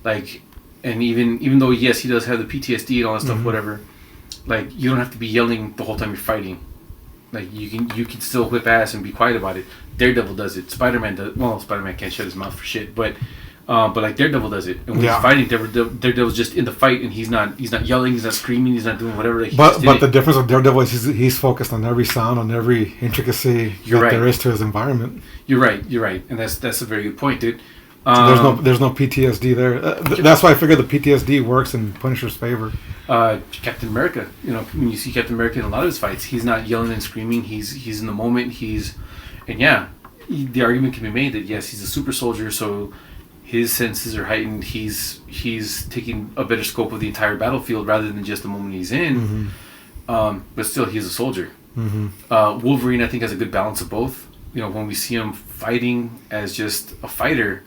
Like, and even though yes, he does have the PTSD and all that stuff, whatever. Like, you don't have to be yelling the whole time you're fighting. Like you can still whip ass and be quiet about it. Daredevil does it. Spider-Man does. Well, Spider-Man can't shut his mouth for shit. But But like Daredevil does it, and when he's fighting, Daredevil's just in the fight, and he's not yelling, he's not screaming, he's not doing whatever. Like, but the difference with Daredevil is he's focused on every sound, on every intricacy there is to his environment. You're right, and that's a very good point, dude. So there's no PTSD there. That's why I figured the PTSD works in Punisher's favor. Captain America, when you see Captain America in a lot of his fights, he's not yelling and screaming. He's in the moment. The argument can be made that yes, he's a super soldier, so his senses are heightened. He's taking a better scope of the entire battlefield rather than just the moment he's in. Mm-hmm. But still, he's a soldier. Mm-hmm. Wolverine, I think, has a good balance of both. When we see him fighting as just a fighter,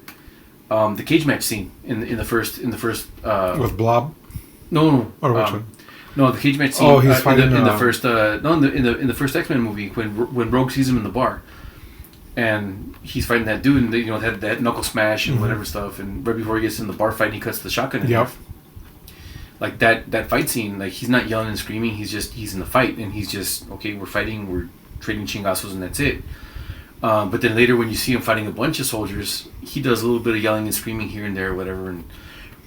the cage match scene in the first with Blob. No. Or which one? No, the cage match scene. Oh, he's fighting in the first. In the first X-Men movie when Rogue sees him in the bar. And he's fighting that dude, and that knuckle smash and whatever stuff. And right before he gets in the bar fight, he cuts the shotgun in half. Like that fight scene, like he's not yelling and screaming. He's in the fight, and he's just we're fighting, we're trading chingazos, and that's it. But then later, when you see him fighting a bunch of soldiers, he does a little bit of yelling and screaming here and there, or whatever.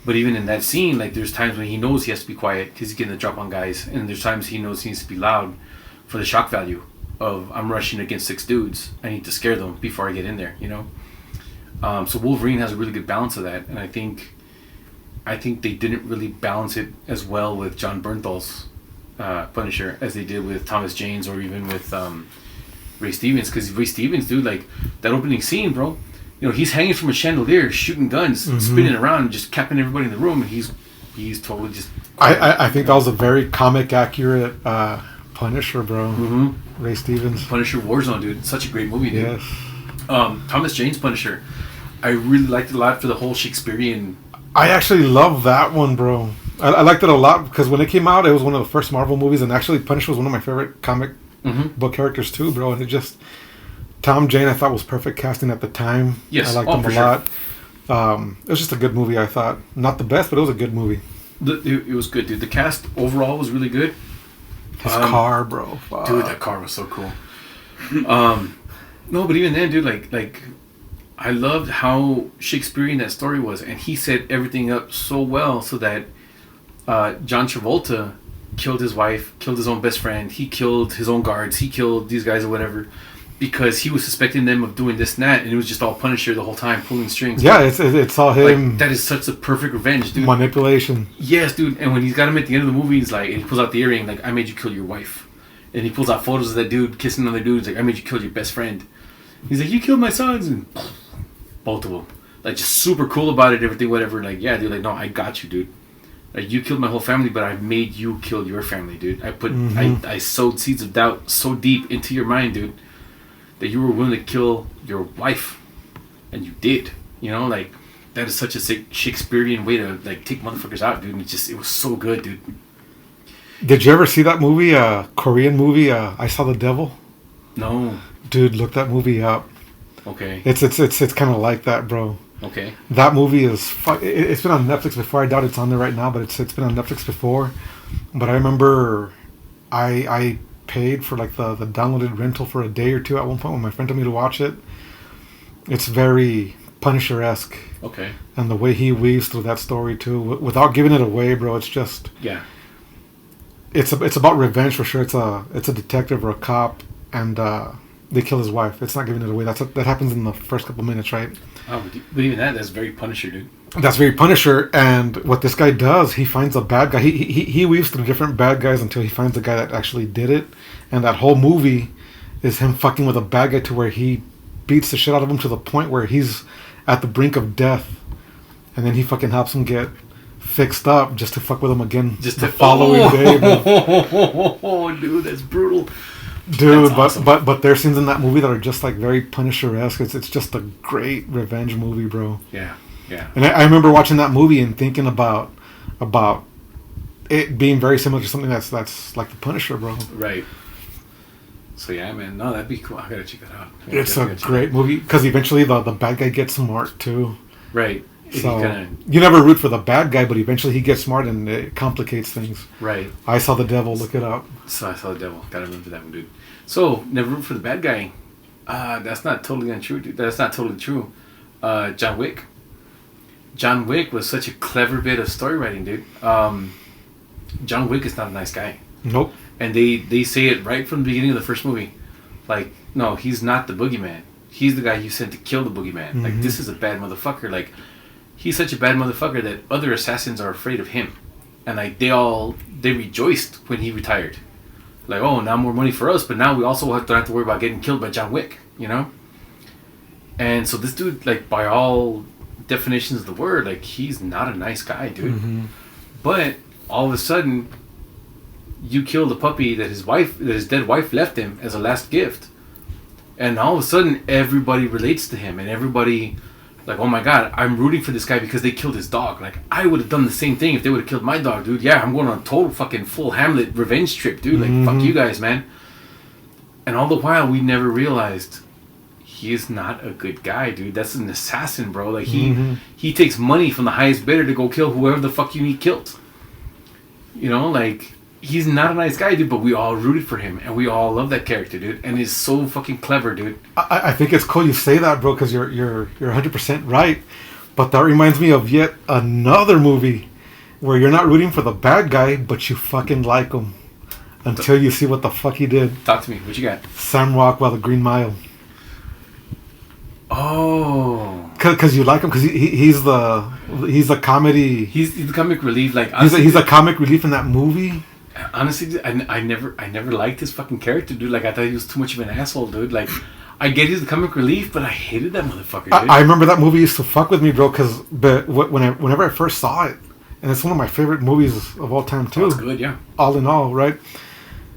But even in that scene, like there's times when he knows he has to be quiet because he's getting the drop on guys, and there's times he knows he needs to be loud for the shock value of I'm rushing against 6 dudes. I need to scare them before I get in there, So Wolverine has a really good balance of that, and I think they didn't really balance it as well with John Bernthal's Punisher as they did with Thomas Jane's or even with Ray Stevens. Because Ray Stevens, dude, like that opening scene, bro. He's hanging from a chandelier, shooting guns, spinning around, and just capping everybody in the room, and he's totally just. I think that was a very comic accurate Punisher, bro. Mm-hmm. Ray Stevens. Punisher Warzone, dude. Such a great movie, dude. Yes. Thomas Jane's Punisher. I really liked it a lot for the whole Shakespearean. I actually love that one, bro. I liked it a lot because when it came out, it was one of the first Marvel movies, and actually Punisher was one of my favorite comic book characters too, bro. And it just Tom Jane I thought was perfect casting at the time. Yes, I liked him a lot. It was just a good movie. I thought not the best, but it was a good movie. It was good, dude. The cast overall was really good. His car, bro. Fuck. Dude, that car was so cool. No, but even then, dude, like I loved how Shakespearean that story was, and he set everything up so well so that John Travolta killed his wife, killed his own best friend, he killed his own guards, he killed these guys or whatever, because he was suspecting them of doing this and that, and it was just all Punisher the whole time, pulling strings. Yeah, it's all him. Like, that is such a perfect revenge, dude. Manipulation. Yes, dude. And when he's got him at the end of the movie, he's like, and he pulls out the earring, like, I made you kill your wife. And he pulls out photos of that dude kissing another dude. He's like, I made you kill your best friend. He's like, you killed my sons, and both of them, like, just super cool about it, everything, whatever. Like, yeah, dude. Like, no, I got you, dude. Like, you killed my whole family, but I made you kill your family, dude. I sowed seeds of doubt so deep into your mind, dude, that you were willing to kill your wife, and you did. Like, that is such a Shakespearean way to like take motherfuckers out, dude. And it was so good, dude. Did you ever see that movie, Korean movie, I Saw the Devil? No. Dude, look that movie up. Okay. It's kind of like that, bro. Okay. That movie is it's been on Netflix before. I doubt it's on there right now, but it's been on Netflix before. But I remember I paid for like the downloaded rental for a day or two at one point when my friend told me to watch it. It's very Punisher-esque. Okay. And the way he weaves through that story too, without giving it away, bro. It's just It's about revenge for sure. It's a detective or a cop, and they kill his wife. It's not giving it away. That happens in the first couple minutes, right? Oh, but even that's very Punisher, dude. That's very Punisher. And what this guy does, he finds a bad guy. He weaves through different bad guys until he finds the guy that actually did it. And that whole movie is him fucking with a bad guy to where he beats the shit out of him to the point where he's at the brink of death. And then he fucking helps him get fixed up just to fuck with him again just the following day, bro. Oh, dude, that's brutal. Dude, awesome. but there's scenes in that movie that are just like very Punisher-esque. It's just a great revenge movie, bro. Yeah. And I remember watching that movie and thinking about it being very similar to something that's like the Punisher, bro. Right. So yeah, man, no, that'd be cool. I gotta check that out. It's a great movie because eventually the bad guy gets smart too. Right. So you never root for the bad guy, but eventually he gets smart and it complicates things. Right. I Saw the Devil. Look it up. So I Saw the Devil. Gotta remember that one, dude. So never root for the bad guy. That's not totally untrue, dude. That's not totally true. John Wick. John Wick was such a clever bit of story writing, dude. John Wick is not a nice guy. Nope. And they say it right from the beginning of the first movie. Like, no, he's not the boogeyman. He's the guy you sent to kill the boogeyman. Mm-hmm. Like, this is a bad motherfucker. Like, he's such a bad motherfucker that other assassins are afraid of him. And, like, they rejoiced when he retired. Like, oh, now more money for us, but now we also don't have to worry about getting killed by John Wick, you know? And so this dude, like, by all definitions of the word, like, he's not a nice guy, dude. Mm-hmm. But all of a sudden, you kill the puppy that his dead wife left him as a last gift, and all of a sudden everybody relates to him, and everybody, like, oh my god, I'm rooting for this guy because they killed his dog. Like, I would have done the same thing if they would have killed my dog, dude. Yeah, I'm going on a total fucking full Hamlet revenge trip, dude. Like, fuck you guys, man. And all the while, we never realized he is not a good guy, dude. That's an assassin, bro. Like, he takes money from the highest bidder to go kill whoever the fuck you need killed. You know, like, he's not a nice guy, dude, but we all rooted for him, and we all love that character, dude, and he's so fucking clever, dude. I think it's cool you say that, bro, because you're 100% right, but that reminds me of yet another movie where you're not rooting for the bad guy, but you fucking like him until you see what the fuck he did. Talk to me. What you got? Sam Rockwell, The Green Mile. Oh, because you like him, because he's the comedy. He's the comic relief. Like, he's a comic relief in that movie. Honestly, I never liked his fucking character, dude. Like, I thought he was too much of an asshole, dude. Like, I get he's the comic relief, but I hated that motherfucker, dude. I remember that movie used to fuck with me, bro, because whenever I first saw it, and it's one of my favorite movies of all time too. It's good, yeah. All in all, right?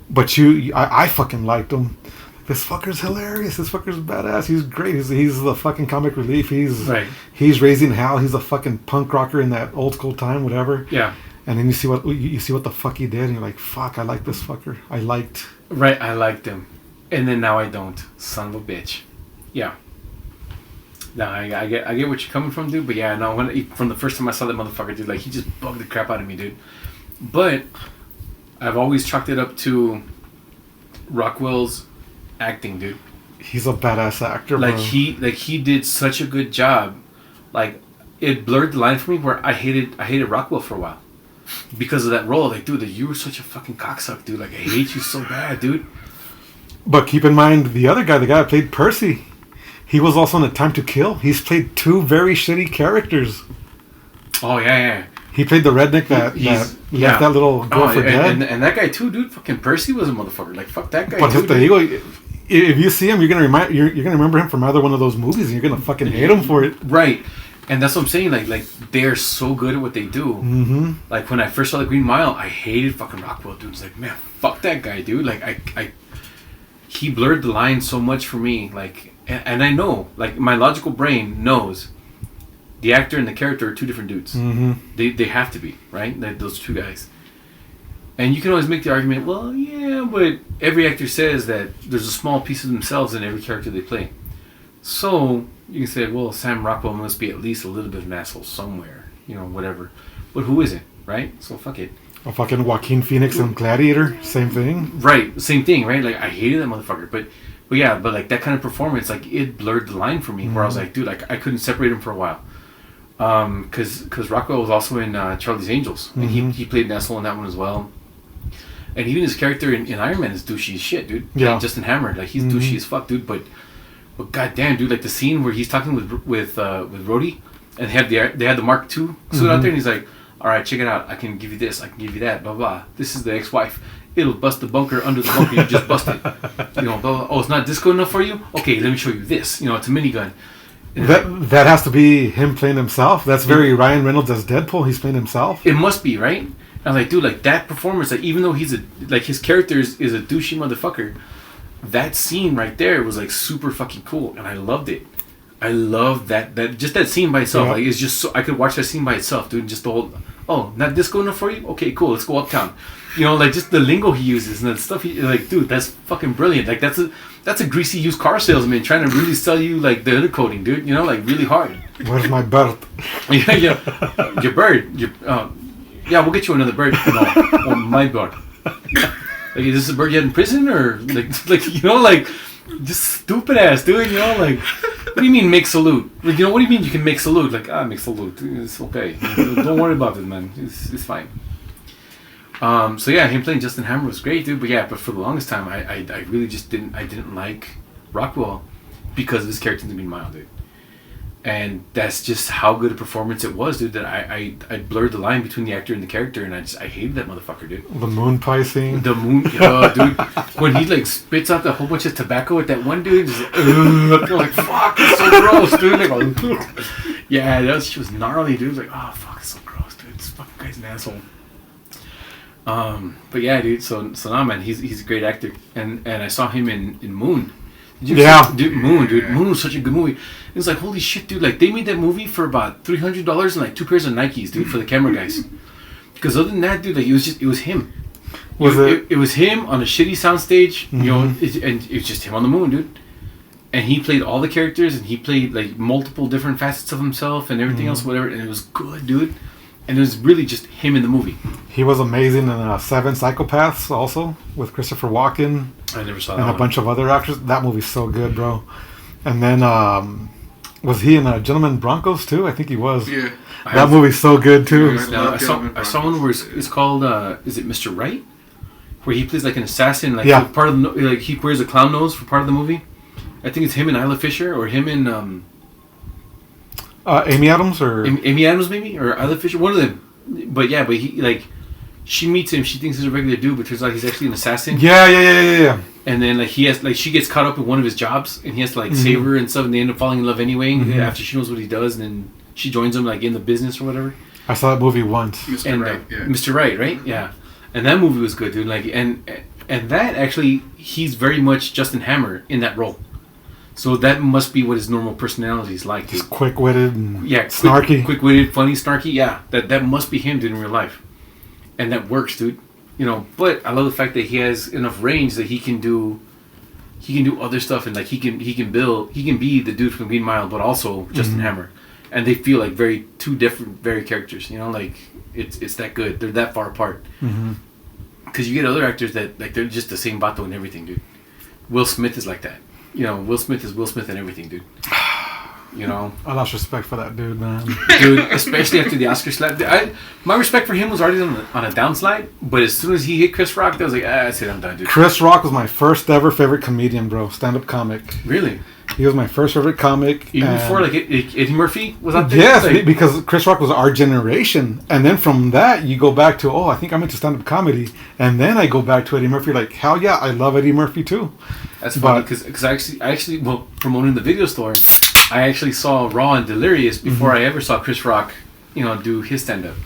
But I fucking liked him. This fucker's hilarious. This fucker's badass. He's great. He's the fucking comic relief. He's raising hell. He's a fucking punk rocker in that old school time, whatever. Yeah. And then you see what the fuck he did, and you're like, fuck, I like this fucker. I liked him. And then now I don't. Son of a bitch. Yeah. Now I get where you're coming from, dude. But yeah, no, from the first time I saw that motherfucker, dude, like, he just bugged the crap out of me, dude. But I've always chalked it up to Rockwell's acting, dude. He's a badass actor, like, bro. He did such a good job. Like, it blurred the line for me where I hated Rockwell for a while because of that role. Like, dude, you were such a fucking cocksucker, dude. Like, I hate you so bad, dude. But keep in mind, the guy that played Percy, he was also in A Time to Kill. He's played two very shitty characters. Oh, yeah. He played the redneck that left that little girl for dead. And that guy too, dude. Fucking Percy was a motherfucker. Like, fuck that guy. But if you see him, you're gonna remember him from either one of those movies, and you're gonna fucking hate him for it. Right. And that's what I'm saying. Like they're so good at what they do. Mm-hmm. Like, when I first saw The Green Mile, I hated fucking Rockwell, dude. It's like, man, fuck that guy, dude. Like, he blurred the line so much for me. Like, and I know, like, my logical brain knows the actor and the character are two different dudes. Mm-hmm. They have to be, right? Those two guys. And you can always make the argument, well, yeah, but every actor says that there's a small piece of themselves in every character they play. So you can say, well, Sam Rockwell must be at least a little bit of an asshole somewhere, you know, whatever. But who isn't, right? So fuck it. Or fucking Joaquin Phoenix and Gladiator, same thing. Right, same thing, right? Like, I hated that motherfucker, but yeah, but like, that kind of performance, like, it blurred the line for me, where I was like, dude, I couldn't separate him for a while. Because Rockwell was also in Charlie's Angels, and he played an asshole in that one as well. And even his character in Iron Man is douchey as shit, dude. Yeah. Like, Justin Hammer, like, he's douchey as fuck, dude. But goddamn, dude, like, the scene where he's talking with Rhodey, and they had the Mark II suit out there, and he's like, all right, check it out. I can give you this. I can give you that. Blah blah. This is the ex-wife. It'll bust the bunker under the bunker you just busted. You know, blah, blah. Oh, it's not disco enough for you? Okay, let me show you this. You know, it's a minigun. That has to be him playing himself. That's very Ryan Reynolds as Deadpool. He's playing himself. It must be, right? I'm like, dude, like, that performance, like, even though he's his character is a douchey motherfucker, that scene right there was, like, super fucking cool, and I loved it. I loved that just that scene by itself. Yeah. Like, it's just so, I could watch that scene by itself, dude. Just the whole, oh, not disco enough for you? Okay, cool, let's go uptown. You know, like, just the lingo he uses and the stuff like, dude, that's fucking brilliant. Like, that's a greasy used car salesman trying to really sell you, like, the undercoating, dude. You know, like, really hard. Where's my bird? yeah. Your bird. Yeah, we'll get you another bird. No, my bird. Like, is this a bird you had in prison, or like, you know, like, just stupid ass, dude. You know, like, What do you mean make salute? Like, what do you mean you can make salute? Like, make salute. It's okay. Don't worry about it, man. It's fine. So yeah, him playing Justin Hammer was great, dude. But for the longest time, I really just didn't like Rockwell because of his character being mild, dude. And that's just how good a performance it was, dude. That I blurred the line between the actor and the character, and I hated that motherfucker, dude. The moon pie scene. The moon, dude. When he like spits out a whole bunch of tobacco at that one dude, just like fuck, it's so gross, dude. Like, yeah, she was gnarly, dude. Like, oh fuck, it's so gross, dude. This fucking guy's an asshole. But yeah, dude. So now, man, he's a great actor, and I saw him in Moon. Dude, Moon, dude. Moon was such a good movie. It was like, holy shit, dude. Like, they made that movie for about $300 and like 2 pairs of Nikes, dude, for the camera guys. Because other than that, dude, like, it was him. It was him on a shitty soundstage, you know, and it was just him on the moon, dude. And he played all the characters, and he played like multiple different facets of himself and everything else, whatever. And it was good, dude. And it was really just him in the movie. He was amazing in Seven Psychopaths also with Christopher Walken. I never saw that. And a bunch of other actors. That movie's so good, bro. And then was he in Gentleman Broncos too? I think he was. Yeah. That movie's so good too. I saw one where it's called is it Mr. Right? Where he plays like an assassin, like part of the, like he wears a clown nose for part of the movie. I think it's him and Isla Fisher, or him and Amy Adams, or Amy Adams maybe, or Isla Fisher, one of them. But he like, she meets him, she thinks he's a regular dude, but turns out he's actually an assassin. Yeah. And then like she gets caught up in one of his jobs, and he has to like save her and stuff, and they end up falling in love anyway after she knows what he does, and then she joins him like in the business or whatever. I saw that movie once. Mr. Right, yeah. Mr. Right, right? Yeah. And that movie was good, dude. Like, and that actually, he's very much Justin Hammer in that role. So that must be what his normal personality is like, dude. He's quick-witted and snarky. Quick-witted, funny, snarky. Yeah, that must be him, dude, in real life. And that works, dude. You know, but I love the fact that he has enough range that he can do other stuff, and like he can be the dude from Green Mile, but also Justin Hammer. And they feel like two different characters, you know, like it's that good. They're that far apart. Because you get other actors that like they're just the same vato and everything, dude. Will Smith is like that. You know, Will Smith is Will Smith and everything, dude. You know, I lost respect for that dude, man. Dude, especially after the Oscar slap. My respect for him was already on a downslide, but as soon as he hit Chris Rock, I was like, that's it, I'm done, dude. Chris Rock was my first ever favorite comedian, bro. Stand-up comic. Really? He was my first favorite comic. Even before, like, Eddie Murphy was out there? Yes, like, because Chris Rock was our generation. And then from that, you go back to, I think I'm into stand-up comedy. And then I go back to Eddie Murphy, like, hell yeah, I love Eddie Murphy too. That's funny, because I actually, promoting the video store, I actually saw Raw and Delirious before I ever saw Chris Rock, you know, do his stand-up.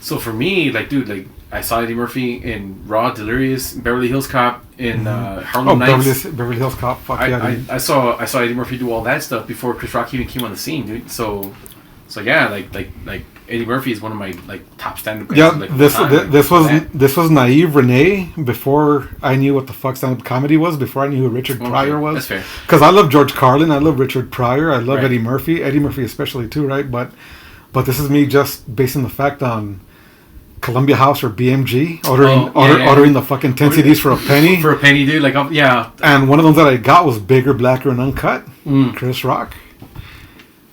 So for me, like, dude, like, I saw Eddie Murphy in Raw, Delirious, Beverly Hills Cop, in Harlem Nights. Beverly Hills Cop. Fuck yeah, I saw Eddie Murphy do all that stuff before Chris Rock even came on the scene, dude. So yeah, like Eddie Murphy is one of my like top stand-up guys. Yeah, like, this was naive Rene before I knew what the fuck stand-up comedy was. Before I knew who Richard Pryor was. That's fair. Because I love George Carlin, I love Richard Pryor, I love Eddie Murphy especially too, right? But this is me just basing the fact on Columbia House or BMG ordering the fucking 10 CDs for a penny. For a penny, dude. Like, yeah. And one of them that I got was bigger, blacker, and uncut. Chris Rock.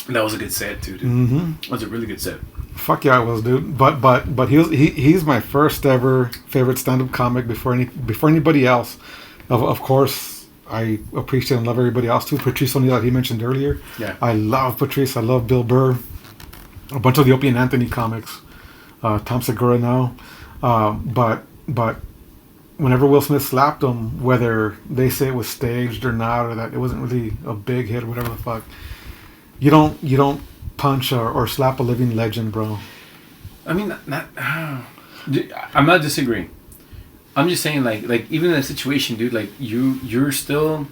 That was a good set, too, dude. That was a really good set. Fuck yeah, it was, dude. But he's my first ever favorite stand-up comic before anybody else. Of course, I appreciate and love everybody else too. Patrice O'Neal, that he mentioned earlier. Yeah. I love Patrice. I love Bill Burr. A bunch of the Opie and Anthony comics. Tom Segura now. But whenever Will Smith slapped him, whether they say it was staged or not, or that it wasn't really a big hit or whatever the fuck, you don't punch or slap a living legend, bro. I mean, I'm not disagreeing. I'm just saying, like even in that situation, dude, like you're still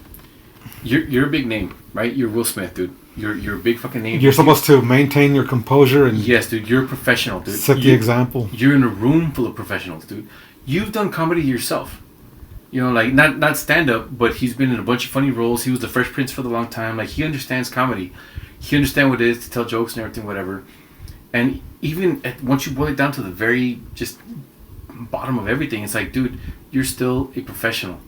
a big name, right? You're Will Smith, dude. You're a big fucking name. You're supposed to maintain your composure and yes, dude. You're a professional, dude. Set the example. You're in a room full of professionals, dude. You've done comedy yourself. You know, like not stand up, but he's been in a bunch of funny roles. He was the Fresh Prince for the long time. Like he understands comedy. He understands what it is to tell jokes and everything, whatever. And even once you boil it down to the very just bottom of everything, it's like, dude, you're still a professional,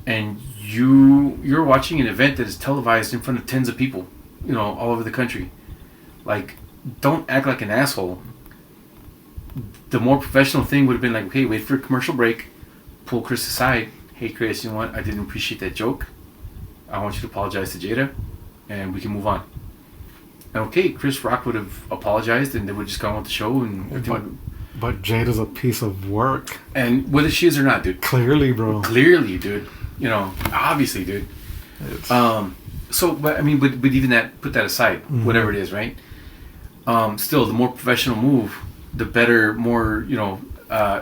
and you're watching an event that is televised in front of tens of people. all over the country. Like, don't act like an asshole. The more professional thing would have been like, okay, wait for a commercial break, pull Chris aside. Hey, Chris, you know what? I didn't appreciate that joke. I want you to apologize to Jada, and we can move on. And okay, Chris Rock would have apologized, and they would just go on with the show, and everything. But Jada's a piece of work. And whether she is or not, dude. Clearly, bro. Clearly, dude. Obviously, dude. So, but I mean, but even that, put that aside, whatever it is, right? Still, the more professional move, the better, more,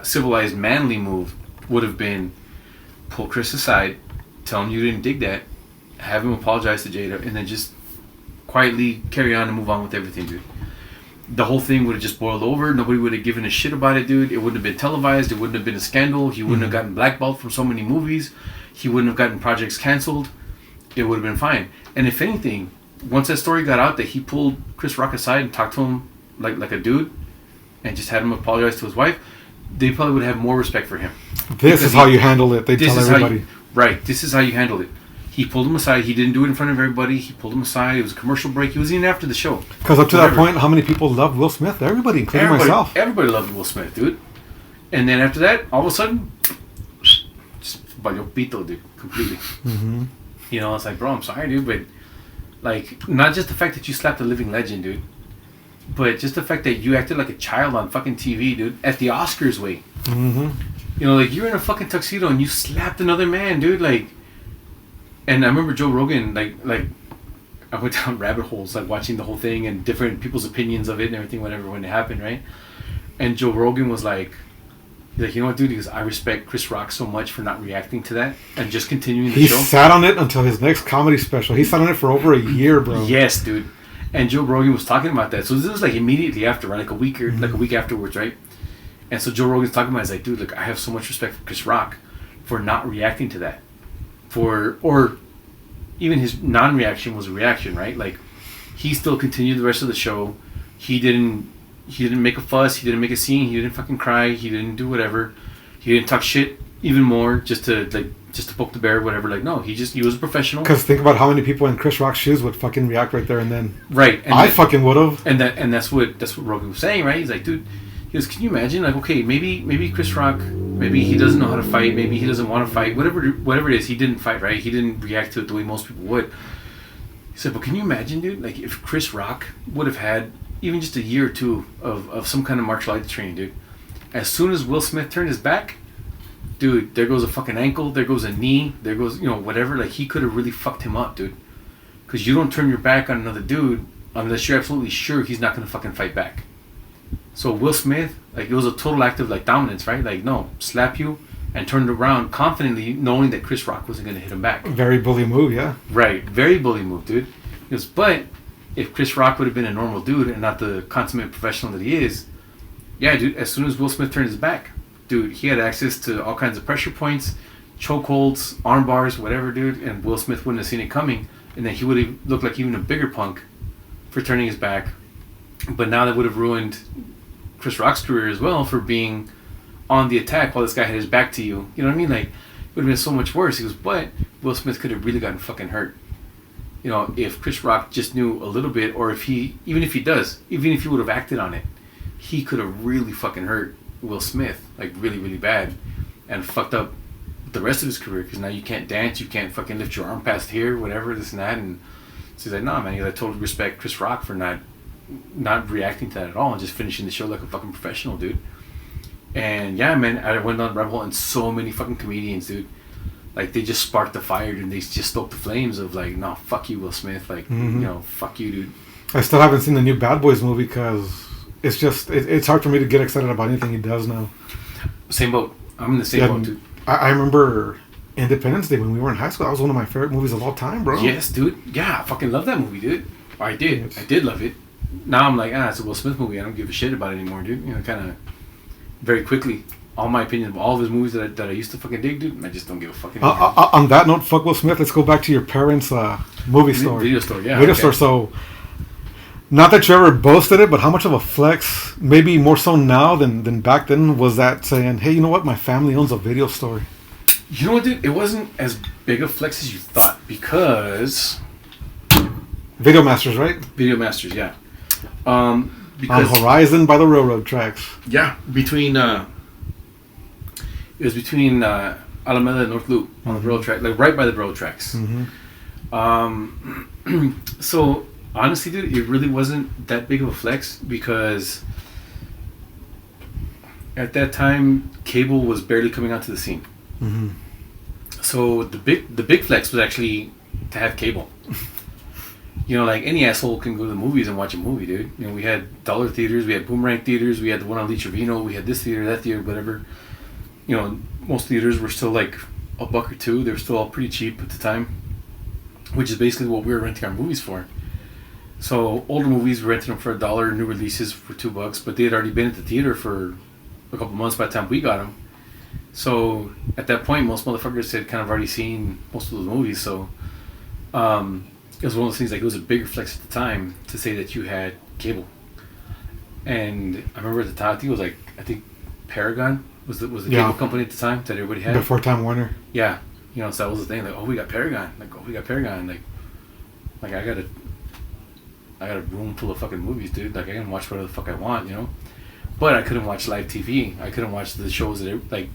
civilized, manly move would have been pull Chris aside, tell him you didn't dig that, have him apologize to Jada, and then just quietly carry on and move on with everything, dude. The whole thing would have just boiled over. Nobody would have given a shit about it, dude. It wouldn't have been televised. It wouldn't have been a scandal. He wouldn't have gotten blackballed from so many movies. He wouldn't have gotten projects canceled. It would have been fine. And if anything, once that story got out that he pulled Chris Rock aside and talked to him like a dude and just had him apologize to his wife, they probably would have more respect for him. This is how you handle it. They tell everybody. Right. This is how you handle it. He pulled him aside. He didn't do it in front of everybody. He pulled him aside. It was a commercial break. He was even after the show. Because up to that point, how many people loved Will Smith? Everybody, including myself. Everybody loved Will Smith, dude. And then after that, all of a sudden, just valió pito, dude, completely. Mm-hmm. It's like, bro, I'm sorry, dude, but like, not just the fact that you slapped a living legend, dude, but just the fact that you acted like a child on fucking TV, dude, at the Oscars, way. Mm-hmm. Like, you're in a fucking tuxedo and you slapped another man, dude, like. And I remember Joe Rogan, like I went down rabbit holes, like watching the whole thing and different people's opinions of it and everything, whatever, when it happened, right? And Joe Rogan was like, you know what, dude? He goes, I respect Chris Rock so much for not reacting to that and just continuing the show. He sat on it until his next comedy special. He sat on it for over a year, bro. Yes, dude. And Joe Rogan was talking about that. So this was like immediately after, right? Like a week afterwards, right? And so Joe Rogan's talking about it. He's like, dude, look, I have so much respect for Chris Rock for not reacting to that. Or even his non-reaction was a reaction, right? Like, he still continued the rest of the show. He didn't make a fuss. He didn't make a scene. He didn't fucking cry. He didn't do whatever. He didn't talk shit even more just to poke the bear, whatever. Like, no, he was a professional. Because think about how many people in Chris Rock's shoes would fucking react right there and then. Right. And I fucking would have. And that's what Rogan was saying, right? He's like, dude. He goes, can you imagine? Like, okay, maybe Chris Rock, maybe he doesn't know how to fight, maybe he doesn't want to fight, whatever it is, he didn't fight, right? He didn't react to it the way most people would. He said, but can you imagine, dude? Like, if Chris Rock would have had even just a year or two of some kind of martial arts training, dude. As soon as Will Smith turned his back, dude, there goes a fucking ankle, there goes a knee, there goes, whatever. Like, he could have really fucked him up, dude. Because you don't turn your back on another dude unless you're absolutely sure he's not going to fucking fight back. So Will Smith, like, it was a total act of, like, dominance, right? Like, no, slap you and turned around confidently knowing that Chris Rock wasn't going to hit him back. Very bully move, yeah. Right. Very bully move, dude. He goes, but if Chris Rock would have been a normal dude and not the consummate professional that he is, yeah, dude, as soon as Will Smith turned his back, dude, he had access to all kinds of pressure points, chokeholds, arm bars, whatever, dude, and Will Smith wouldn't have seen it coming, and then he would have looked like even a bigger punk for turning his back. But now that would have ruined Chris Rock's career as well for being on the attack while this guy had his back to you. You know what I mean? Like, it would have been so much worse. He goes, but Will Smith could have really gotten fucking hurt. If Chris Rock just knew a little bit, or even if he would have acted on it, he could have really fucking hurt Will Smith, like, really, really bad, and fucked up the rest of his career, because now you can't dance, you can't fucking lift your arm past here, whatever, this and that. And so he's like, nah, man, I totally respect Chris Rock for not reacting to that at all and just finishing the show like a fucking professional, dude. And yeah, man, I went on Rebel and so many fucking comedians, dude, like, they just sparked the fire and they just stoked the flames of, like, no, fuck you, Will Smith, like, fuck you, dude. I still haven't seen the new Bad Boys movie because it's just it's hard for me to get excited about anything he does now. Same boat. I'm in the same boat, dude. I remember Independence Day when we were in high school. That was one of my favorite movies of all time, bro. Yes, dude. Yeah, I fucking love that movie, dude. I did love it. Now I'm like, it's a Will Smith movie. I don't give a shit about it anymore, dude. Kind of very quickly. All my opinion of all of his movies that I used to fucking dig, dude, I just don't give a fucking anymore. On that note, fuck Will Smith. Let's go back to your parents' movie store. Video store, yeah. Video store. So, not that you ever boasted it, but how much of a flex, maybe more so now than back then, was that saying, hey, you know what? My family owns a video store. You know what, dude? It wasn't as big a flex as you thought, because Video Masters, right? Video Masters, yeah. Because on Horizon by the railroad tracks. Yeah, between it was between Alameda and North Loop on the railroad track, like right by the railroad tracks. So honestly, dude, it really wasn't that big of a flex because at that time cable was barely coming onto the scene. So the big flex was actually to have cable. You know, like any asshole can go to the movies and watch a movie, dude. You know, we had dollar theaters, we had boomerang theaters, we had the one on Lee Trevino, we had this theater, that theater, whatever. You know, most theaters were still like $1 or $2. They were still all pretty cheap at the time, which is basically what we were renting our movies for. So older movies, we rented them for $1, new releases for $2, but they had already been at the theater for a couple months by the time we got them. So at that point, most motherfuckers had kind of already seen most of those movies. So it was one of those things, like it was a bigger flex at the time to say that you had cable. And I remember at the time, I think Paragon was the cable company at the time that everybody had. Before Time Warner. Yeah. You know, so that was the thing, like, oh, we got Paragon. Like I got a room full of fucking movies, dude. Like I can watch whatever the fuck I want, you know? But I couldn't watch live TV. I couldn't watch the shows that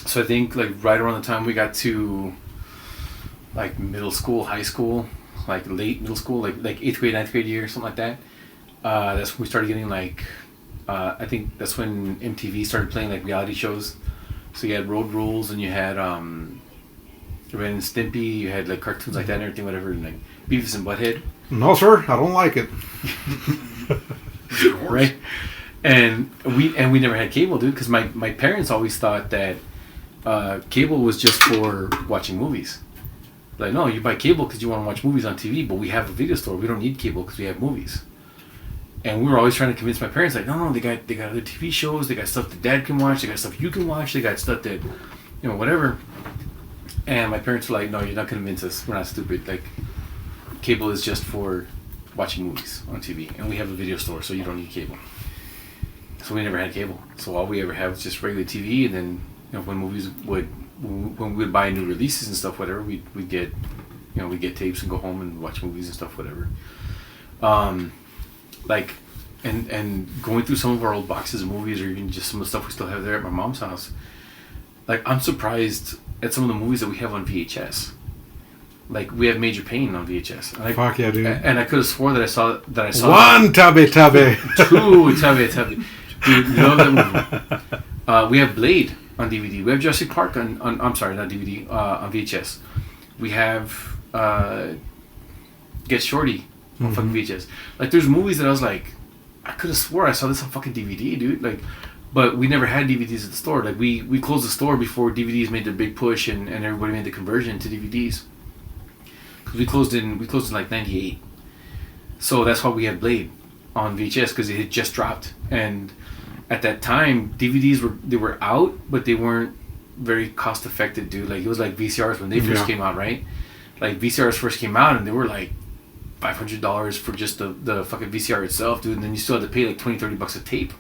so I think like right around the time we got to like middle school, high school, like late middle school, like 8th grade, 9th grade year, something like that. That's when we started getting like, I think that's when MTV started playing like reality shows. So you had Road Rules and you had Ren and Stimpy, you had like cartoons like that and everything, whatever, and like Beavis and Butthead. No, sir, I don't like it. Right? And we never had cable, dude, because my parents always thought that cable was just for watching movies. Like, no, you buy cable because you want to watch movies on TV, but we have a video store. We don't need cable because we have movies. And we were always trying to convince my parents, like, no, they got other TV shows, they got stuff that Dad can watch, they got stuff you can watch, they got stuff that, you know, whatever. And my parents were like, no, you're not going to convince us. We're not stupid. Like, cable is just for watching movies on TV, and we have a video store, so you don't need cable. So we never had cable. So all we ever had was just regular TV, and then, you know, when we would buy new releases and stuff, whatever, we'd get tapes and go home and watch movies and stuff, whatever. Like, and going through some of our old boxes of movies, or even just some of the stuff we still have there at my mom's house, like, I'm surprised at some of the movies that we have on VHS. Like, we have Major Payne on VHS. And fuck yeah, dude. And I could have swore that I saw one Tabe. 2 Tabe. Dude, you know that movie. We have Blade on DVD. We have Jurassic Park on I'm sorry, not DVD, on VHS. We have Get Shorty on fucking VHS. Like, there's movies that I was like, I could have swore I saw this on fucking DVD, dude. Like, but we never had DVDs at the store. Like, we closed the store before DVDs made their big push and everybody made the conversion to DVDs. Because we closed in like 98. So that's why we had Blade on VHS, because it had just dropped. And at that time, DVDs were out, but they weren't very cost effective, dude. Like, it was like VCRs when they first came out, right? Like, VCRs first came out and they were like $500 for just the fucking VCR itself, dude. And then you still had to pay like $20-$30 a tape.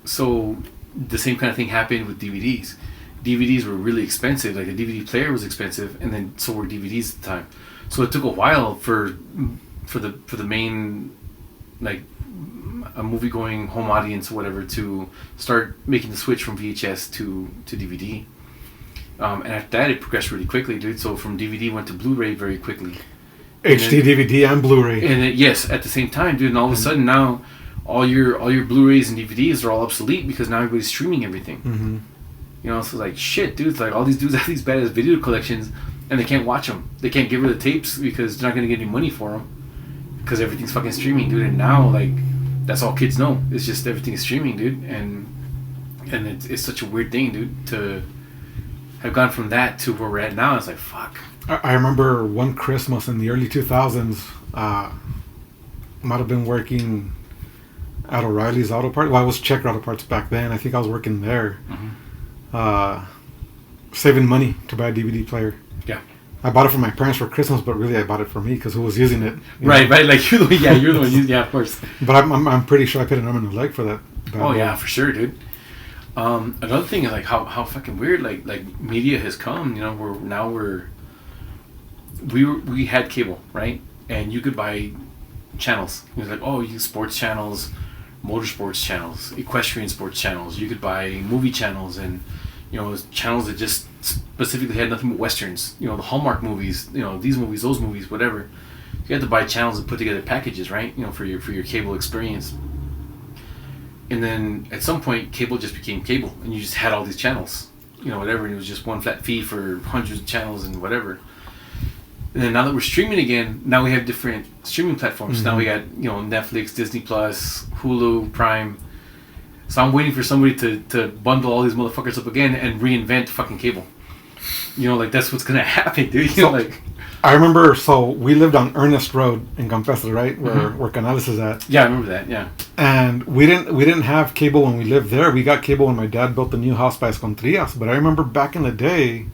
So the same kind of thing happened with DVDs. DVDs were really expensive. Like, a DVD player was expensive, and then so were DVDs at the time. So it took a while for the main, like, a movie going home audience or whatever to start making the switch from VHS to DVD. And after that, it progressed really quickly, dude. So from DVD went to Blu-ray very quickly. HD, DVD, and Blu-ray. And yes, at the same time, dude. And all of a sudden now, all your Blu-rays and DVDs are all obsolete because now everybody's streaming everything. You know, so like, shit, dude. It's like, all these dudes have these badass video collections, and they can't watch them. They can't get rid of the tapes because they're not going to get any money for them because everything's fucking streaming, dude. And now, like, that's all kids know. It's just everything is streaming, dude. And it's such a weird thing, dude, to have gone from that to where we're at now. It's like, fuck. I remember one Christmas in the early 2000s, might have been working at O'Reilly's Auto Parts. Well, I was Checker Auto Parts back then. I think I was working there. Saving money to buy a DVD player. Yeah. I bought it for my parents for Christmas, but really I bought it for me because who was using it. Right. Like, you're the one using. Yeah, of course. But I'm pretty sure I paid an arm and a leg for that. Oh yeah, for sure, dude. Another thing is like how fucking weird like media has come. You know, we're we had cable, right? And you could buy channels. It was like, oh, you sports channels, motorsports channels, equestrian sports channels. You could buy movie channels, and channels that just specifically had nothing but westerns. The Hallmark movies. These movies, those movies, whatever. You had to buy channels and put together packages, right? For your cable experience. And then at some point, cable just became cable, and you just had all these channels. Whatever, and it was just one flat fee for hundreds of channels and whatever. And then now that we're streaming again, now we have different streaming platforms. Mm-hmm. Now we got Netflix, Disney Plus, Hulu, Prime. So I'm waiting for somebody to bundle all these motherfuckers up again and reinvent fucking cable. That's what's gonna happen, dude. I remember. So we lived on Ernest Road in Campestre, right, where Canales is at. Yeah, I remember that. Yeah. And we didn't have cable when we lived there. We got cable when my dad built the new house by Escontrias. But I remember back in the day,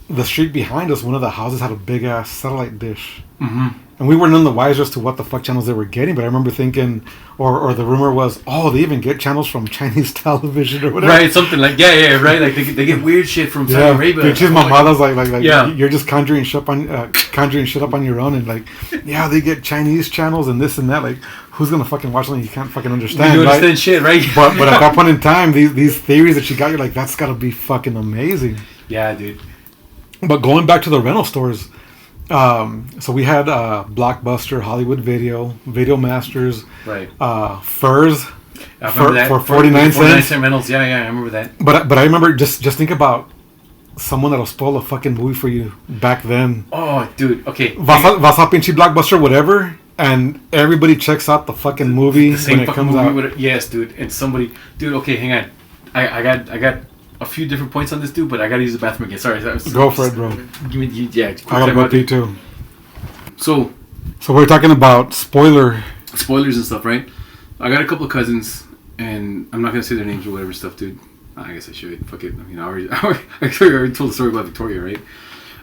the street behind us, one of the houses had a big ass satellite dish. Mm-hmm. And we were none the wiser as to what the fuck channels they were getting, but I remember thinking, or the rumor was, oh, they even get channels from Chinese television or whatever. Right, something like, yeah, right, like they get weird shit from Saudi Arabia. Dude, she's my mother's like yeah. You're just conjuring shit up on your own, and like, yeah, they get Chinese channels and this and that. Like, who's gonna fucking watch something you can't fucking understand? You understand shit, right? But at that point in time, these theories that you got, you're like, that's gotta be fucking amazing. Yeah, dude. But going back to the rental stores. So we had Blockbuster, Hollywood Video, Video Masters, right? Furs for 49 cents. 49-cent rentals, yeah, I remember that. But I remember just think about someone that'll spoil a fucking movie for you back then. Oh, dude, okay. Vas a pinche Blockbuster, whatever, and everybody checks out the fucking movie the same when it fucking comes movie out. Yes, dude, and somebody, dude, okay, hang on, I got a few different points on this, dude, but I gotta use the bathroom again. Sorry. Go for it, bro. Give me, yeah. I gotta go pee too. So we're talking about spoilers and stuff, right? I got a couple of cousins, and I'm not gonna say their names or whatever stuff, dude. I guess I should. Fuck it. I mean, I already told the story about Victoria, right?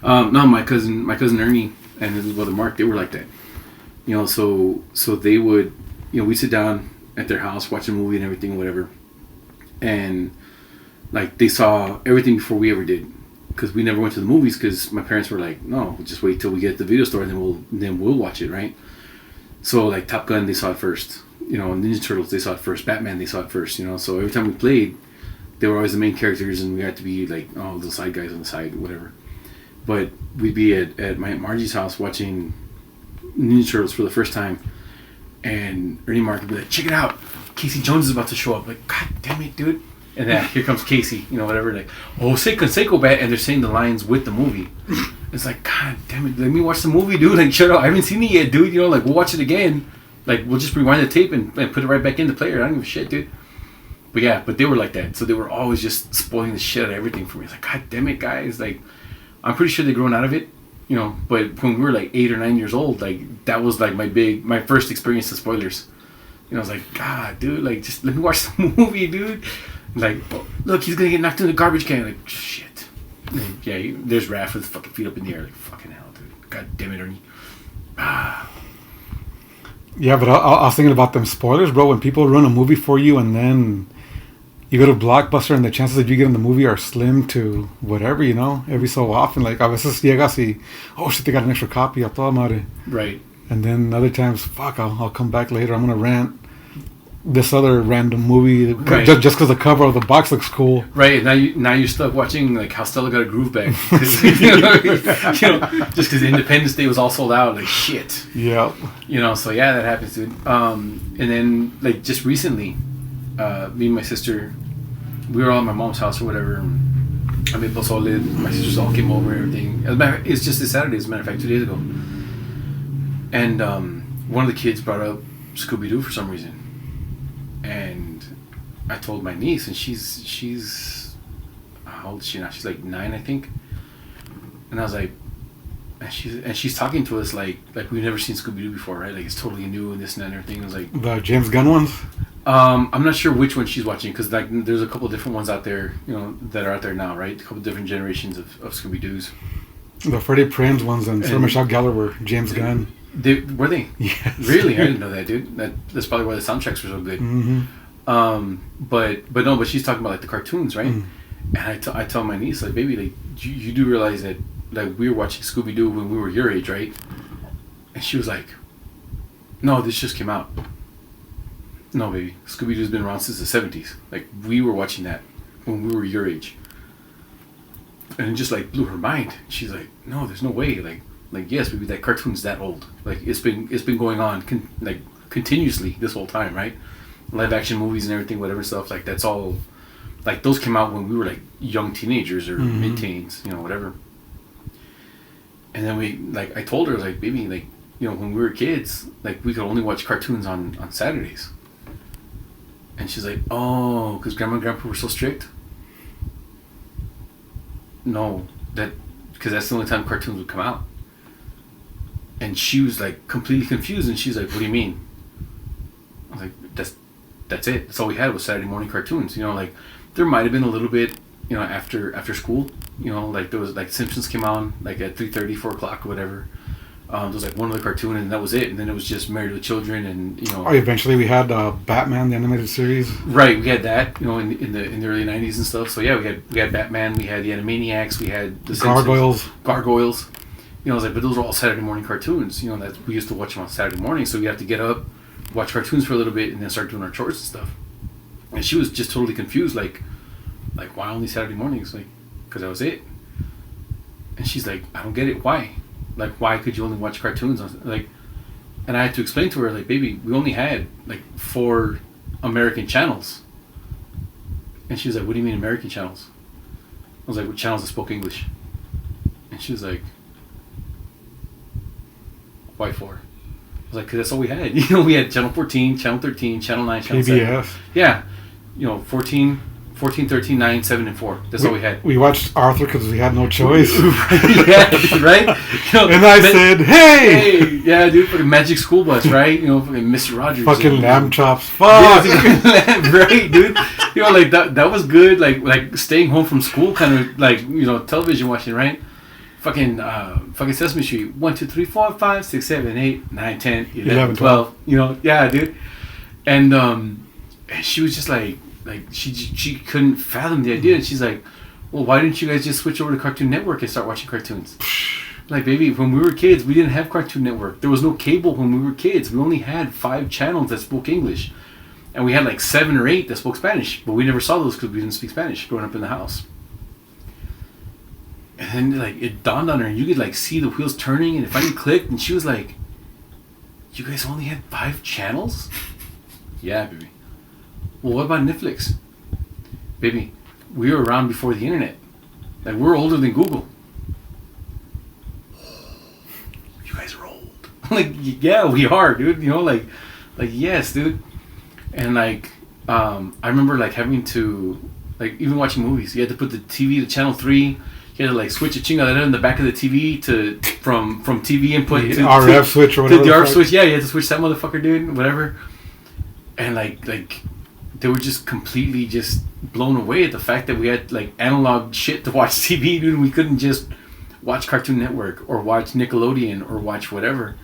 No, my cousin Ernie and his brother Mark, they were like that. So they would, we'd sit down at their house, watch a movie and everything, whatever, and like they saw everything before we ever did, because we never went to the movies because my parents were like, no, we'll just wait till we get to the video store and then we'll watch it, right? So like Top Gun, they saw it first. Ninja Turtles, they saw it first. Batman, they saw it first. So every time we played, they were always the main characters, and we had to be like, oh, the side guys on the side, whatever. But we'd be at my Aunt Margie's house watching Ninja Turtles for the first time, and Ernie Mark would be like, check it out, Casey Jones is about to show up. Like, god damn it, dude. And then here comes Casey, whatever, like, oh, Seiko Bat, and they're saying the lines with the movie. It's like, god damn it, let me watch the movie, dude. Like, shut up, I haven't seen it yet, dude. Like, we'll watch it again. Like, we'll just rewind the tape and put it right back in the player. I don't give a shit, dude. But yeah, but they were like that. So they were always just spoiling the shit out of everything for me. It's like, god damn it, guys. Like, I'm pretty sure they're growing out of it, But when we were like 8 or 9 years old, like, that was like my first experience of spoilers. I was like, god, dude, like, just let me watch the movie, dude. Like, oh, look, he's gonna get knocked in the garbage can. Like, shit. And yeah, there's Raph with his fucking feet up in the air. Like, fucking hell, dude. God damn it, Ernie. Yeah, but I was thinking about them spoilers, bro. When people run a movie for you and then you go to Blockbuster and the chances that you get in the movie are slim to whatever, every so often. Like, a veces llegas y, oh shit, they got an extra copy, a toda madre. Right. And then other times, fuck, I'll come back later. I'm gonna rant this other random movie, right, just because the cover of the box looks cool. Right, now you're stuck watching like how Stella got a groove back. Just because Independence Day was all sold out, like shit. Yeah. So yeah, that happens, dude. And then like just recently, me and my sister, we were all at my mom's house or whatever. I mean, pozole, my sisters all came over and everything. It's just this Saturday, as a matter of fact, 2 days ago. And one of the kids brought up Scooby-Doo for some reason. And I told my niece, and she's how old is she now? She's like 9, I think. And I was like, and she's talking to us like we've never seen Scooby-Doo before, right? Like it's totally new and this and that and everything. I was like, the James Gunn ones. I'm not sure which one she's watching because like there's a couple different ones out there, that are out there now, right? A couple different generations of Scooby-Doos. The Freddie Prinze ones and Sarah Michelle Gellar were James Gunn. Were they? Yes. Really? I didn't know that, dude. That's probably why the soundtracks were so good. Mm-hmm. But she's talking about like the cartoons, right? And I tell my niece, like, baby, like you do realize that we were watching Scooby-Doo when we were your age, right? And she was like, no, this just came out. No, baby. Scooby-Doo's been around since the 70s. Like, we were watching that when we were your age. And it just, like, blew her mind. She's like, no, there's no way. Like yes, baby, that cartoon's that old. Like, it's been going on, continuously this whole time, right? Live action movies and everything, whatever stuff. Like, that's all... Like, those came out when we were, like, young teenagers or mid-teens, you know, whatever. And then I told her, like, baby, like, you know, when we were kids, like, we could only watch cartoons on Saturdays. And she's like, oh, because Grandma and Grandpa were so strict? No, because that's the only time cartoons would come out. And she was, like, completely confused, and she's like, what do you mean? I was like, that's it. That's all we had was Saturday morning cartoons. You know, like, there might have been a little bit, you know, after school. You know, like, there was, like, Simpsons came on, like, at 3:30, 4 o'clock or whatever. There was, like, one other cartoon, and that was it. And then it was just Married with Children, and, you know... Oh, eventually we had Batman, the animated series. Right, we had that, you know, in the early 90s and stuff. So, yeah, we had Batman, we had the Animaniacs, we had the Simpsons. Gargoyles. You know, I was like, but those were all Saturday morning cartoons. You know, that we used to watch them on Saturday morning, so we have to get up, watch cartoons for a little bit, and then start doing our chores and stuff. And she was just totally confused, like why only Saturday mornings? Like, because that was it. And she's like, I don't get it. Why? Like, why could you only watch cartoons? Like, and I had to explain to her, like, baby, we only had, like, 4 American channels. And she was like, what do you mean American channels? I was like, what channels that spoke English? And she was like, why 4? I was like, because that's all we had. You know, we had Channel 14, Channel 13, Channel 9, Channel 7. PBS. Yeah. You know, 14, 13, 9, 7, and 4. That's all we had. We watched Arthur because we had no choice. Yeah, right? You know, and I said, hey! Yeah, dude, fucking Magic School Bus, right? You know, fucking Mr. Rogers. Fucking lamb chops. Fuck! Yeah, right, dude? You know, like, that was good, like staying home from school kind of, like, you know, television watching, right? Fucking Sesame Street. 1, 2, 3, 4, 5, 6, 7, 8, 9, 10, 11, 12. You know, yeah, dude. And she was just like she couldn't fathom the idea. And she's like, well, why didn't you guys just switch over to Cartoon Network and start watching cartoons? Like, baby, when we were kids, we didn't have Cartoon Network. There was no cable when we were kids. We only had 5 channels that spoke English. And we had like 7 or 8 that spoke Spanish. But we never saw those because we didn't speak Spanish growing up in the house. And then, like, it dawned on her, and you could, like, see the wheels turning, and it finally clicked, and she was like, you guys only had 5 channels? Yeah, baby. Well, what about Netflix? Baby, we were around before the internet. Like, we're older than Google. You guys are old. Like, yeah, we are, dude. You know, like, yes, dude. And, like, I remember, like, having to, like, even watching movies, you had to put the TV to channel 3. You had to, like, switch a chingadera in the back of the TV from TV input the to RF switch or whatever. To the RF switch, yeah, you had to switch that motherfucker, dude, whatever. And like they were just completely just blown away at the fact that we had, like, analog shit to watch TV, dude. We couldn't just watch Cartoon Network or watch Nickelodeon or watch whatever.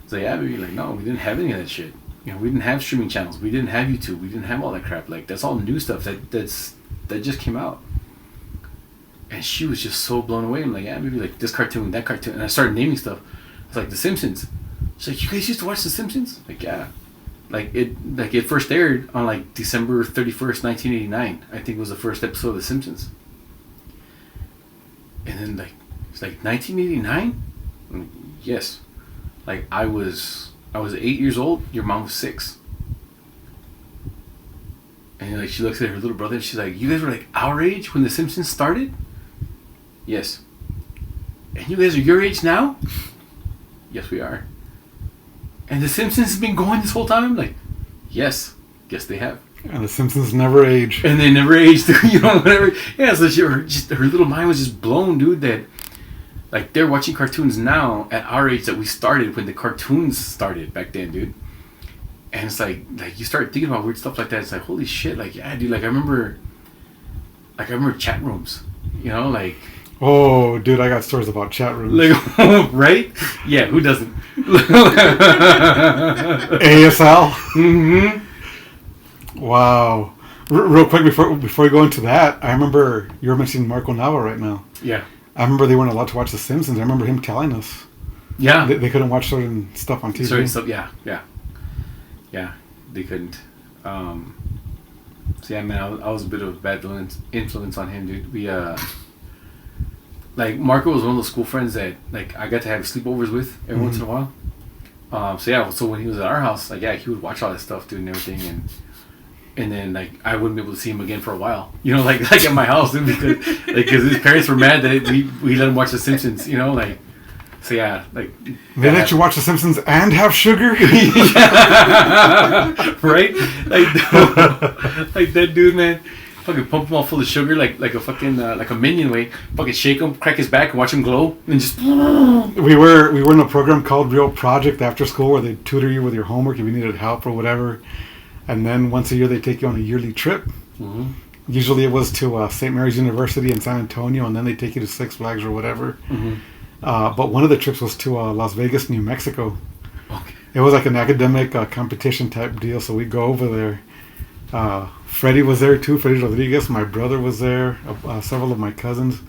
So yeah, baby, like, no, we didn't have any of that shit. You know, we didn't have streaming channels. We didn't have YouTube. We didn't have all that crap. Like, that's all new stuff that just came out. And she was just so blown away. I'm like, yeah, maybe like this cartoon, that cartoon. And I started naming stuff. It's like The Simpsons. She's like, you guys used to watch The Simpsons? Like, yeah. Like, it first aired on, like, December 31st, 1989. I think was the first episode of The Simpsons. And then, like, it's like 1989? Like, yes. Like, I was 8 years old. Your mom was 6. And, like, she looks at her little brother and she's like, you guys were, like, our age when The Simpsons started? Yes. And you guys are your age now? Yes, we are. And The Simpsons has been going this whole time? Like, yes. Yes, they have. And The Simpsons never age. And they never aged, you know, whatever. Yeah, so her little mind was just blown, dude, that, like, they're watching cartoons now at our age that we started when the cartoons started back then, dude. And it's like you start thinking about weird stuff like that. It's like, holy shit, like, yeah, dude, I remember chat rooms, you know, like. Oh, dude, I got stories about chat rooms. Like, right? Yeah, who doesn't? ASL? Mm-hmm. Wow. Real quick, before we go into that, I remember you were mentioning Marco Nava right now. Yeah. I remember they weren't allowed to watch The Simpsons. I remember him telling us. Yeah. They couldn't watch certain stuff on TV. Certain stuff, yeah. They couldn't. So yeah, man, I was a bit of a bad influence on him, dude. We like Marco was one of those school friends that like I got to have sleepovers with every once in a while. So when he was at our house, like he would watch all that stuff, dude, and everything, and then like I wouldn't be able to see him again for a while, you know, like at my house, dude, because his parents were mad that we let him watch The Simpsons, you know, like. So yeah, like they let you watch The Simpsons and have sugar, right? Like that dude, man. Fucking pump him all full of sugar, like a fucking like a minion way. Fucking shake him, crack his back, and watch him glow, and just. We were in a program called Real Project after school where they tutor you with your homework if you needed help or whatever, and then once a year they take you on a yearly trip. Mm-hmm. Usually it was to St. Mary's University in San Antonio, and then they take you to Six Flags or whatever. Mm-hmm. But one of the trips was to Las Vegas, New Mexico. Okay. It was like an academic competition type deal, so we go over there. Freddie was there too, Freddie Rodriguez. My brother was there. Several of my cousins.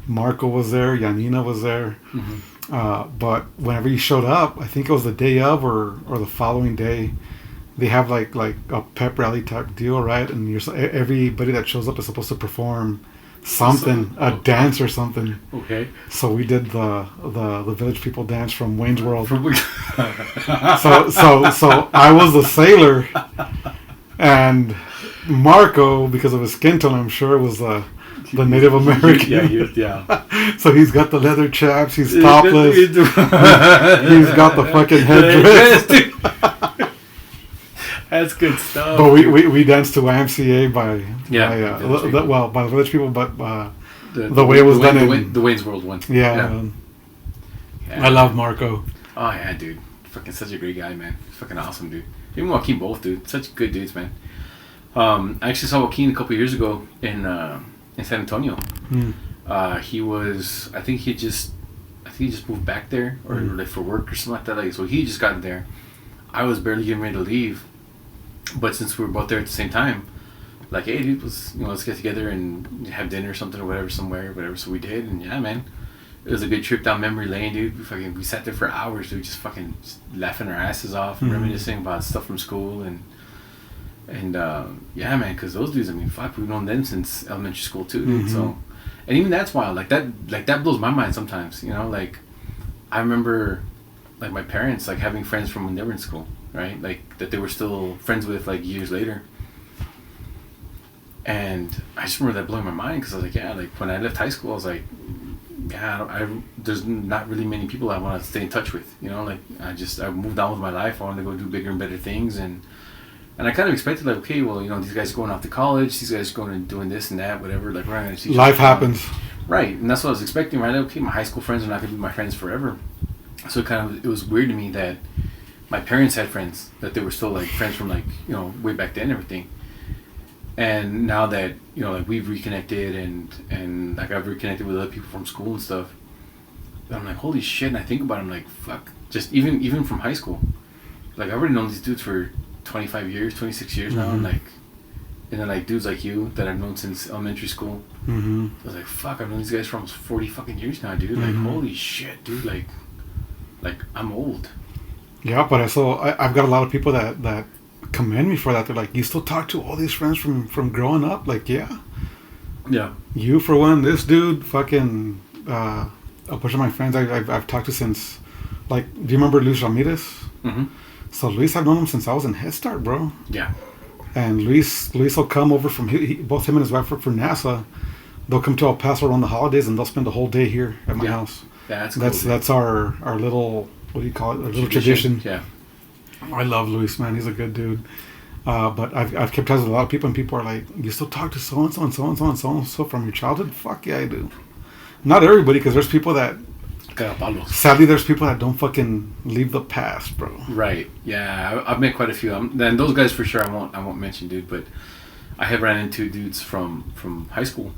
Marco was there. Yanina was there. Mm-hmm. But whenever you showed up, I think it was the day of or the following day, they have like a pep rally type deal, right? And everybody that shows up is supposed to perform something, a dance or something. Okay. So we did the village people dance from Wayne's World. So I was the sailor, and Marco, because of his skin tone, I'm sure was the Native American. Yeah. So he's got the leather chaps. He's topless. He's got the fucking headdress. That's good stuff. But we danced to YMCA by the village people, but the way it was done in the Wayne's World one. Yeah. I love Marco. Oh yeah, dude, fucking such a great guy, man. Fucking awesome, dude. Even Joaquin, both, dude, such good dudes, man. I actually saw Joaquin a couple years ago in San Antonio. He was, I think he just moved back there or like for work or something like that. Like, so he just got there. I was barely getting ready to leave. But since we were both there at the same time, like, hey, dude, let's get together and have dinner or something or whatever somewhere, whatever. So we did, and yeah, man, it was a good trip down memory lane, dude. We sat there for hours, dude, just laughing our asses off, and reminiscing about stuff from school, and yeah, man, because those dudes, I mean, fuck, we've known them since elementary school too, dude. So, and even that's wild, like that blows my mind sometimes, you know, like I remember, like my parents, like having friends from when they were in school. Right, like that they were still friends with like years later, and I just remember that blowing my mind because I was like, yeah, like when I left high school, I was like, yeah, there's not really many people I want to stay in touch with, you know, like I moved on with my life. I wanted to go do bigger and better things, and I kind of expected like, okay, well, you know, these guys going off to college, these guys going and doing this and that, whatever, like we're gonna see life happens, right? And that's what I was expecting, right? Okay, my high school friends are not gonna be my friends forever, so it was weird to me that my parents had friends that they were still like friends from like, you know, way back then and everything. And now that, you know, like we've reconnected and like I've reconnected with other people from school and stuff, I'm like, holy shit. And I think about it, I'm like, fuck, just even from high school, like I've already known these dudes for 25 years, 26 years now. And then like dudes like you that I've known since elementary school. I was like, fuck, I've known these guys for almost 40 fucking years now, dude. Like, holy shit, dude. Like I'm old. Yeah, but I've got a lot of people that commend me for that. They're like, you still talk to all these friends from growing up? Like, yeah. You for one, this dude, fucking a bunch of my friends I've talked to since, like, do you remember Luis Ramirez? So Luis, I've known him since I was in Head Start, bro. Yeah. And Luis will come over from both him and his wife work for NASA. They'll come to El Paso around the holidays and they'll spend the whole day here at my house. Yeah, that's cool. That's our little, what do you call it? Our little tradition. Yeah. I love Luis, man. He's a good dude. But I've kept ties with a lot of people, and people are like, you still talk to so and so and so and so and so and so from your childhood? Fuck yeah, I do. Not everybody, because there's people that. Sadly, there's people that don't fucking leave the past, bro. Right. Yeah, I've met quite a few. And those guys for sure I won't mention, dude. But I have ran into dudes from high school,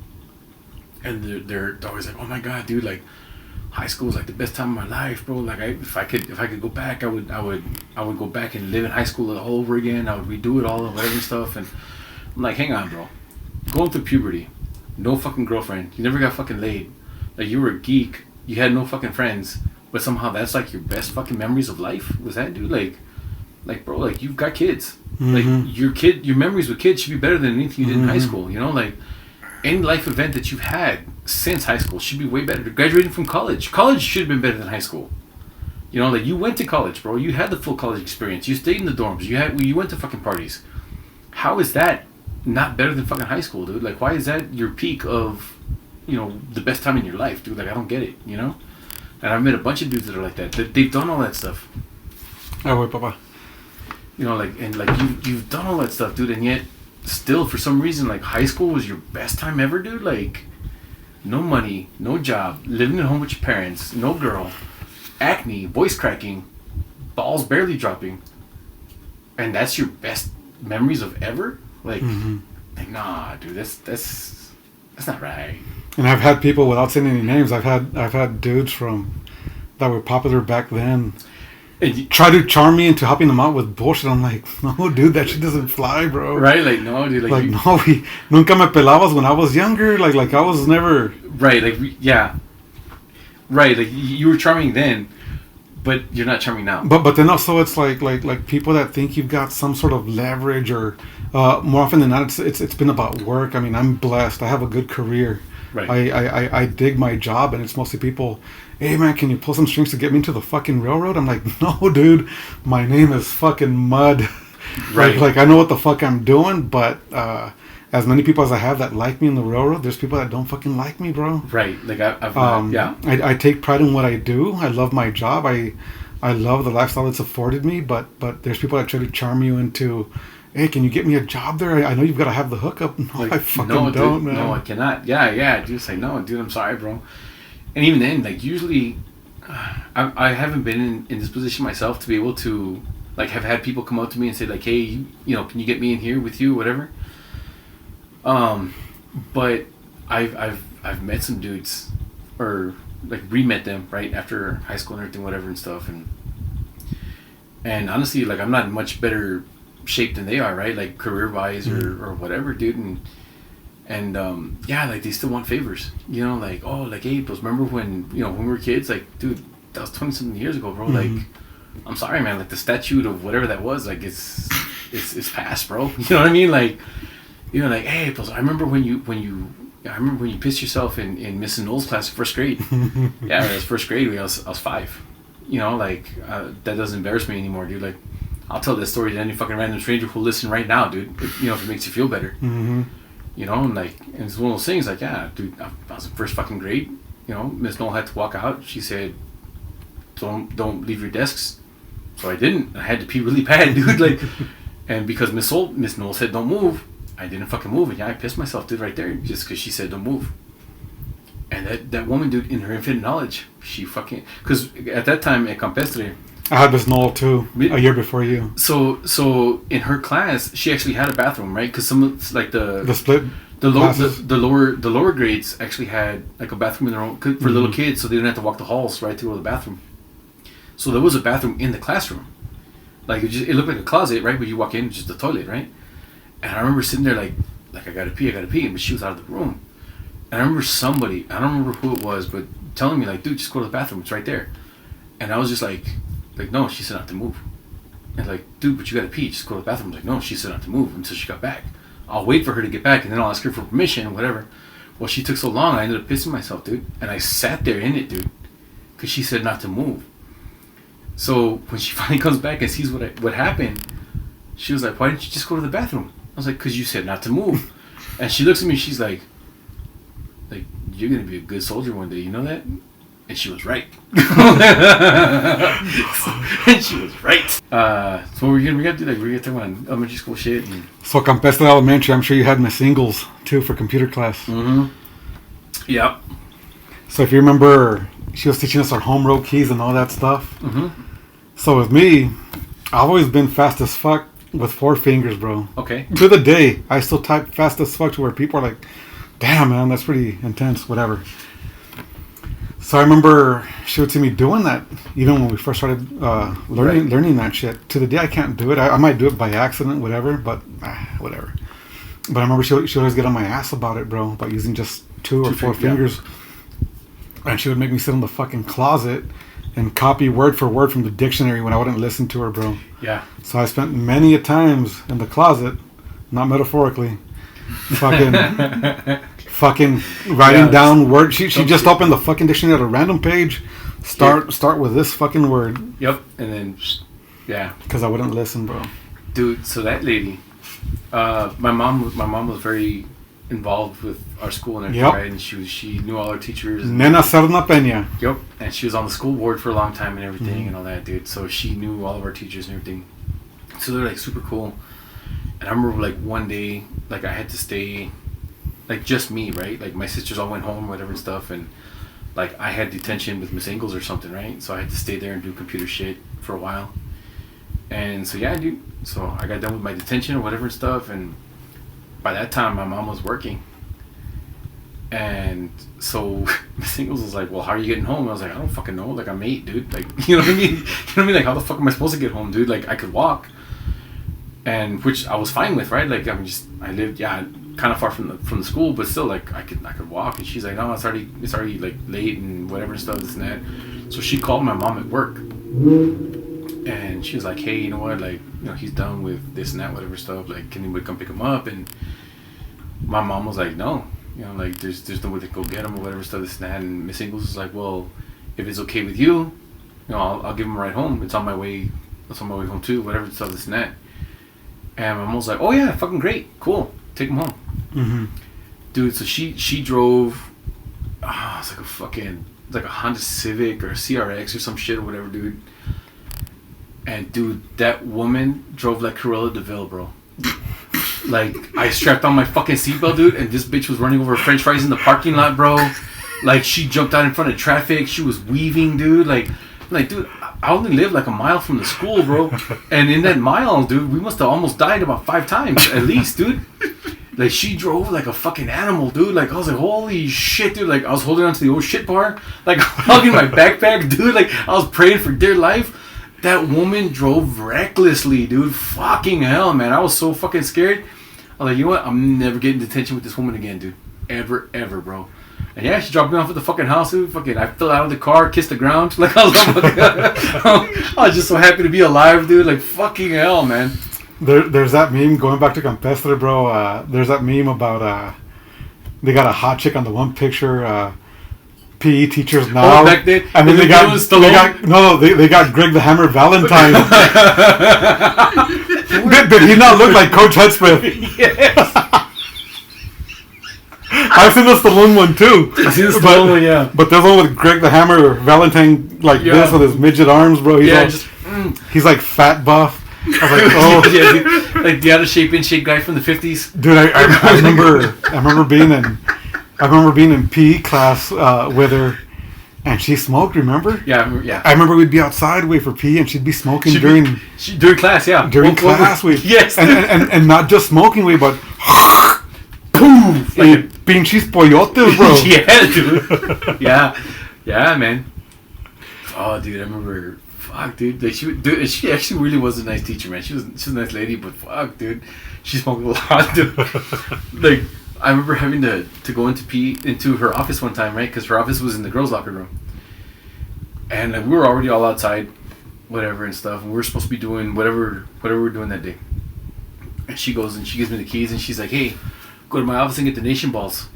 and they're always like, oh my god, dude, like. High school was like the best time of my life, bro. Like if I could go back, I would go back and live in high school all over again. I would redo it all and whatever stuff. And I'm like, hang on, bro. Going through puberty, no fucking girlfriend. You never got fucking laid. Like, you were a geek. You had no fucking friends. But somehow that's, like, your best fucking memories of life? Was that, dude? Like, bro, like, you've got kids. Mm-hmm. Like, your memories with kids should be better than anything you did in high school. You know, like, any life event that you've had since high school should be way better. Graduating from college. College should have been better than high school. You know, like, you went to college, bro. You had the full college experience. You stayed in the dorms. You went to fucking parties. How is that not better than fucking high school, dude? Like, why is that your peak of, you know, the best time in your life, dude? Like, I don't get it, you know? And I've met a bunch of dudes that are like that. They've done all that stuff. Oh, wait, Papa. You know, like, and like, you've done all that stuff, dude, and yet, still, for some reason, like, high school was your best time ever, dude? Like, no money, no job, living at home with your parents, no girl, acne, voice cracking, balls barely dropping, and that's your best memories of ever? Like, like, nah, dude, that's not right. And I've had people, without saying any names, I've had dudes from that were popular back then try to charm me into helping them out with bullshit. I'm like, no, dude, that shit doesn't fly, bro. Right? Like, no, dude. Like no, nunca me pelabas when I was younger. Like I was never. Right. Like, yeah. Right. Like, you were charming then, but you're not charming now. But then also it's like people that think you've got some sort of leverage, or more often than not, it's been about work. I mean, I'm blessed. I have a good career. Right. I dig my job, and it's mostly people, hey man, can you pull some strings to get me into the fucking railroad? I'm like, no, dude, my name is fucking Mud. Right. Like I know what the fuck I'm doing, but as many people as I have that like me in the railroad, there's people that don't fucking like me, bro. Right. Like, I've yeah. I take pride in what I do. I love my job. I love the lifestyle it's afforded me, but there's people that try to charm you into, hey, can you get me a job there? I know you've got to have the hookup. No, Like, I fucking no, don't, dude, man. No, I cannot. Yeah. Dude, it's like, no, dude, I'm sorry, bro. And even then, like, usually, I haven't been in this position myself to be able to, like, have had people come up to me and say, like, hey, you know, can you get me in here with you, whatever. But I've met some dudes, or like re-met them right after high school and everything, whatever and stuff, and honestly, like, I'm not in much better shape than they are, right? Like, career wise or whatever, dude, and yeah, like, they still want favors, you know, like, oh, like, hey, but remember when, you know, when we were kids, like, dude, that was 20 something years ago, bro. Like, I'm sorry, man, like, the statute of whatever that was, like, it's past, bro. You know what I mean? Like, you know, like, hey, I remember when you pissed yourself in Miss Knowles' class in first grade. Yeah, it was first grade. I was 5. You know, like, that doesn't embarrass me anymore, dude. Like, I'll tell that story to any fucking random stranger who'll listen right now, dude. If, you know, if it makes you feel better. You know, and like, and it's one of those things. Like, yeah, dude, I was in first fucking grade. You know, Miss Knowles had to walk out. She said, "Don't leave your desks." So I didn't. I had to pee really bad, dude. Like, and because Miss Knowles said, "Don't move," I didn't fucking move, and yeah, I pissed myself, dude, right there, just because she said don't move. And that woman, dude, in her infinite knowledge, she fucking, because at that time at Campestre, I had Miss Knoll too, a year before you. So in her class, she actually had a bathroom, right? Because some like the split the lower grades actually had like a bathroom in their own for little kids, so they didn't have to walk the halls right to the bathroom. So there was a bathroom in the classroom, like it looked like a closet, right? But you walk in, it's just the toilet, right? And I remember sitting there like I gotta pee, but she was out of the room. And I remember somebody, I don't remember who it was, but telling me like, dude, just go to the bathroom, it's right there. And I was just like no, she said not to move. And like, dude, but you gotta pee, just go to the bathroom. I was like, no, she said not to move until she got back. I'll wait for her to get back and then I'll ask her for permission, whatever. Well, she took so long, I ended up pissing myself, dude. And I sat there in it, dude, because she said not to move. So when she finally comes back and sees what happened, she was like, why didn't you just go to the bathroom? I was like, because you said not to move. And she looks at me and she's like, you're going to be a good soldier one day, you know that? And she was right. And she was right. So what were we going to do? Like, we're going to talk about elementary school shit. So Campestre Elementary, I'm sure you had Miss Ingalls too for computer class. Yep. So if you remember, she was teaching us our home row keys and all that stuff. So with me, I've always been fast as fuck with 4 fingers, bro. Okay. To the day, I still type fast as fuck to where people are like, damn, man, that's pretty intense, whatever. So I remember she would see me doing that, even when we first started learning that shit. To the day, I can't do it. I might do it by accident, whatever, but whatever. But I remember she always get on my ass about it, bro, about using just 2 or 4 fingers. And she would make me sit in the fucking closet and copy word for word from the dictionary when I wouldn't listen to her, bro. Yeah. So I spent many a times in the closet, not metaphorically, fucking writing down words. She just opened the fucking dictionary at a random page. Start with this fucking word. Yep. And then, yeah. Because I wouldn't listen, bro. Dude, so that lady, my mom was very involved with our school and everything, right? And she knew all our teachers. Nena Serna Peña. Yep. And she was on the school board for a long time and everything and all that, dude. So she knew all of our teachers and everything. So they're like super cool. And I remember like one day, like I had to stay, like just me, right? Like my sisters all went home, whatever and stuff, and like I had detention with Miss Ingalls or something, right? So I had to stay there and do computer shit for a while. And so yeah, dude. So I got done with my detention or whatever and stuff, and by that time my mom was working. And so Miss Ingalls was like, "Well, how are you getting home?" I was like, "I don't fucking know. Like I'm 8, dude. Like you know what I mean? You know what I mean? Like how the fuck am I supposed to get home, dude? Like I could walk." And which I was fine with, right? Like I lived, kind of far from the school, but still, like I could walk. And she's like, "No, it's already like late and whatever and stuff, this and that." So she called my mom at work, and she was like, "Hey, you know what? Like, you know, he's done with this and that, whatever stuff. Like, can anybody come pick him up?" And my mom was like, "No, you know, like there's no way to go get him or whatever stuff, this and that." And Miss Ingalls was like, "Well, if it's okay with you, you know, I'll give him a ride home. It's on my way home too, whatever stuff, this and that." And my mom was like, "Oh yeah, fucking great, cool, take him home." Mm-hmm. Dude, so she drove, it's like a Honda Civic or a CRX or some shit or whatever, dude. And dude, that woman drove like Cruella de Vil, bro. Like I strapped on my fucking seatbelt, dude, and this bitch was running over French fries in the parking lot, bro. Like she jumped out in front of traffic. She was weaving, dude. Like dude, I only live like a mile from the school, bro. And in that mile, dude, we must have almost died about 5 times at least, dude. Like she drove like a fucking animal, dude. Like I was like, holy shit, dude. Like I was holding onto the old shit bar, like hugging my backpack, dude. Like I was praying for dear life. That woman drove recklessly, dude. Fucking hell, man. I was so fucking scared. I was like, you know what? I'm never getting detention with this woman again, dude. Ever, bro. And yeah, she dropped me off at the fucking house, dude. Fucking, I fell out of the car, kissed the ground. Like I was just so happy to be alive, dude. Like fucking hell, man. There's that meme going back to Campestre, bro. There's that meme about they got a hot chick on the one picture. PE teachers now, back then, and then they got Greg the Hammer Valentine. Did he not look like Coach Hudspeth? Yes. I've seen the Stallone one too. I've seen the Stallone one, yeah. But there's one with Greg the Hammer Valentine like this with his midget arms, bro. He's like fat buff. I was like, oh, yeah, dude, like the out of shape, in shape guy from the 50s. Dude, I remember being in PE class with her, and she smoked. Remember? Yeah. I remember we'd be outside wait for PE, and she'd be smoking during class. Yeah, during class. Yes, and not just smoking weed, but boom, like pinches pollotes, bro. Yeah, dude. Yeah, man. Oh, dude, I remember. Fuck, dude. Like she actually really was a nice teacher, man. She was a nice lady, but fuck, dude, she smoked a lot, dude. Like I remember having to go into her office one time, right? Because her office was in the girls' locker room, and like, we were already all outside, whatever and stuff, and we were supposed to be doing whatever we were doing that day. And she goes and she gives me the keys, and she's like, "Hey, go to my office and get the nation balls."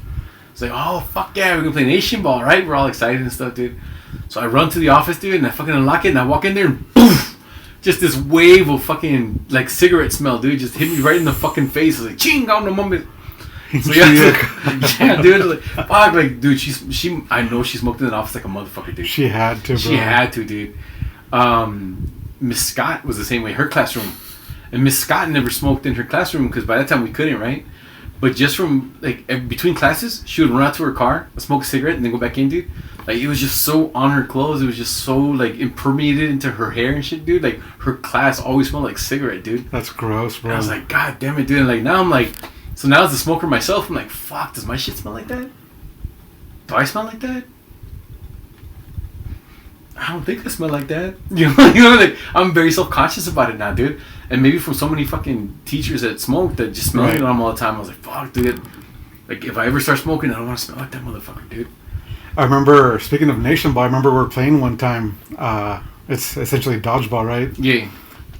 It's like, "Oh fuck yeah, we're gonna play nation ball, right?" We're all excited and stuff, dude. So I run to the office, dude, and I fucking unlock it, and I walk in there, and poof, just this wave of fucking like cigarette smell, dude, just hit me right in the fucking face. I was like, "Ching, on the moment." So yeah, dude, like, fuck, like, dude, she, I know she smoked in the office like a motherfucker, dude. She had to, bro. She had to, dude. Miss Scott was the same way. Her classroom, and Miss Scott never smoked in her classroom because by that time we couldn't, right? But just from like between classes, she would run out to her car, smoke a cigarette, and then go back in, dude. Like it was just so on her clothes. It was just so like impermeated into her hair and shit, dude. Like her class always smelled like cigarette, dude. That's gross, bro. And I was like, God damn it, dude. And like now I'm like, so now as a smoker myself, I'm like, fuck, does my shit smell like that? Do I smell like that? I don't think I smell like that. You know, like I'm very self-conscious about it now, dude. And maybe from so many fucking teachers that smoke that just smelling on them all the time, I was like, fuck, dude. Like if I ever start smoking, I don't want to smell like that motherfucker, dude. I remember, speaking of Nation Ball, I remember we were playing one time. It's essentially dodgeball, right? Yeah.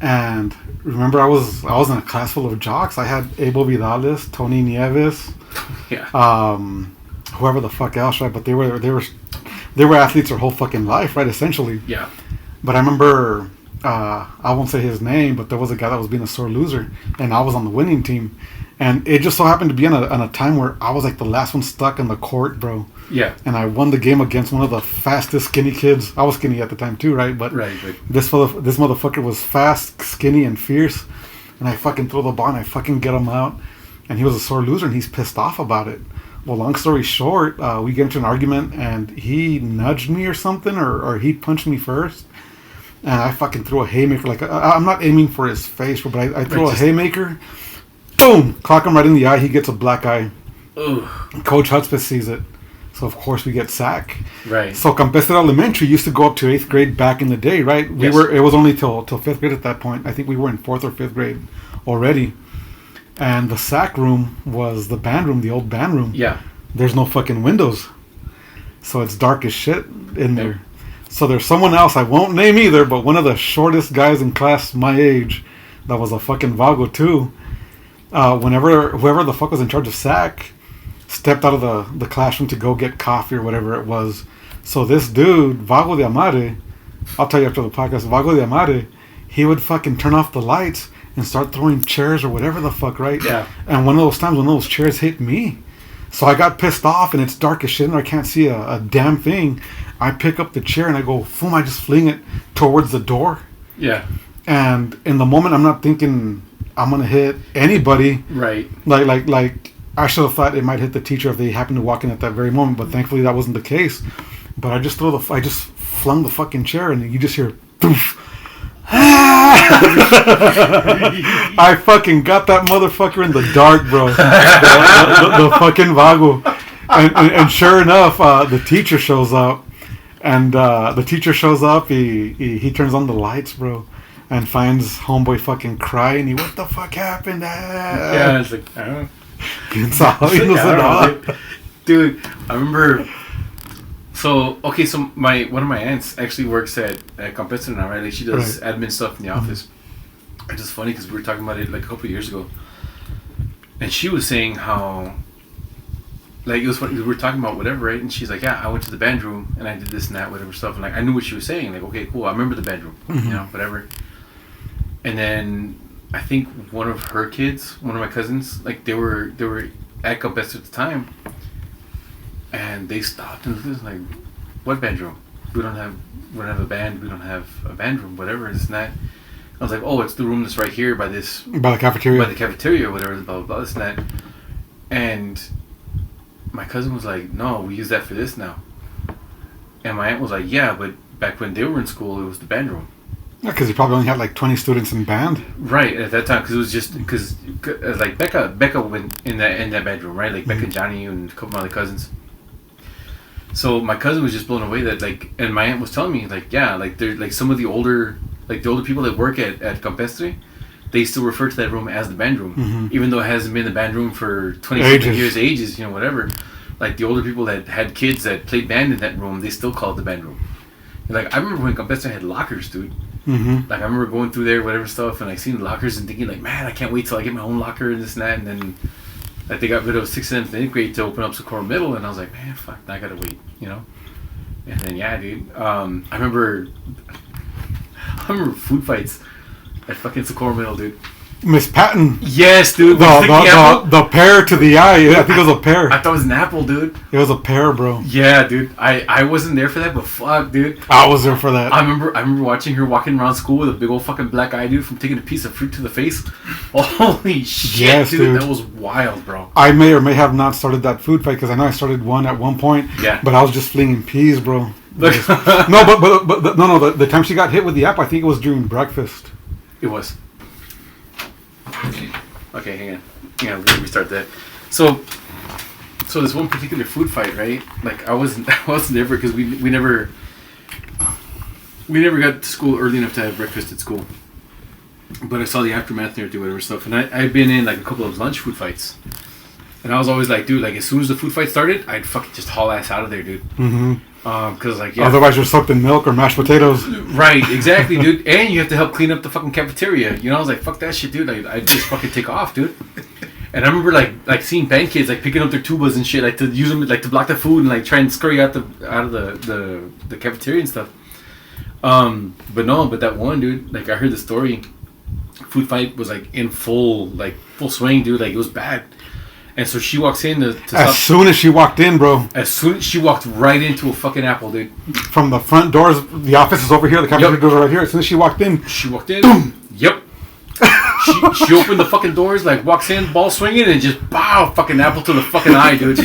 And remember, I was in a class full of jocks. I had Abel Vidales, Tony Nieves, Yeah. whoever the fuck else, right? But they were athletes their whole fucking life, right? Essentially. Yeah. But I remember, I won't say his name, but there was a guy that was being a sore loser, and I was on the winning team. And it just so happened to be on a time where I was like the last one stuck in the court, bro. Yeah. And I won the game against one of the fastest skinny kids. I was skinny at the time too, right? But Right. this motherfucker was fast, skinny, and fierce. And I fucking throw the ball and I fucking get him out. And he was a sore loser and he's pissed off about it. Well, long story short, we get into an argument and he nudged me or something, or he punched me first. And I fucking threw a haymaker. Like, I'm not aiming for his face, but I throw a haymaker. Boom! Clock him right in the eye. He gets a black eye. Ugh. Coach Hudspeth sees it. So, of course, we get sacked. Right. So, Campestre Elementary used to go up to 8th grade back in the day, right? Yes. It was only till 5th grade at that point. I think we were in 4th or 5th grade already. And the sack room was the band room, the old band room. Yeah. There's no fucking windows. So, it's dark as shit in there. So, there's someone else, I won't name either, but one of the shortest guys in class my age that was a fucking vago too. Whoever the fuck was in charge of SAC stepped out of the classroom to go get coffee or whatever it was. So this dude, Vago de Amare, I'll tell you after the podcast, Vago de Amare, he would fucking turn off the lights and start throwing chairs or whatever the fuck, right? Yeah. And one of those times when those chairs hit me, so I got pissed off and it's dark as shit and I can't see a damn thing. I pick up the chair and I go, boom, I just fling it towards the door. Yeah. And in the moment, I'm not thinking I'm gonna hit anybody. Right. Like I should have thought it might hit the teacher if they happened to walk in at that very moment, but thankfully that wasn't the case. But I just flung the fucking chair, and you just hear poof. I fucking got that motherfucker in the dark, bro. The fucking vago, and sure enough, the teacher shows up, and He turns on the lights, bro. And finds homeboy fucking crying. What the fuck happened? Yeah, it's like, I don't know. Dude, I remember. So one of my aunts actually works at Campestre now, right? Like she does admin stuff in the office. It's just funny because we were talking about it like a couple of years ago, and she was saying how, like, it was funny. We were talking about whatever, right? And she's like, "Yeah, I went to the band room and I did this and that, whatever stuff." And like, I knew what she was saying. Like, okay, cool, I remember the band room, whatever. And then I think one of her kids, one of my cousins, like they were at Campestre at the time, and they stopped and was like, "What band room? We don't have a band. We don't have a band room. Whatever, it's not." I was like, "Oh, it's the room that's right here by the cafeteria, or whatever, blah blah blah, this and that." And my cousin was like, "No, we use that for this now." And my aunt was like, "Yeah, but back when they were in school, it was the band room." Yeah, because you probably only had like 20 students in band. Right, at that time, because it was just, like Becca went in that bedroom, right? Like Becca and Johnny and a couple of my other cousins. So my cousin was just blown away that, like, and my aunt was telling me, like, yeah, like, they're, like, some of the older people that work at Campestre, they still refer to that room as the band room, even though it hasn't been the band room for 20 years, whatever. Like, the older people that had kids that played band in that room, they still call it the band room. And, like, I remember when Campestre had lockers, dude. Like, I remember going through there, whatever stuff, and I seen the lockers and thinking, like, man, I can't wait till I get my own locker and this and that. And then, like, they got rid of 6th and 8th grade to open up Socorro Middle, and I was like, man, fuck, I gotta wait, And then, yeah, dude, I remember food fights at fucking Socorro Middle, dude. Miss Patton. Yes, dude. The pear to the eye. I think it was a pear. I thought it was an apple, dude. It was a pear, bro. Yeah, dude. I wasn't there for that, but fuck, dude. I was there for that. I remember watching her walking around school with a big old fucking black eye, dude, from taking a piece of fruit to the face. Holy shit, yes, dude. That was wild, bro. I may or may have not started that food fight because I know I started one at one point. Yeah. But I was just flinging peas, bro. The time she got hit with the apple, I think it was during breakfast. It was. Okay, hang on. Yeah, we're gonna restart that. So this one particular food fight, right? Like I wasn't there because we never got to school early enough to have breakfast at school. But I saw the aftermath there, do whatever stuff, and I've been in like a couple of lunch food fights. And I was always like, dude, like as soon as the food fight started, I'd fucking just haul ass out of there, dude. Mm-hmm. Cause like, yeah. Otherwise, you're soaked in milk or mashed potatoes. Right, exactly, dude. And you have to help clean up the fucking cafeteria. You know, I was like, fuck that shit, dude. Like, I just fucking take off, dude. And I remember like seeing band kids like picking up their tubas and shit, like to use them like to block the food and like try and scurry out of the cafeteria and stuff. But that one dude, like I heard the story. Food fight was like in full swing, dude. Like it was bad. And so she walks in to as soon as she walked in, bro. As soon as she walked right into a fucking apple, dude. From the front doors, the office is over here. The cafeteria doors are right here. As soon as she walked in, boom. Yep. She opened the fucking doors, like walks in, ball swinging, and just bow, fucking apple to the fucking eye, dude.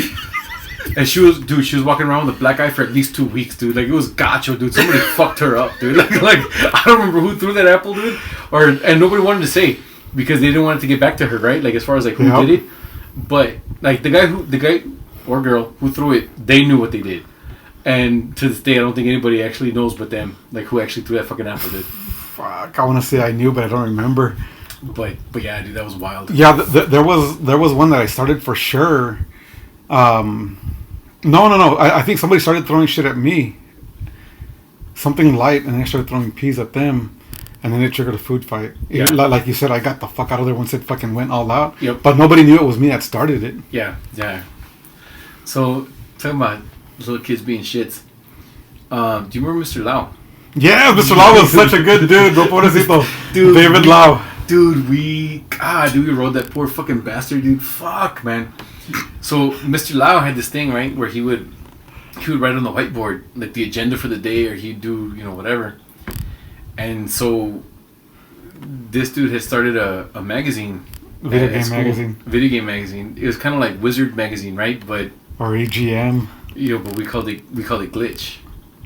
And she was walking around with a black eye for at least 2 weeks, dude. Like it was gacho, dude. Somebody fucked her up, dude. Like I don't remember who threw that apple, dude. And nobody wanted to say because they didn't want it to get back to her, right? Like as far as like who did it. But like the guy or girl who threw it, they knew what they did. And to this day, I don't think anybody actually knows but them, like who actually threw that fucking apple, dude. Fuck, I want to say I knew, but I don't remember. But yeah, dude, that was wild. Yeah, there was one that I started for sure. No. I think somebody started throwing shit at me. Something light, and I started throwing peas at them. And then it triggered a food fight. Yeah. Like you said, I got the fuck out of there once it fucking went all out. Yep. But nobody knew it was me that started it. Yeah. So, talking about little kids being shits. Do you remember Mr. Lau? Yeah, Mr. Lau was such a good dude, bro. Pobrecito. Dude, David Lau. Dude, we rode that poor fucking bastard, dude. Fuck, man. So, Mr. Lau had this thing, right, where he would write on the whiteboard, like, the agenda for the day, or he'd do, whatever. And so, this dude had started a magazine. Video game magazine. It was kind of like Wizard magazine, right? But or EGM. But we called it Glitch.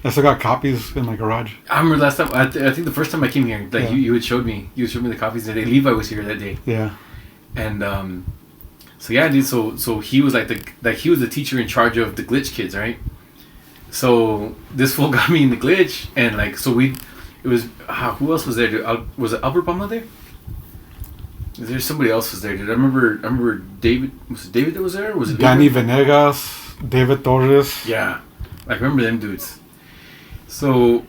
I still got copies in my garage. I remember last time. I think the first time I came here, like you had showed me the copies that day. Levi was here that day. Yeah. And so yeah, dude. So he was he was the teacher in charge of the Glitch kids, right? So this fool got me in the Glitch, and it was who else was there, dude? Was it Albert Bama there? There's somebody else was there, dude. I remember David. Was it David that was there? Or was it Danny Venegas, David Torres? Yeah, I remember them dudes. So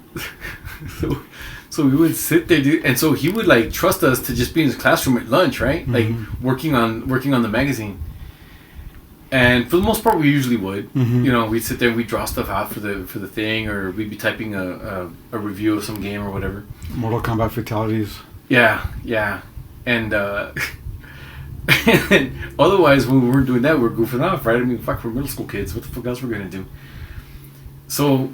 we would sit there, dude, and so he would like trust us to just be in his classroom at lunch, right? Mm-hmm. Like working on the magazine. And for the most part, we usually would. Mm-hmm. We'd sit there and we'd draw stuff out for the thing, or we'd be typing a review of some game or whatever. Mortal Kombat fatalities. Yeah. And and otherwise, when we weren't doing that, we were goofing off, right? I mean, fuck, we're middle school kids. What the fuck else we're gonna do? So,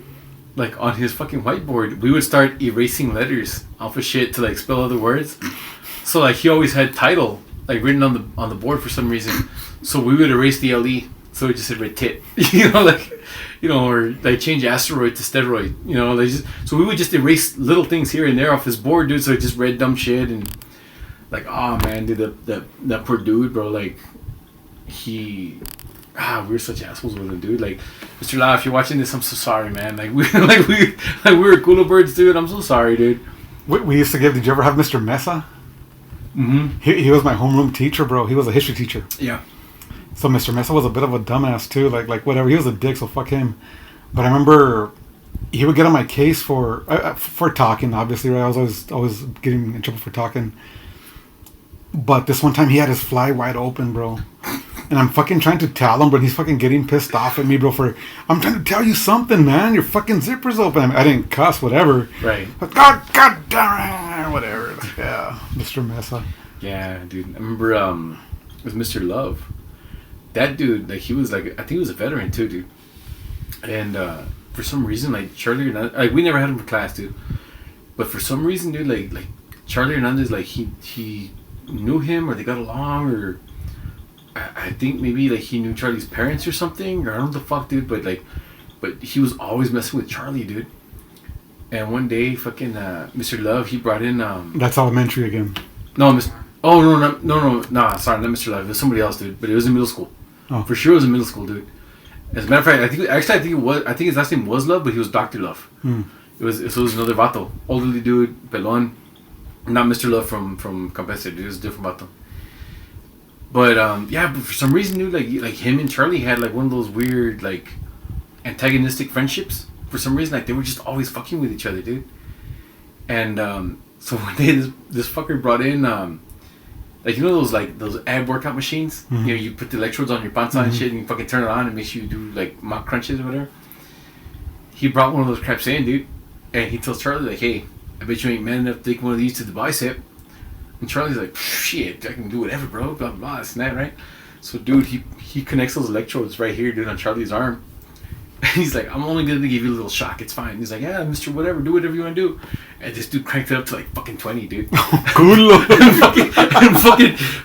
like on his fucking whiteboard, we would start erasing letters off of shit to like spell other words. So like he always had title like written on the board for some reason. So we would erase the LE, so it just said red tit, or like change asteroid to steroid, so we would just erase little things here and there off his board, dude. So it just read dumb shit and like, oh man, dude, that poor dude, bro. Like we were such assholes with him, dude. Like, Mr. Lau, if you're watching this, I'm so sorry, man. Like we were cooler birds, dude. I'm so sorry, dude. We used to give. Did you ever have Mr. Mesa? Mm-hmm. He was my homeroom teacher, bro. He was a history teacher. Yeah. So Mr. Mesa was a bit of a dumbass too. Like whatever. He was a dick, so fuck him. But I remember he would get on my case for talking. Obviously, right? I was always getting in trouble for talking. But this one time he had his fly wide open, bro. And I'm fucking trying to tell him, but he's fucking getting pissed off at me, bro. I'm trying to tell you something, man. Your fucking zipper's open. I mean, I didn't cuss, whatever. Right. But God damn it, whatever. Yeah, Mr. Mesa. Yeah, dude. I remember with Mr. Love. That dude, like he was like, I think he was a veteran too, dude. And for some reason, like Charlie Hernandez, like we never had him for class, dude. But for some reason, dude, like Charlie Hernandez, like he knew him or they got along, or I think maybe like he knew Charlie's parents or something, or I don't know the fuck, dude. But he was always messing with Charlie, dude. And one day, fucking Mr. Love, he brought in That's elementary again. No, no, sorry, not Mr. Love. It was somebody else, dude. But it was in middle school. Oh. For sure, it was in middle school, dude. As a matter of fact, I think his last name was Love, but he was Dr. Love. It was another vato, elderly dude, pelon. Not Mr. Love from Campestre, dude. It was a different vato. But but for some reason, dude, like him and Charlie had like one of those weird like antagonistic friendships. For some reason, like they were just always fucking with each other, dude. And so one day this fucker brought in like you know those ab workout machines. Mm-hmm. You know, you put the electrodes on your panza and shit, and you fucking turn it on and makes you do like mock crunches or whatever. He brought one of those craps in, dude, and he tells Charlie like, "Hey, I bet you ain't man enough to take one of these to the bicep." And Charlie's like, "Shit, I can do whatever, bro." Blah blah blah. This and that, right? So, dude, he connects those electrodes right here, dude, on Charlie's arm. And he's like, "I'm only gonna give you a little shock. It's fine." He's like, "Yeah, Mister, whatever. Do whatever you want to do." And this dude cranked it up to like fucking 20, dude. Cool. and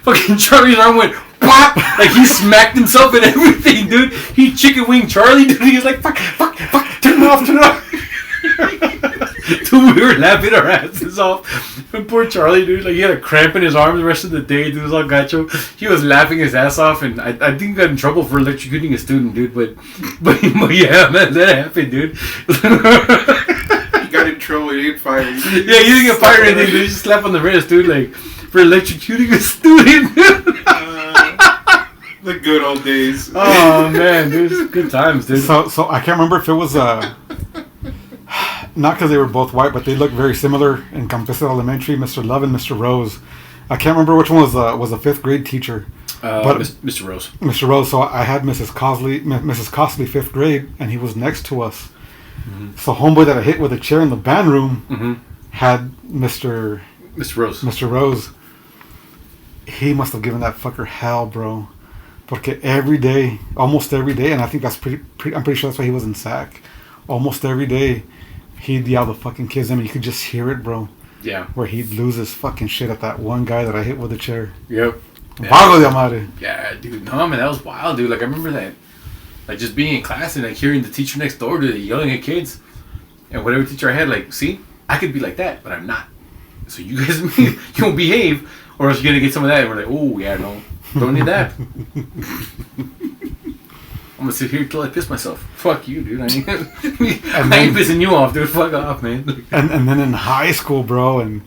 fucking Charlie's arm went pop. Like he smacked himself and everything, dude. He chicken winged Charlie, dude. He's like, fuck, turn it off. Dude, we were laughing our asses off. And poor Charlie, dude, like he had a cramp in his arm the rest of the day, dude. It was all gacho. He was laughing his ass off, and I think he got in trouble for electrocuting a student, dude. But yeah, man, that happened, dude. He got in trouble. He didn't fire. Yeah, he didn't get fired or anything. Dude. He just slapped on the wrist, dude, like for electrocuting a student. The good old days. Oh man, dude, good times, dude. So I can't remember if it was not because they were both white, but they looked very similar in Campeche Elementary, Mr. Love and Mr. Rose. I can't remember which one was a fifth grade teacher. But Mr. Rose. Mr. Rose. So I had Mrs. Cosley, fifth grade, and he was next to us. Mm-hmm. So homeboy that I hit with a chair in the band room had Mr. Rose. Mr. Rose. He must have given that fucker hell, bro. Porque almost every day, and I think that's I'm pretty sure that's why he was in SAC. Almost every day, he'd yell the fucking kids. I mean, you could just hear it, bro. Yeah. Where he'd lose his fucking shit at that one guy that I hit with a chair. Yep. Vago de madre. Yeah, dude. No, man, that was wild, dude. Like, I remember that. Like, just being in class and, like, hearing the teacher next door, dude, yelling at kids. And whatever teacher I had, like, see? I could be like that, but I'm not. So you guys, you won't behave, or else you're going to get some of that. And we're like, oh, yeah, no. Don't need that. I'm gonna sit here till I piss myself. Fuck you, dude. I ain't pissing you off, dude. Fuck off, man. And then in high school, bro, and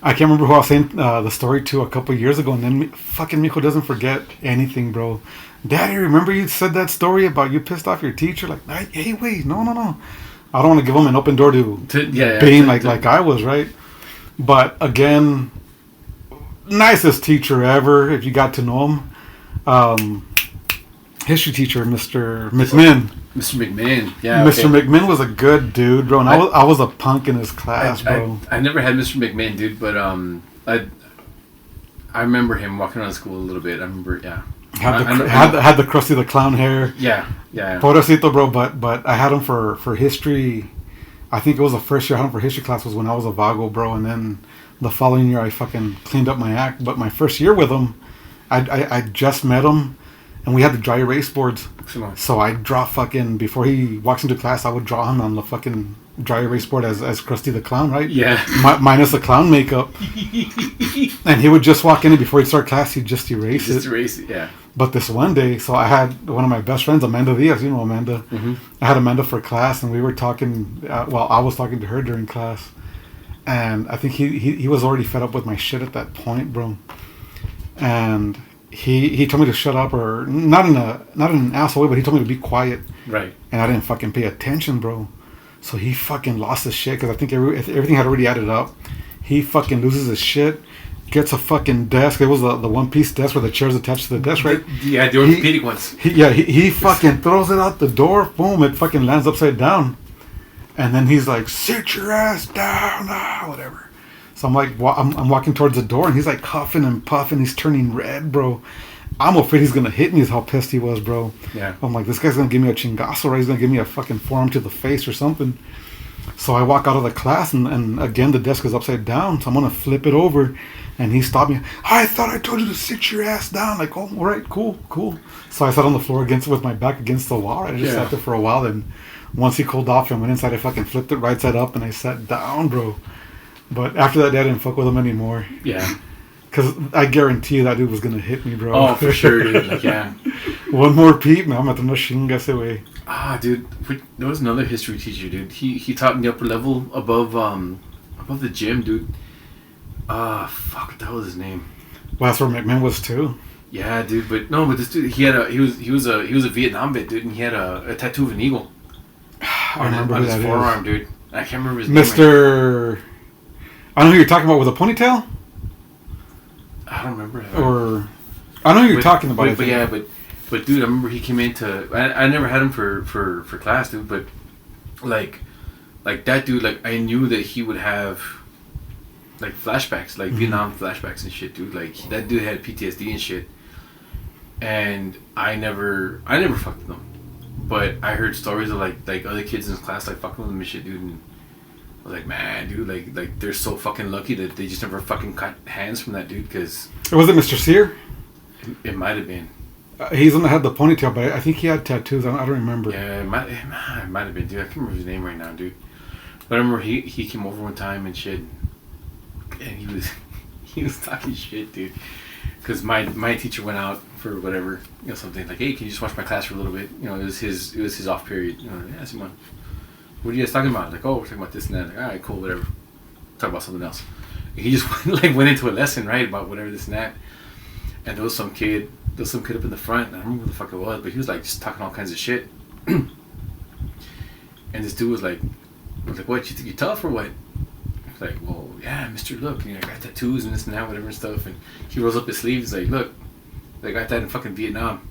I can't remember who I was saying the story to a couple years ago, and then fucking Mijo doesn't forget anything, bro. Daddy, remember you said that story about you pissed off your teacher? Like, hey, wait, no. I don't want to give him an open door to being like I was, right? But again, nicest teacher ever, if you got to know him. History teacher, Mr. McMahon. Mr. McMahon, yeah. Mr. McMahon was a good dude, bro, and I was a punk in his class, bro. I never had Mr. McMahon, dude, but I remember him walking around school a little bit. I remember, yeah. Had the Krusty the Clown hair. Yeah. Pobrecito, bro, but I had him for history. I think it was the first year I had him for history class was when I was a vago, bro, and then the following year I fucking cleaned up my act. But my first year with him, I just met him. And we had the dry erase boards. So I draw fucking, before he walks into class, I would draw him on the fucking dry erase board as Krusty the Clown, right? Yeah. Minus the clown makeup. And he would just walk in, and before he'd start class, he'd just erase it. Just erase it, yeah. But this one day, so I had one of my best friends, Amanda Diaz, you know Amanda. Mm-hmm. I had Amanda for class, and we were talking, I was talking to her during class. And I think he was already fed up with my shit at that point, bro. And he told me to shut up, or not in an asshole way, but he told me to be quiet. Right. And I didn't fucking pay attention, bro. So he fucking lost his shit, because I think everything had already added up. He fucking loses his shit, gets a fucking desk. It was the one-piece desk where the chair's attached to the desk, right? Yeah, the orthopedic ones. He fucking throws it out the door. Boom, it fucking lands upside down. And then he's like, sit your ass down, whatever. So I'm like, I'm walking towards the door, and he's like huffing and puffing. He's turning red, bro. I'm afraid he's going to hit me, is how pissed he was, bro. Yeah. I'm like, this guy's going to give me a chingazo, right? He's going to give me a fucking forearm to the face or something. So I walk out of the class, and again, the desk is upside down. So I'm going to flip it over, and he stopped me. I thought I told you to sit your ass down. Like, oh, all right, cool. So I sat on the floor with my back against the wall. I just sat there for a while, and once he cooled off and went inside, I fucking flipped it right side up, and I sat down, bro. But after that day, I didn't fuck with him anymore. Yeah. Because I guarantee you that dude was going to hit me, bro. Oh, for sure, dude. Like, yeah. One more peep, man. I'm at the machine gas away. Dude. There was another history teacher, dude. He taught me upper level above the gym, dude. Fuck, that was his name. Well, that's where McMahon was, too. Yeah, dude. But this dude, he was a Vietnam vet, dude, and he had a tattoo of an eagle. I remember on who his that forearm, is. dude. I can't remember his name. Mr. I know who you're talking about with a ponytail. I don't remember. Or I know who you're talking about. But dude, I remember he came into. I never had him for class, dude. But like that dude, like I knew that he would have like flashbacks, like Vietnam flashbacks and shit, dude. Like that dude had PTSD and shit. And I never fucked with him. But I heard stories of like other kids in his class like fucking with him and shit, dude. And I was like, man, dude, like they're so fucking lucky that they just never fucking cut hands from that dude. Cause was it Mr. Sear? it might have been. He's the one that had the ponytail, but I think he had tattoos. I don't remember. Yeah, it might have been, dude. I can't remember his name right now, dude. But I remember he came over one time and shit, and he was talking shit, dude. Cause my teacher went out for whatever, something like, hey, can you just watch my class for a little bit? It was his off period. Yeah, Simon. What are you guys talking about? Like, oh, we're talking about this and that. Like, all right, cool, whatever. Talk about something else. And he just went into a lesson, right, about whatever this and that. And there was some kid up in the front. And I don't remember who the fuck it was, but he was like just talking all kinds of shit. And this dude was like, what? You think you're tough or what? He's like, well, yeah, mister, look, I got tattoos and this and that, whatever and stuff. And he rolls up his sleeves. He's like, look, I got that in fucking Vietnam.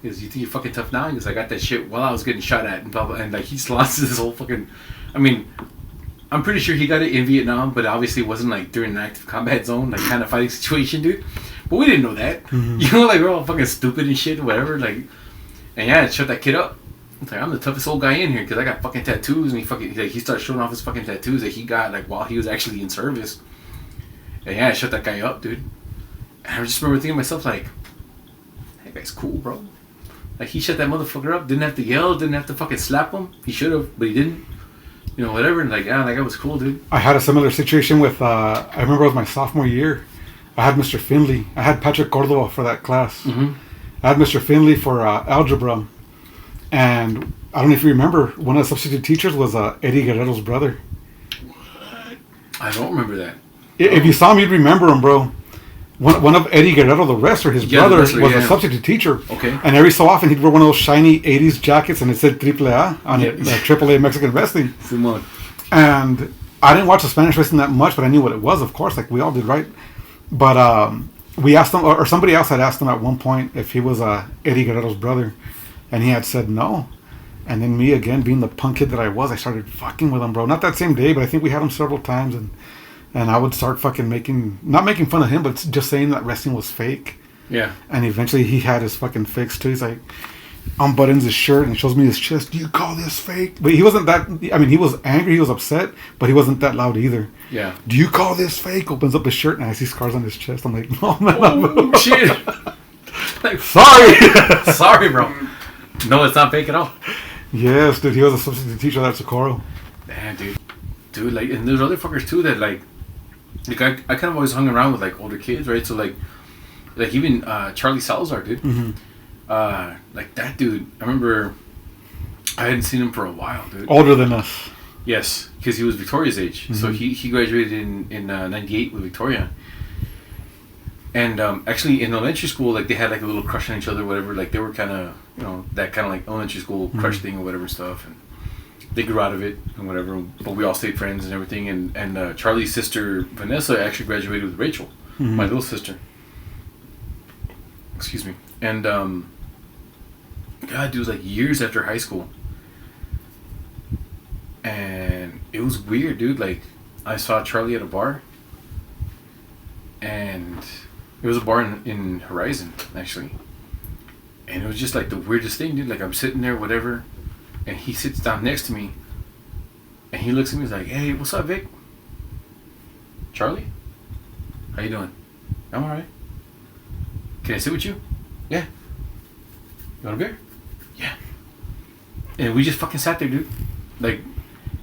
He goes, you think you're fucking tough now? He goes, I got that shit while I was getting shot at and blah, blah. And like, he just lost this whole fucking, I mean, I'm pretty sure he got it in Vietnam, but obviously it wasn't like during an active combat zone, like kind of fighting situation, dude. But we didn't know that. Mm-hmm. Like we're all fucking stupid and shit or whatever. Like, and yeah, shut that kid up. It's like, I'm the toughest old guy in here because I got fucking tattoos, and he started showing off his fucking tattoos that he got like while he was actually in service. And yeah, shut that guy up, dude. And I just remember thinking to myself like, that guy's cool, bro. Like he shut that motherfucker up, didn't have to yell, didn't have to fucking slap him. He should have, but he didn't. Whatever. And like, yeah, that guy was cool, dude. I had a similar situation with. I remember it was my sophomore year. I had Mr. Finley. I had Patrick Cordova for that class. Mm-hmm. I had Mr. Finley for algebra. And I don't know if you remember, one of the substitute teachers was Eddie Guerrero's brother. What? I don't remember that. If you saw him, you'd remember him, bro. One of Eddie Guerrero, the wrestler, his brother, was a substitute teacher. Okay. And every so often, he'd wear one of those shiny 80s jackets, and it said AAA on it, AAA Mexican Wrestling. Simon. And I didn't watch the Spanish wrestling that much, but I knew what it was, of course, like we all did, right? But we asked him, or somebody else had asked him at one point if he was Eddie Guerrero's brother. And he had said no. And then me, again, being the punk kid that I was, I started fucking with him, bro. Not that same day, but I think we had him several times. And I would start fucking not making fun of him, but just saying that wrestling was fake. Yeah. And eventually he had his fucking fix too. He's like, unbuttons his shirt and shows me his chest. Do you call this fake? But he wasn't that, I mean, he was angry, he was upset, but he wasn't that loud either. Yeah. Do you call this fake? Opens up his shirt and I see scars on his chest. I'm like, no, man. Oh, shit. Like, sorry. Sorry, bro. No, it's not fake at all. Yes, dude. He was a substitute teacher at Socorro. Damn, dude. Like, and there's other fuckers too that like I kind of always hung around with like older kids, right? So like even Charlie Salazar, dude. Mm-hmm. Like that dude. I remember I hadn't seen him for a while, dude. Older than us. Yes, because he was Victoria's age. Mm-hmm. So he graduated in '98 with Victoria. And actually, in elementary school, like they had like a little crush on each other, whatever. Like they were kind of, that kind of like elementary school crush thing or whatever and stuff. And they grew out of it and whatever. But we all stayed friends and everything. And Charlie's sister Vanessa actually graduated with Rachel, my little sister. Excuse me. And God, dude, it was like years after high school. And it was weird, dude. Like I saw Charlie at a bar, and it was a bar in Horizon, actually. And it was just like the weirdest thing, dude. Like I'm sitting there, whatever, and he sits down next to me, and he looks at me, he's like, hey, what's up, Vic? Charlie? How you doing? I'm alright. Can I sit with you? Yeah. You want a beer? Yeah. And we just fucking sat there, dude. Like,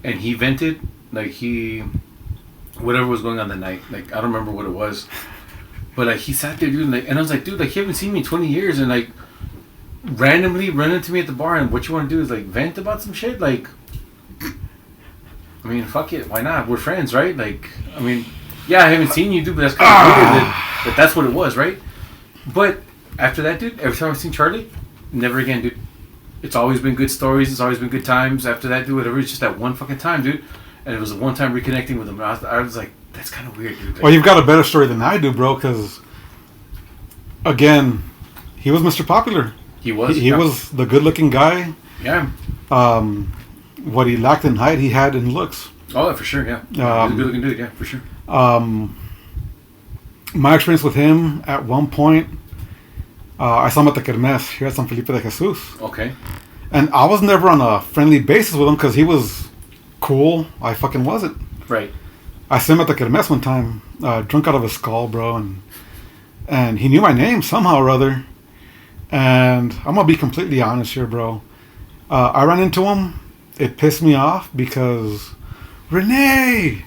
and he vented, like whatever was going on that night. Like, I don't remember what it was. But like he sat there, dude, and I was like, dude, like you haven't seen me in 20 years, and like randomly run into me at the bar, and what you want to do is like vent about some shit. Like, I mean, fuck it, why not? We're friends, right? Like, I mean, yeah, I haven't seen you, dude, but that's kind of weird that that's what it was, right? But after that, dude, every time I've seen Charlie, never again, dude. It's always been good stories. It's always been good times. After that, dude, whatever. It's just that one fucking time, dude. And it was a one time reconnecting with him. I was like, that's kind of weird, dude. Like, well, you've got a better story than I do, bro. Because again, he was Mr. Popular. He was. He was the good-looking guy. Yeah. What he lacked in height, he had in looks. Oh, for sure. Yeah. He was a good-looking dude. Yeah, for sure. My experience with him at one point, I saw him at the Kermés here at San Felipe de Jesus. Okay. And I was never on a friendly basis with him because he was cool. I fucking wasn't. Right. I saw him at the Kermés one time, drunk out of his skull, bro, and he knew my name somehow or other. And I'm gonna be completely honest here, bro. I ran into him. It pissed me off because Rene.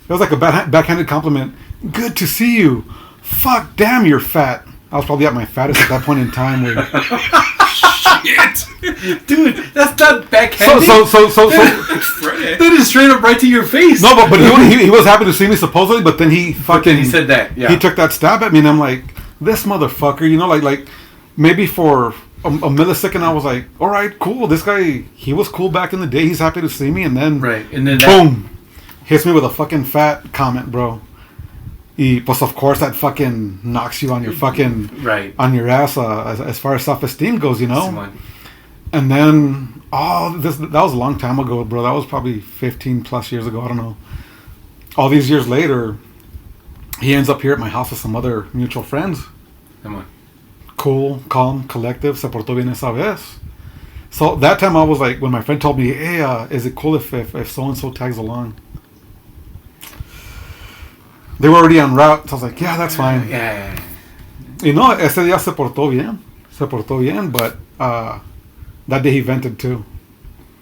It was like a backhanded compliment. Good to see you. Fuck, damn, you're fat. I was probably at my fattest at that point in time. Where shit, dude, that's not backhanded. So. That is straight up right to your face. No, but he was happy to see me supposedly, but then he said that. Yeah. He took that stab at me, and I'm like, this motherfucker, you know, like maybe for a millisecond, I was like, all right, cool. This guy, he was cool back in the day. He's happy to see me, and then boom, hits me with a fucking fat comment, bro. Pues of course that fucking knocks you on your fucking on your ass as far as self-esteem goes, you know. And then that was a long time ago, bro. That was probably 15 plus years ago. I don't know. All these years later, he ends up here at my house with some other mutual friends. Come on. Cool, calm, collective. Se portó bien esa vez. So that time I was like, when my friend told me, hey, is it cool if so and so tags along? They were already en route, so I was like, yeah, that's fine. Yeah. You know, ese día se portó bien, but that day he vented too.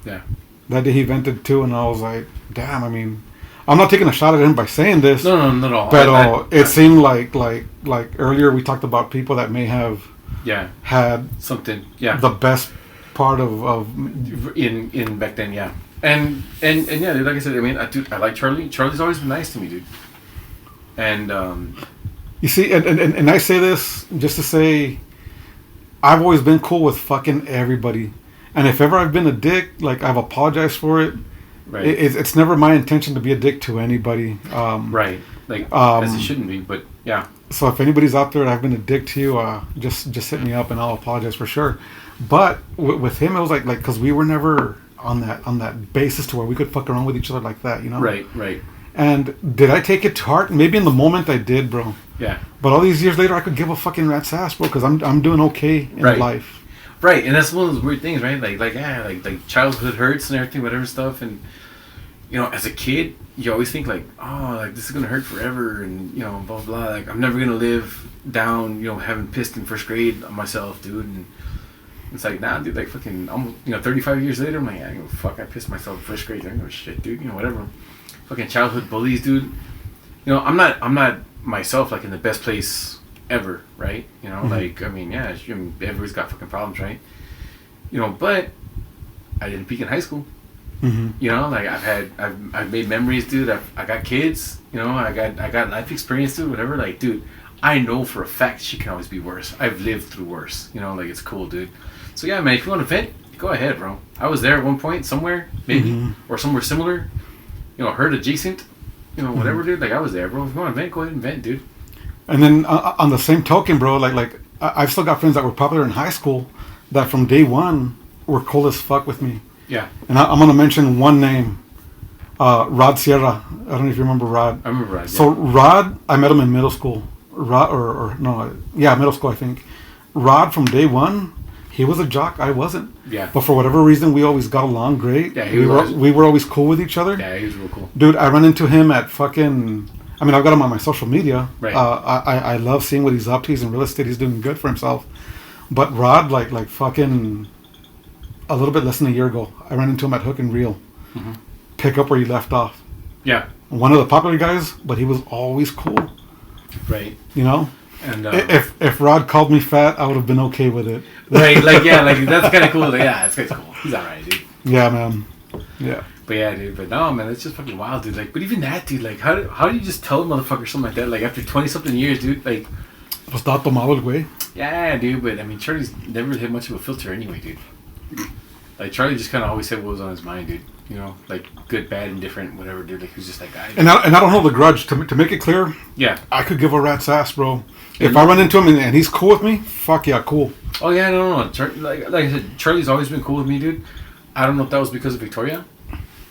Yeah. That day he vented too, and I was like, damn, I mean, I'm not taking a shot at him by saying this. No, not at all. But it seemed like earlier we talked about people that may have had something, the best part of in back then, yeah. And yeah, dude, like I said, I mean, I like Charlie. Charlie's always been nice to me, dude. And you see, and I say this just to say, I've always been cool with fucking everybody, and if ever I've been a dick, like I've apologized for it. Right. It's never my intention to be a dick to anybody. Right. Like as it shouldn't be, but yeah. So if anybody's out there and I've been a dick to you, just hit me up and I'll apologize for sure. But with him, it was like because we were never on that basis to where we could fuck around with each other like that, you know. Right. And did I take it to heart? Maybe in the moment I did, bro. Yeah. But all these years later, I could give a fucking rat's ass, bro, because I'm doing okay in life. Right, and that's one of those weird things, right? Like childhood hurts and everything, whatever stuff, and you know, as a kid, you always think like, oh, like this is gonna hurt forever, and you know, blah blah. Like I'm never gonna live down, you know, having pissed in first grade on myself, dude. And it's like, nah, dude, like fucking, almost, 35 years later, I'm like, I go, fuck, I pissed myself in first grade. I don't give a shit, dude. You know, whatever. Fucking childhood bullies, dude. You know, I'm not myself like in the best place ever, right? You know, like I mean, yeah, everybody's got fucking problems, right? You know, but I didn't peak in high school. Mm-hmm. You know, like I've made memories, dude. I got kids. You know, I got life experience, dude. Whatever, like, dude. I know for a fact she can always be worse. I've lived through worse. You know, like it's cool, dude. So yeah, man, if you want to vent, go ahead, bro. I was there at one point somewhere, maybe, or somewhere similar. You know, herd adjacent. You know, whatever, dude. Like I was there, bro. If you want to vent, go ahead and vent, dude. And then on the same token, bro, like I've still got friends that were popular in high school that from day one were cool as fuck with me. Yeah. And I'm going to mention one name, Rod Sierra. I don't know if you remember Rod. I remember Rod. Yeah. So Rod, I met him in middle school. Middle school, I think. Rod from day one, he was a jock. I wasn't. Yeah. But for whatever reason, we always got along great. Yeah, we were always cool with each other. Yeah, he was real cool. Dude, I run into him at fucking... I mean, I've got him on my social media. Right. I love seeing what he's up to. He's in real estate. He's doing good for himself. But Rod, like fucking a little bit less than a year ago, I ran into him at Hook and Reel. Mm-hmm. Pick up where he left off. Yeah. One of the popular guys, but he was always cool. Right. You know? And if Rod called me fat, I would have been okay with it. Right. Like, yeah, like that's kind of cool. Like, yeah, that's cool. He's all right, dude. Yeah, man. Yeah. But yeah, dude. But no, man, it's just fucking wild, dude. Like, but even that, dude. Like, how do you just tell a motherfucker something like that? Like, after 20-something years, dude. Like, pues estaba tomado el güey. Yeah, dude, but I mean, Charlie's never had much of a filter anyway, dude. Like, Charlie just kind of always said what was on his mind, dude. You know, like, good, bad, indifferent, whatever, dude. Like, he was just that guy. And I don't hold a grudge. To make it clear, yeah. I could give a rat's ass, bro. If I run into him and he's cool with me, fuck yeah, cool. Oh, yeah, no. Like I said, Charlie's always been cool with me, dude. I don't know if that was because of Victoria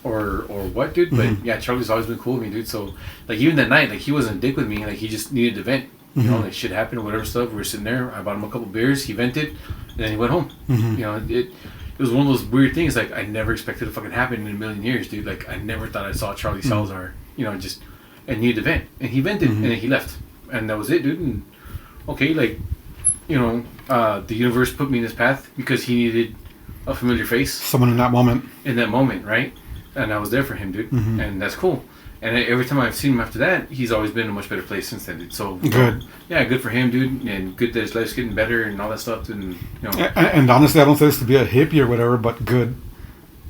or what, dude. But, yeah, Charlie's always been cool with me, dude. So, like, even that night, like, he wasn't a dick with me. Like, he just needed to vent. You know, like, shit happened or whatever stuff. We were sitting there. I bought him a couple beers. He vented. And then he went home. You know, it was one of those weird things. Like, I never expected it to fucking happen in a million years, dude. Like, I never thought I saw Charlie Salazar, you know, just, and needed to vent. And he vented, and then he left. And that was it, dude. And, okay, like, you know, the universe put me in this path because he needed a familiar face. Someone in that moment. In that moment, right? And I was there for him, dude. And that's cool. And every time I've seen him after that, he's always been in a much better place since then, dude. So good. Yeah, good for him, dude. And good that his life's getting better and all that stuff. And, you know. And honestly, I don't say this to be a hippie or whatever, but good.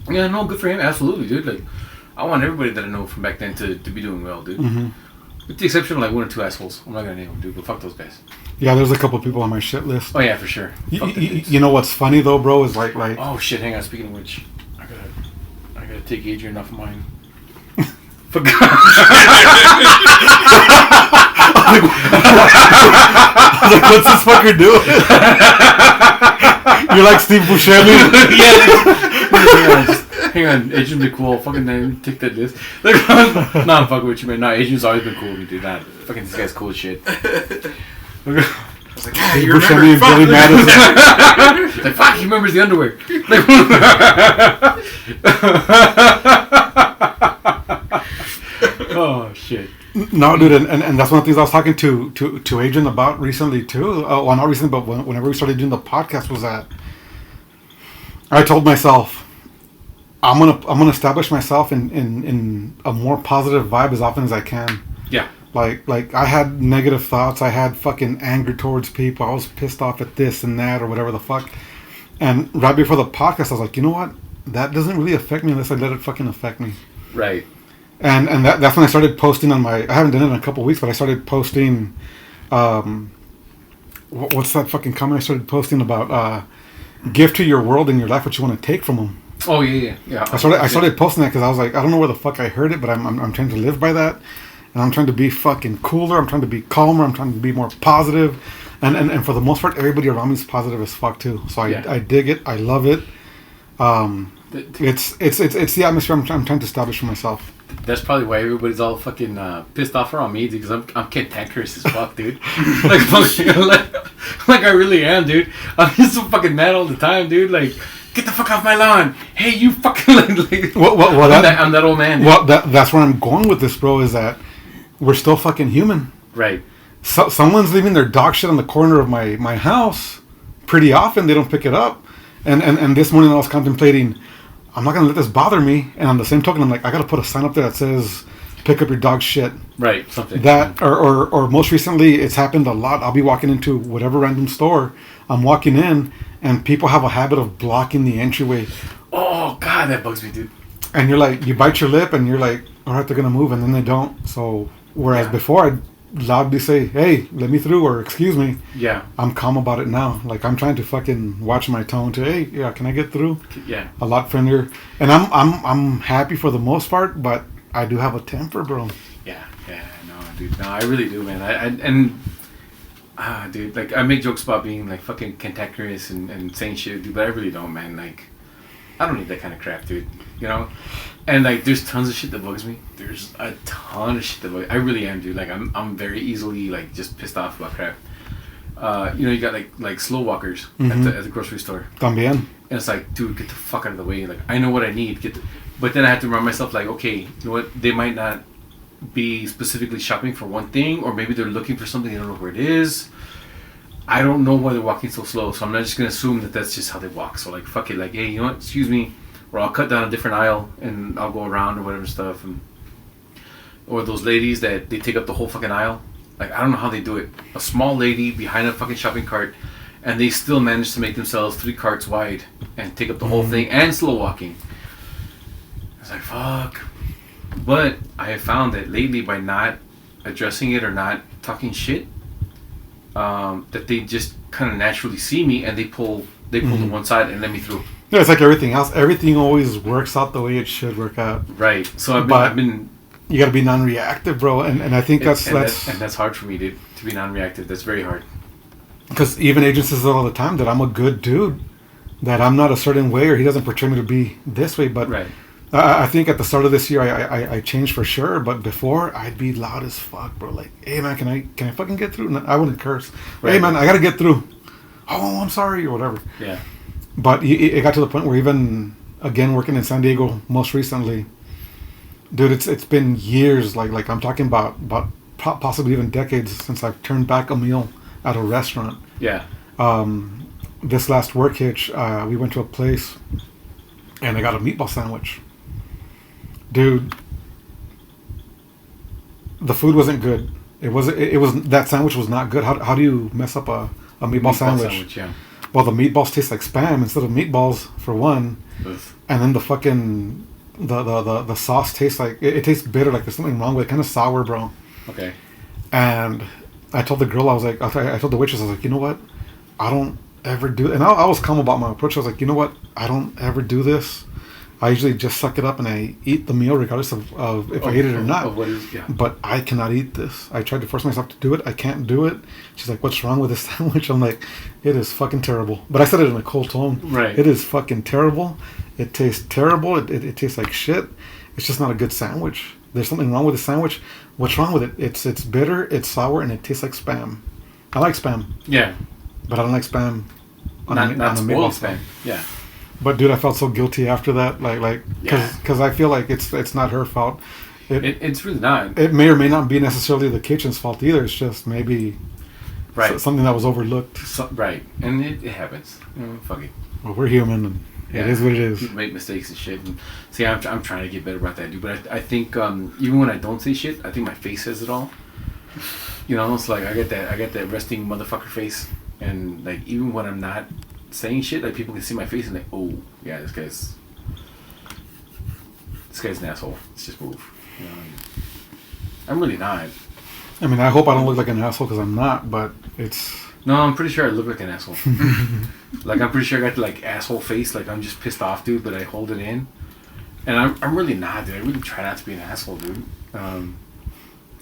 Yeah, no, good for him. Absolutely, dude. Like, I want everybody that I know from back then to be doing well, dude. With the exception of like 1 or 2 assholes. I'm not gonna name them, dude, but fuck those guys. Yeah, there's a couple people on my shit list. Oh yeah, for sure. You know what's funny though, bro? Is like. Oh shit! Hang on. Speaking of which, I gotta take Adrian off of mine. For God. Like, what's this fucker doing? You're like Steve Buscemi. Yeah. Hang on, Adrian be cool. Fucking name, take that list. Like, nah, I'm fucking with you, man. Nah, Adrian's always been cool with me, dude. Nah, fucking this guy's cool as shit. I was like, hey, Steve you Buscemi and Billy remember? Madison. Like, fuck, he remembers the underwear. Oh shit. No, dude, and that's one of the things I was talking to Adrian about recently too. Well, not recently, but whenever we started doing the podcast, was that I told myself I'm gonna establish myself in a more positive vibe as often as I can. Yeah. Like I had negative thoughts. I had fucking anger towards people. I was pissed off at this and that or whatever the fuck. And right before the podcast, I was like, you know what? That doesn't really affect me unless I let it fucking affect me. Right. And that's when I started posting on my... I haven't done it in a couple of weeks, but I started posting... what's that fucking comment I started posting about? Give to your world and your life what you want to take from them. Oh, yeah. I started posting that because I was like, I don't know where the fuck I heard it, but I'm trying to live by that. And I'm trying to be fucking cooler. I'm trying to be calmer. I'm trying to be more positive. And for the most part, everybody around me is positive as fuck too. So I dig it. I love it. It's the atmosphere I'm trying to establish for myself. That's probably why everybody's all fucking pissed off around me, because I'm cantankerous as fuck, dude. like I really am, dude. I'm just so fucking mad all the time, dude. Like, get the fuck off my lawn. Hey, you fucking like. I'm that old man. Dude. Well, that's where I'm going with this, bro. Is that we're still fucking human, right? So, someone's leaving their dog shit on the corner of my house pretty often. They don't pick it up, and this morning I was contemplating, I'm not gonna let this bother me. And on the same token, I'm like, I gotta put a sign up there that says, "Pick up your dog shit." Right, something. That or most recently, it's happened a lot. I'll be walking into whatever random store. I'm walking in, and people have a habit of blocking the entryway. Oh God, that bugs me, dude. And you're like, you bite your lip, and you're like, all right, they're gonna move, and then they don't. So whereas before, I'd loudly say, "Hey, let me through," or "Excuse me." Yeah. I'm calm about it now. Like, I'm trying to fucking watch my tone to, "Hey, yeah, can I get through?" Yeah. A lot friendlier, and I'm happy for the most part, but I do have a temper, bro. Yeah, no, dude, no, I really do, man. Dude, like, I make jokes about being like fucking cantankerous and saying shit, dude, but I really don't, man. Like, I don't need that kind of crap, dude. You know. And like, there's tons of shit that bugs me. There's a ton of shit that bugs me. I really am, dude. Like, I'm very easily like just pissed off about crap. You know, you got like slow walkers at the grocery store. También. And it's like, dude, get the fuck out of the way. Like, I know what I need. But then I have to remind myself, like, okay, you know what? They might not be specifically shopping for one thing, or maybe they're looking for something. They don't know where it is. I don't know why they're walking so slow, so I'm not just gonna assume that that's just how they walk. So like, fuck it. Like, hey, you know what? Excuse me. Or I'll cut down a different aisle and I'll go around or whatever stuff. Or those ladies that they take up the whole fucking aisle. Like, I don't know how they do it. A small lady behind a fucking shopping cart, and they still manage to make themselves 3 carts wide and take up the whole thing and slow walking. It's like, fuck. But I have found that lately, by not addressing it or not talking shit, that they just kind of naturally see me and they pull to one side and let me through. Yeah, it's like everything else. Everything always works out the way it should work out. Right. So I've been you got to be non-reactive, bro, and I think that's hard for me, dude, to be non-reactive. That's very hard. Because even agents say all the time that I'm a good dude, that I'm not a certain way, or he doesn't portray me to be this way. But right. I think at the start of this year, I changed for sure. But before, I'd be loud as fuck, bro. Like, hey man, can I fucking get through? I wouldn't curse. Right. Hey man, I gotta get through. Oh, I'm sorry, or whatever. Yeah. But it got to the point where even again working in San Diego most recently, dude, it's been years. Like I'm talking about possibly even decades since I've turned back a meal at a restaurant. Yeah. This last work hitch, we went to a place, and I got a meatball sandwich. Dude, the food wasn't good. It was that sandwich was not good. How do you mess up a meatball sandwich? Yeah. Well, the meatballs taste like Spam instead of meatballs for one, and then the fucking the sauce tastes like it tastes bitter. Like there's something wrong with it. Kind of sour, bro. Okay. And I told the girl, I was like, I told the waitress, I was like, you know what? I don't ever do, and I was calm about my approach. I was like, you know what? I don't ever do this. I usually just suck it up and I eat the meal regardless of if I ate it or not. But I cannot eat this. I tried to force myself to do it. I can't do it. She's like, what's wrong with this sandwich? I'm like, it is fucking terrible. But I said it in a cold tone. Right. It is fucking terrible. It tastes terrible. It tastes like shit. It's just not a good sandwich. There's something wrong with the sandwich. What's wrong with it? It's bitter, it's sour, and it tastes like Spam. I like Spam. Yeah. But I don't like Spam on a spoiled Spam. Yeah. But dude, I felt so guilty after that, because I feel like it's not her fault. It's really not. It may or may not be necessarily the kitchen's fault either. It's just maybe something that was overlooked. Right, and it happens. Fuck it. Well, we're human, and it is what it is. People make mistakes and shit. And see, I'm trying to get better about that, dude. But I think even when I don't say shit, I think my face says it all. It's like I get that resting motherfucker face, and like even when I'm not saying shit, like people can see my face and like, oh yeah, this guy's an asshole. Let's just move. I'm really not. I mean, I hope I don't look like an asshole because I'm not, but it's. No, I'm pretty sure I look like an asshole. Like I'm pretty sure I got the like asshole face. Like I'm just pissed off, dude, but I hold it in, and I'm really not, dude. I really try not to be an asshole, dude. And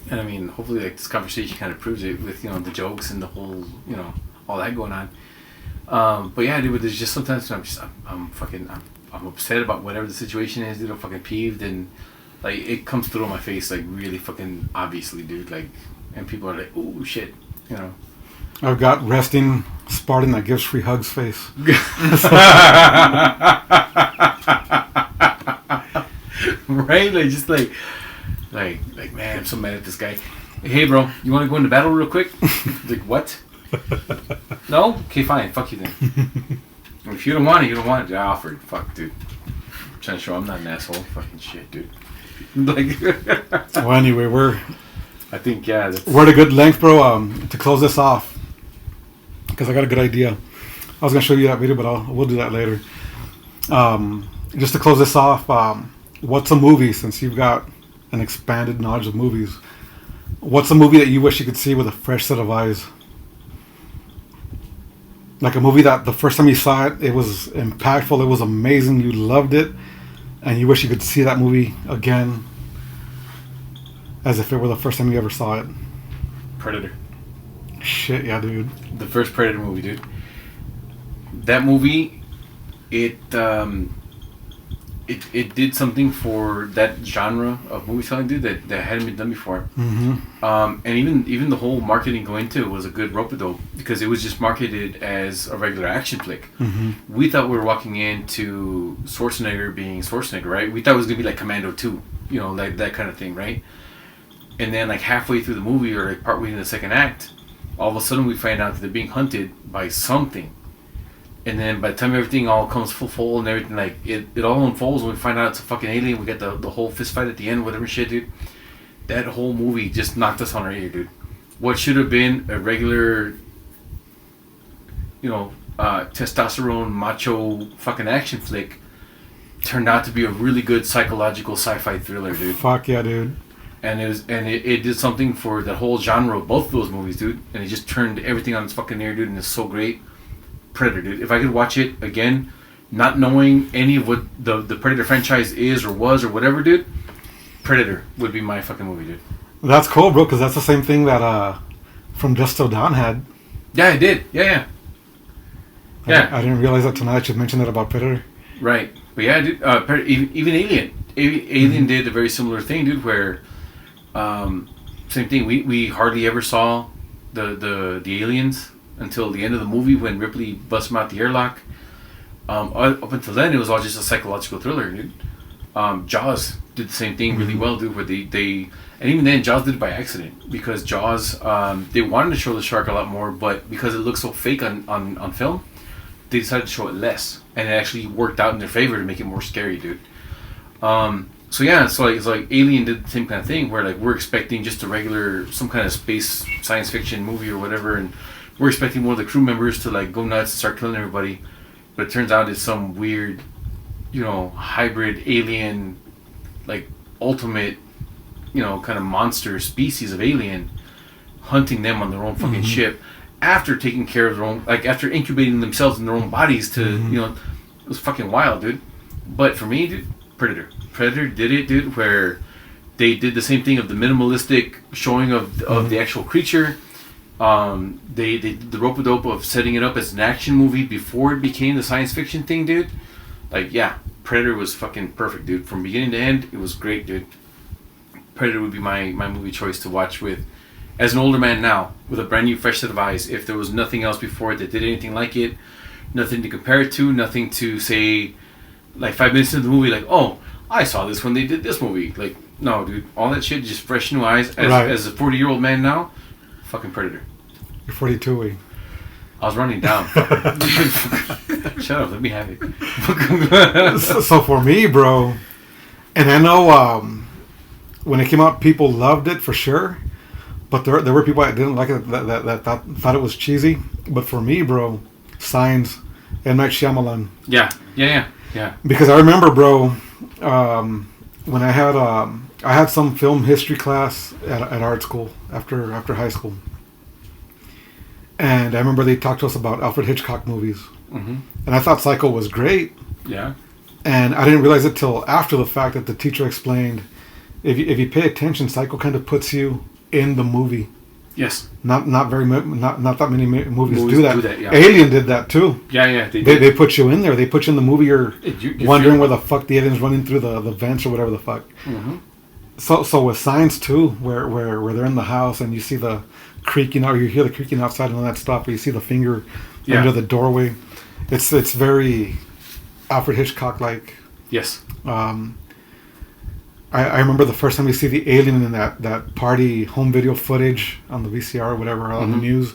I mean, hopefully, like this conversation kind of proves it with the jokes and the whole all that going on. But yeah, dude, there's just sometimes I'm upset about whatever the situation is, dude. I'm fucking peeved, and like it comes through on my face like really fucking obviously, dude. Like, and people are like, oh shit, I've got resting Spartan that gives free hugs face. Right, like just like man, I'm so mad at this guy. Hey, bro, you want to go into battle real quick? Like what? No? Okay, fine. Fuck you then. If you don't want it, you don't want it. I offered. Fuck, dude. I'm trying to show I'm not an asshole. Fucking shit, dude. Like. Well, anyway, we're at a good length, bro. To close this off, because I got a good idea. I was gonna show you that video, but we'll do that later. Just to close this off, what's a movie? Since you've got an expanded knowledge of movies, what's a movie that you wish you could see with a fresh set of eyes? Like a movie that the first time you saw it, it was impactful, it was amazing, you loved it, and you wish you could see that movie again as if it were the first time you ever saw it. Predator. Shit, yeah, dude. The first Predator movie, dude. That movie, it did something for that genre of movie telling, dude, that hadn't been done before. Mm-hmm. And even the whole marketing going into it was a good rope-a-dope because it was just marketed as a regular action flick. Mm-hmm. We thought we were walking into Schwarzenegger being Schwarzenegger, right? We thought it was going to be like Commando 2, like that kind of thing, right? And then like halfway through the movie or like partway in the second act, all of a sudden we find out that they're being hunted by something. And then by the time everything all comes full fold and everything, like it all unfolds when we find out it's a fucking alien. We get the whole fist fight at the end, whatever shit, dude. That whole movie just knocked us on our ear, dude. What should have been a regular, testosterone macho fucking action flick turned out to be a really good psychological sci-fi thriller, dude. Fuck yeah, dude. and it did something for the whole genre of both of those movies, dude. And it just turned everything on its fucking ear, dude. And it's so great. Predator, dude. If I could watch it again, not knowing any of what the Predator franchise is or was or whatever, dude, Predator would be my fucking movie, dude. That's cool, bro, because that's the same thing that From Dusk Till Dawn had. Yeah, I did. Yeah. I didn't realize that tonight. I should mention that about Predator. Right. But yeah, dude, even Alien. Alien did a very similar thing, dude, where same thing. We hardly ever saw the aliens until the end of the movie when Ripley busts them out the airlock. Up until then, it was all just a psychological thriller, dude. Jaws did the same thing really well, dude, where they and even then Jaws did it by accident, because Jaws they wanted to show the shark a lot more, but because it looked so fake on film, they decided to show it less, and it actually worked out in their favor to make it more scary, dude. So yeah, it's like Alien did the same kind of thing, where like we're expecting just a regular, some kind of space science fiction movie or whatever, and we're expecting one of the crew members to like go nuts and start killing everybody, but it turns out it's some weird, hybrid alien, like ultimate, kind of monster species of alien, hunting them on their own fucking ship, after taking care of their own, like after incubating themselves in their own bodies to, it was fucking wild, dude. But for me, dude, Predator did it, dude, where they did the same thing of the minimalistic showing of the actual creature. They did the rope-a-dope of setting it up as an action movie before it became the science fiction thing, dude. Like, yeah, Predator was fucking perfect, dude. From beginning to end, it was great, dude. Predator would be my movie choice to watch with, as an older man now, with a brand new fresh set of eyes. If there was nothing else before it that did anything like it, nothing to compare it to, nothing to say, like 5 minutes into the movie, like, oh, I saw this when they did this movie. Like, no, dude, all that shit, just fresh new eyes. As a 40-year-old man now, fucking Predator. You're 42, we. I was running down. Shut up, let me have it. So for me, bro, and I know when it came out, people loved it for sure, but there were people that didn't like it, that thought it was cheesy. But for me, bro, Signs, M. Night Shyamalan. Yeah. Because I remember, bro, when I had some film history class at art school after high school. And I remember they talked to us about Alfred Hitchcock movies. And I thought Psycho was great. Yeah. And I didn't realize it till after the fact that the teacher explained, if you pay attention, Psycho kind of puts you in the movie. Yes. Not that many movies do that. Yeah. Alien did that too. Yeah. They put you in there. They put you in the movie. You're wondering where the fuck the alien's running through the vents or whatever the fuck. So with Signs too, where they're in the house and you see the creaking, or you hear the creaking outside and all that stuff, or you see the finger under the doorway. It's very Alfred Hitchcock like. Yes. I remember the first time you see the alien in that party home video footage on the VCR or whatever on the news.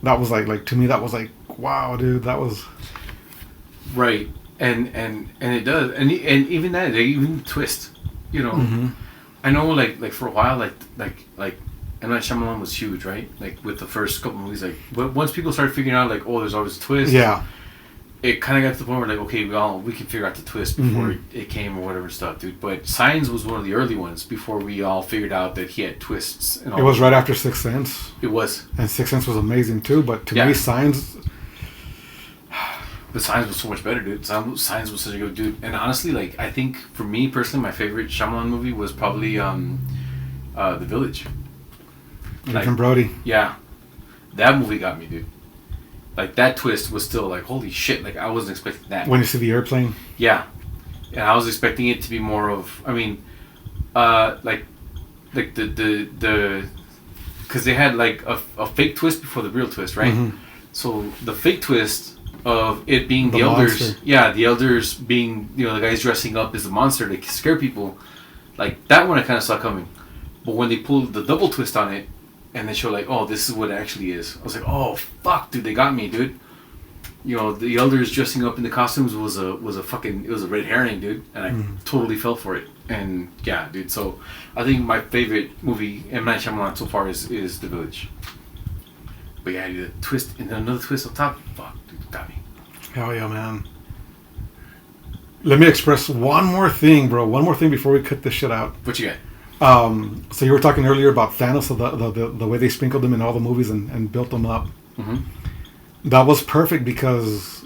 That was like to me that was like, wow, dude, that was right. And it does, and even that, they even twist, I know like for a while like M. Night Shyamalan was huge, right? Like with the first couple movies, like but once people started figuring out like, oh, there's always a twist. Yeah. It kind of got to the point where like, okay, we can figure out the twist before it came or whatever stuff, dude. But Signs was one of the early ones before we all figured out that he had twists. And all it was right after Sixth Sense. It was. And Sixth Sense was amazing too, but to me, Signs. But Signs was so much better, dude. Signs was such a good dude. And honestly, like I think for me personally, my favorite Shyamalan movie was probably The Village. Like, Brody. Yeah, that movie got me, dude. Like that twist was still like, holy shit! Like I wasn't expecting that. When you see the airplane. Yeah, and I was expecting it to be more of. I mean, like the because they had like a fake twist before the real twist, right? So the fake twist of it being the elders, monster. Yeah, the elders being the guys dressing up as the monster to scare people, like that one I kind of saw coming. But when they pulled the double twist on it. And they show like, oh, this is what it actually is. I was like, oh fuck, dude, they got me, dude. The elders dressing up in the costumes was a red herring, dude, and I totally fell for it. And yeah, dude. So I think my favorite movie M. Night Shyamalan so far is The Village. But yeah, the twist and then another twist up top. Fuck, dude, got me. Hell yeah, man. Let me express one more thing, bro. One more thing before we cut this shit out. What you got? So you were talking earlier about Thanos, so the way they sprinkled him in all the movies and built them up. Mm-hmm. That was perfect because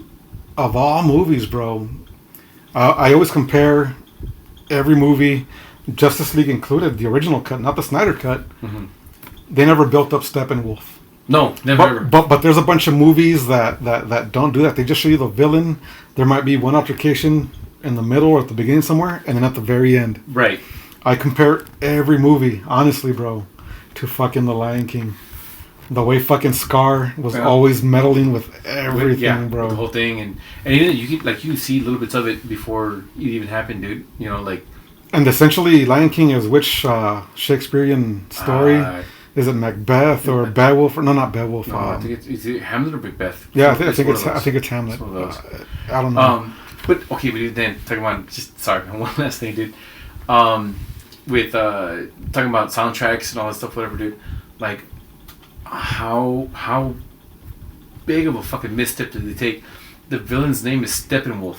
of all movies, bro. I always compare every movie, Justice League included, the original cut, not the Snyder cut. Mm-hmm. They never built up Steppenwolf. No, never ever. But there's a bunch of movies that don't do that. They just show you the villain. There might be one altercation in the middle or at the beginning somewhere, and then at the very end. Right. I compare every movie, honestly, bro, to fucking The Lion King. The way fucking Scar was always meddling with everything, bro. The whole thing, and you can see little bits of it before it even happened, dude. You know, like. And essentially, Lion King is which Shakespearean story? Is it Macbeth or Beowulf? Or, no, not Beowulf. No, I think it's Hamlet or Macbeth. Yeah, I think it's Hamlet. I don't know. But okay, but then talking about one last thing, dude. With talking about soundtracks and all that stuff, whatever, dude. Like, how big of a fucking misstep did they take? The villain's name is Steppenwolf.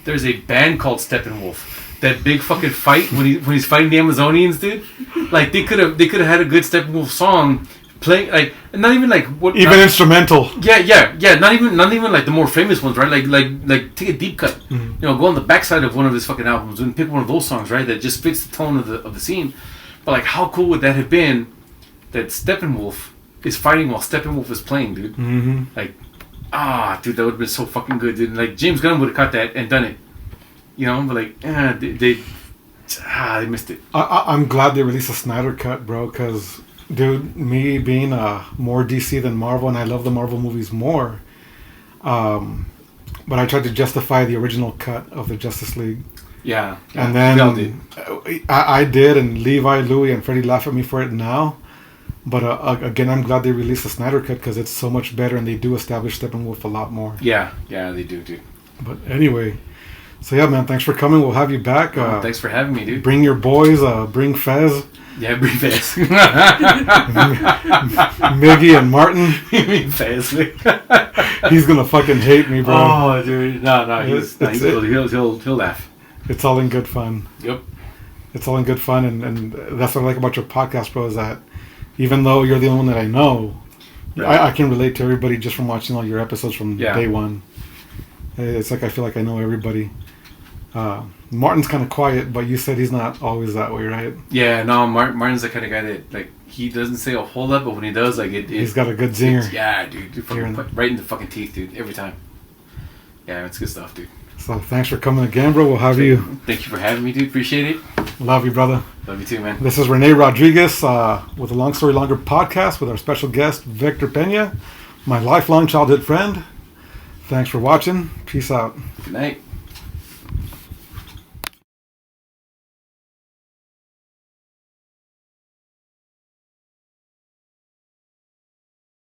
There's a band called Steppenwolf. That big fucking fight when he's fighting the Amazonians, dude. Like they could have had a good Steppenwolf song playing, like, not even like what instrumental. Yeah. Not even like the more famous ones, right? Like take a deep cut. Mm-hmm. You know, go on the backside of one of his fucking albums and pick one of those songs, right? That just fits the tone of the scene. But like, how cool would that have been? That Steppenwolf is fighting while Steppenwolf is playing, dude. Mm-hmm. Like, dude, that would have been so fucking good, dude. Like James Gunn would have cut that and done it. You know, but like, they missed it. I'm glad they released a Snyder cut, bro, because, dude, me being more DC than Marvel, and I love the Marvel movies more, but I tried to justify the original cut of the Justice League. Yeah. And then I did, and Levi, Louie, and Freddie laugh at me for it now. But again, I'm glad they released the Snyder cut because it's so much better, and they do establish Steppenwolf a lot more. Yeah, they do, dude. But anyway... So yeah, man, thanks for coming. We'll have you back. Thanks for having me, dude. Bring your boys. Bring Fez. Yeah, bring Fez. Miggy and Martin. Fez. He's gonna fucking hate me, bro. Oh, dude, no, he's cool. He'll laugh. It's all in good fun. Yep. It's all in good fun, and that's what I like about your podcast, bro. Is that even though you're the only one that I know, right. I can relate to everybody just from watching all your episodes from day one. It's like I feel like I know everybody. Martin's kind of quiet, but you said he's not always that way, right? Yeah, no, Martin's the kind of guy that, like, he doesn't say a whole lot, but when he does, like, he's got a good zinger. Yeah, dude, right in the fucking teeth, dude, every time. Yeah, it's good stuff, dude. So thanks for coming again, bro. We'll have you. Thank you for having me, dude. Appreciate it. Love you, brother. Love you too, man. This is Rene Rodriguez with the Long Story Longer podcast with our special guest, Victor Peña, my lifelong childhood friend. Thanks for watching. Peace out. Good night.